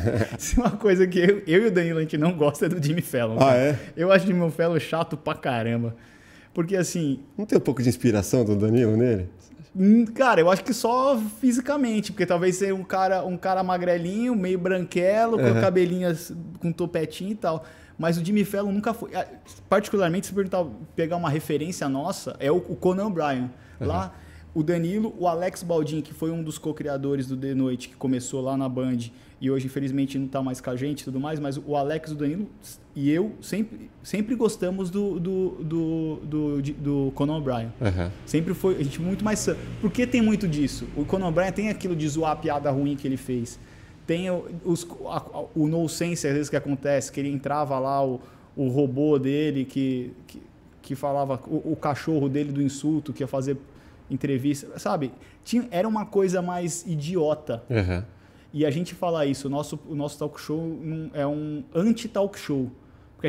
é uma coisa que eu e o Danilo, a gente não gosta do Jimmy Fallon. Ah, é? Eu acho o Jimmy Fallon chato pra caramba. Porque assim... Não tem um pouco de inspiração do Danilo nele? Cara, eu acho que só fisicamente, porque talvez seja um cara magrelinho, meio branquelo, com cabelinhas, com topetinho e tal. Mas o Jimmy Fallon nunca foi... Particularmente, se pegar uma referência nossa, é o Conan O'Brien. Lá, o Danilo, o Alex Baldin, que foi um dos co-criadores do The Noite, que começou lá na Band, e hoje, infelizmente, não está mais com a gente e tudo mais, mas o Alex, o Danilo e eu sempre gostamos do Conan O'Brien. Sempre foi... A gente muito mais... Por que tem muito disso? O Conan O'Brien tem aquilo de zoar a piada ruim que ele fez. Tem o nonsense, às vezes, que acontece, que ele entrava lá, o robô dele que falava, o cachorro dele do insulto, que ia fazer entrevista, sabe? Era uma coisa mais idiota. E a gente fala isso, o nosso talk show é um anti-talk show. Porque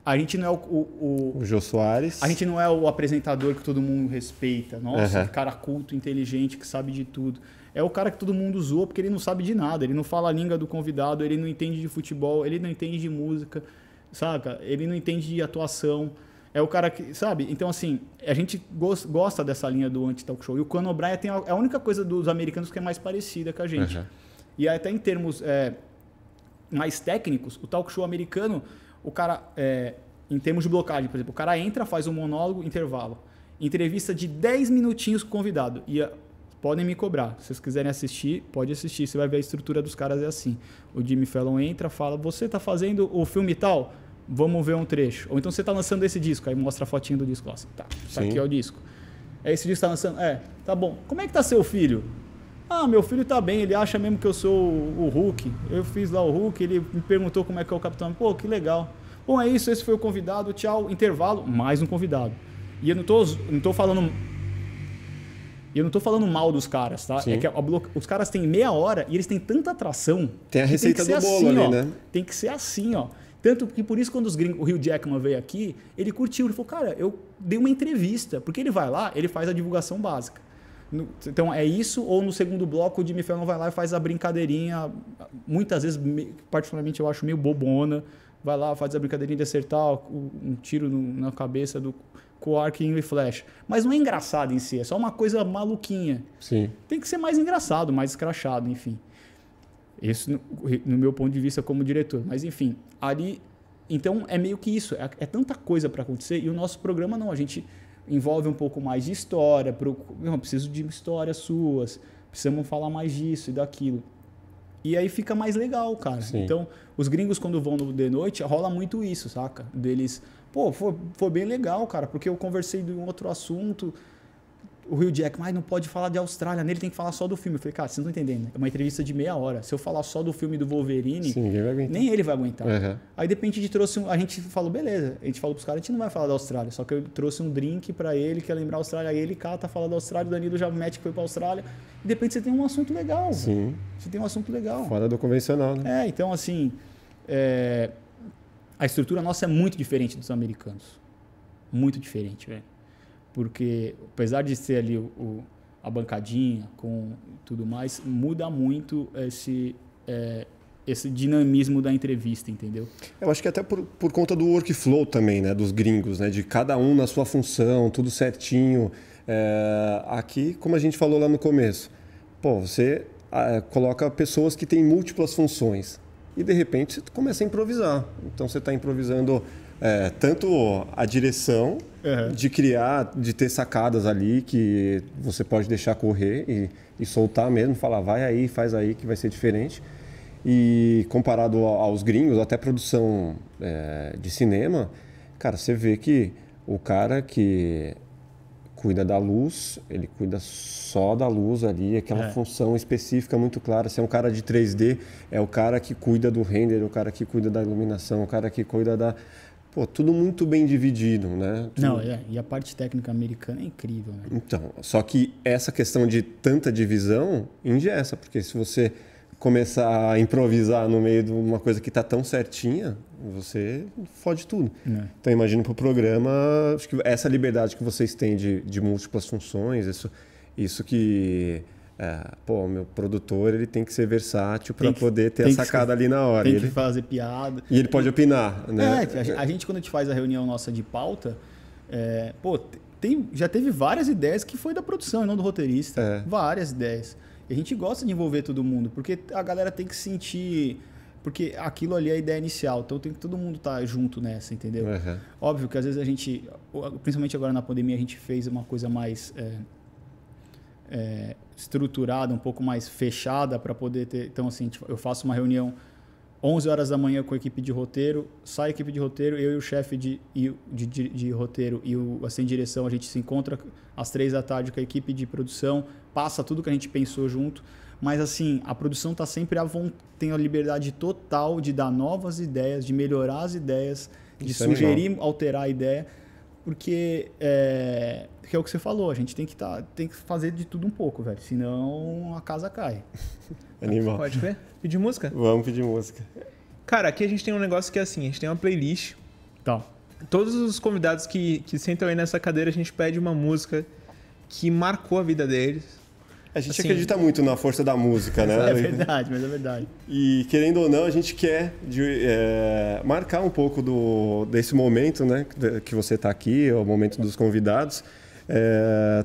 a gente não é o Jô Soares. A gente não é o apresentador que todo mundo respeita. Nossa, cara culto, inteligente, que sabe de tudo. É o cara que todo mundo zoa porque ele não sabe de nada. Ele não fala a língua do convidado, ele não entende de futebol, ele não entende de música, saca? Ele não entende de atuação. É o cara que, sabe? Então, assim, a gente gosta dessa linha do anti-talk show. E o Conan O'Brien é a única coisa dos americanos que é mais parecida com a gente. E até em termos mais técnicos, o talk show americano, o cara, em termos de blocagem, por exemplo, o cara entra, faz um monólogo, intervalo. Entrevista de 10 minutinhos com o convidado. Podem me cobrar. Se vocês quiserem assistir, pode assistir. Você vai ver a estrutura dos caras é assim. O Jimmy Fallon entra, fala, você tá fazendo o filme tal? Vamos ver um trecho. Ou então você tá lançando esse disco. Aí mostra a fotinha do disco. Assim, tá aqui é o disco. Esse disco tá lançando? Tá bom. Como é que tá seu filho? Ah, meu filho tá bem. Ele acha mesmo que eu sou o Hulk. Eu fiz lá o Hulk. Ele me perguntou como é que é o Capitão. Pô, que legal. Bom, é isso. Esse foi o convidado. Tchau. Intervalo. Mais um convidado. E eu não tô falando... E eu não tô falando mal dos caras, tá? É que os caras têm meia hora e eles têm tanta atração. Tem a receita do bolo ali, né? Tem que ser assim, ó. Tanto que por isso, quando o Hugh Jackman veio aqui, ele curtiu. Ele falou, cara, eu dei uma entrevista. Porque ele vai lá, ele faz a divulgação básica. Então, é isso, ou no segundo bloco, o Jimmy Fallon vai lá e faz a brincadeirinha. Muitas vezes, particularmente, eu acho meio bobona. Vai lá, faz a brincadeirinha de acertar um tiro na cabeça com arquinho e flecha. Mas não é engraçado em si, é só uma coisa maluquinha. Sim. Tem que ser mais engraçado, mais escrachado, enfim. Isso no meu ponto de vista como diretor. Mas, enfim, ali... Então, é meio que isso. É tanta coisa para acontecer. E o nosso programa, não. A gente envolve um pouco mais de história. Não, preciso de histórias suas. Precisamos falar mais disso e daquilo. E aí fica mais legal, cara. Sim. Então, os gringos quando vão no The Noite, rola muito isso, saca? Deles, pô, foi bem legal, cara, porque eu conversei de um outro assunto. O Hugh Jackman, não pode falar de Austrália, nele tem que falar só do filme. Eu falei, cara, vocês não estão entendendo, é uma entrevista de meia hora. Se eu falar só do filme do Wolverine, Sim, ninguém vai aguentar. nem ele vai aguentar. Uhum. Aí de repente a gente falou, beleza, a gente falou pros caras, a gente não vai falar da Austrália, só que eu trouxe um drink pra ele, que ia lembrar a Austrália, aí ele cata, fala da Austrália, o Danilo já mete que foi pra Austrália, e de repente você tem um assunto legal. Sim. Você tem um assunto legal. Fora do convencional, né? Então assim, a estrutura nossa é muito diferente dos americanos. Muito diferente, velho. Porque, apesar de ser ali a bancadinha com tudo mais, muda muito esse dinamismo da entrevista, entendeu? Eu acho que até por conta do workflow também, né? Dos gringos, né? De cada um na sua função, tudo certinho. Aqui, como a gente falou lá no começo, pô, você coloca pessoas que têm múltiplas funções e, de repente, você começa a improvisar. Então, você está improvisando tanto a direção de criar, de ter sacadas ali que você pode deixar correr e soltar mesmo, falar, vai aí, faz aí que vai ser diferente. E comparado aos gringos, até produção de cinema, cara, você vê que o cara que cuida da luz, ele cuida só da luz ali, aquela função específica muito clara. Se é um cara de 3D, é o cara que cuida do render, o cara que cuida da iluminação, o cara que cuida da... Pô, tudo muito bem dividido, né? Tudo... Não, e a parte técnica americana é incrível, né? Então, só que essa questão de tanta divisão engessa, porque se você começar a improvisar no meio de uma coisa que está tão certinha, você fode tudo. Então, imagino para o programa, acho que essa liberdade que vocês têm de múltiplas funções, isso que... pô, meu produtor, ele tem que ser versátil para poder ter a sacada ali na hora. Tem que fazer piada. E ele pode opinar, né? A gente, quando a gente faz a reunião nossa de pauta, já teve várias ideias que foi da produção e não do roteirista. Várias ideias. E a gente gosta de envolver todo mundo, porque a galera tem que sentir... Porque aquilo ali é a ideia inicial, então tem que todo mundo estar junto nessa, entendeu? Óbvio que às vezes a gente, principalmente agora na pandemia, a gente fez uma coisa mais... estruturada, um pouco mais fechada para poder ter... Então, assim, eu faço uma reunião 11 horas da manhã com a equipe de roteiro, sai a equipe de roteiro, eu e o chefe de roteiro e o assistente de direção, a gente se encontra às 3 da tarde com a equipe de produção, passa tudo que a gente pensou junto, mas, assim, a produção está sempre tem a liberdade total de dar novas ideias, de melhorar as ideias, de sugerir, alterar a ideia, porque que é o que você falou, a gente tem que fazer de tudo um pouco, velho, senão a casa cai. Animal. Pode ver? Pedir música? Vamos pedir música. Cara, aqui a gente tem um negócio que é assim, a gente tem uma playlist. Tá. Todos os convidados que sentam aí nessa cadeira, a gente pede uma música que marcou a vida deles. A gente acredita muito na força da música, né? É verdade, mas é verdade. E, querendo ou não, a gente quer marcar um pouco desse momento, né? Que você está aqui, é o momento dos convidados,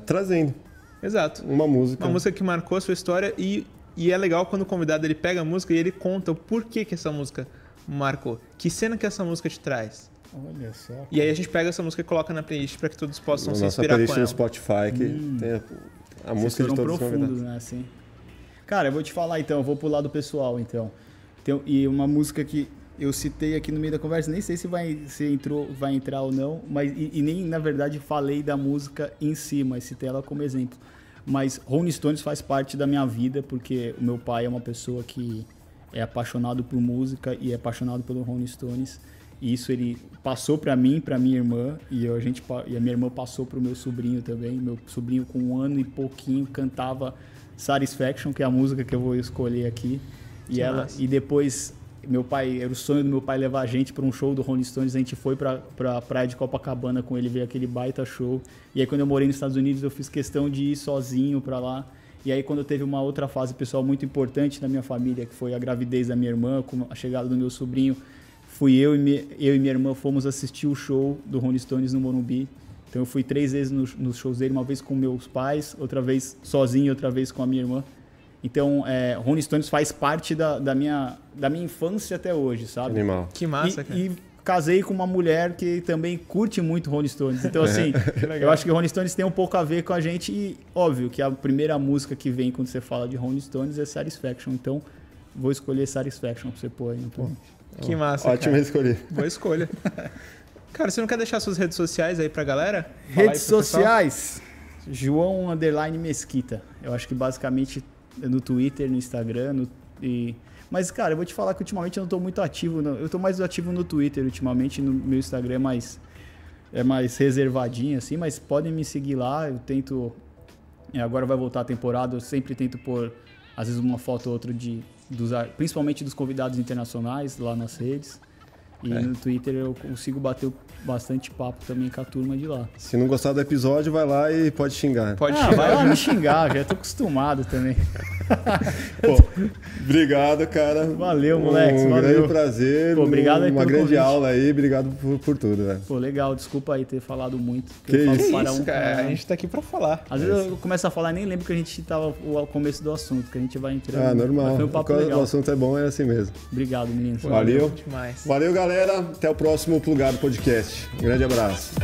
trazendo. Exato. Uma música. Uma música que marcou a sua história e é legal quando o convidado ele pega a música e ele conta o porquê que essa música marcou. Que cena que essa música te traz. Olha só. E aí a gente pega essa música e coloca na playlist para que todos possam se nossa inspirar com playlist ela. no Spotify, que tem a música de todos os convidados. Né, assim. Cara, eu vou te falar então, eu vou pro lado pessoal então. E uma música que eu citei aqui no meio da conversa, nem sei se vai entrar ou não, mas e nem na verdade falei da música em si, mas citei ela como exemplo. Mas Rolling Stones faz parte da minha vida, porque o meu pai é uma pessoa que é apaixonado por música e é apaixonado pelo Rolling Stones. E isso ele passou para mim, para minha irmã, e a minha irmã passou para o meu sobrinho também. Meu sobrinho com 1 ano e pouquinho cantava Satisfaction, que é a música que eu vou escolher aqui. E depois era o sonho do meu pai levar a gente para um show do Rolling Stones. A gente foi para a praia de Copacabana com ele, veio aquele baita show. E aí quando eu morei nos Estados Unidos eu fiz questão de ir sozinho para lá. E aí quando teve uma outra fase pessoal muito importante na minha família, que foi a gravidez da minha irmã, com a chegada do meu sobrinho, eu e minha irmã fomos assistir o show do Rolling Stones no Morumbi. Então eu fui 3 vezes nos shows dele, uma vez com meus pais, outra vez sozinho, outra vez com a minha irmã. Então, Rolling Stones faz parte da minha infância até hoje, sabe? Animal. Que massa, cara. E casei com uma mulher que também curte muito Rolling Stones. Então, assim, eu acho que Rolling Stones tem um pouco a ver com a gente. E, óbvio, que a primeira música que vem quando você fala de Rolling Stones é Satisfaction. Então, vou escolher Satisfaction pra você pôr aí. Então. Que massa, Ótima escolha. Boa escolha. Cara, você não quer deixar suas redes sociais aí pra galera? Falar Redes sociais, João_Mesquita. Eu acho que basicamente no Twitter, no Instagram, mas, cara, eu vou te falar que ultimamente eu não tô muito ativo. Eu tô mais ativo no Twitter ultimamente, no meu Instagram é mais reservadinho, assim, mas podem me seguir lá. Eu tento... agora vai voltar a temporada, eu sempre tento pôr, às vezes, uma foto ou outra principalmente dos convidados internacionais lá nas redes. E no Twitter eu consigo bater bastante papo também com a turma de lá. Se não gostar do episódio, vai lá e pode xingar. Pode xingar. Vai lá me xingar, já tô acostumado também. Pô, obrigado, cara. Valeu, moleque. Um valeu. grande prazer. Pô, obrigado aí uma pelo grande convite. aula aí. Obrigado por tudo, velho. Pô, legal. Desculpa aí ter falado muito. Que eu falo isso? para Isso, cara. A gente tá aqui pra falar. Às vezes eu começo a falar e nem lembro que a gente tava ao começo do assunto, que a gente vai entrando. Ah, normal. Mas foi um papo Quando legal. o assunto é bom, é assim mesmo. Obrigado, meninos. Valeu. Demais. Valeu, galera. Até o próximo Plugado Podcast. Um grande abraço.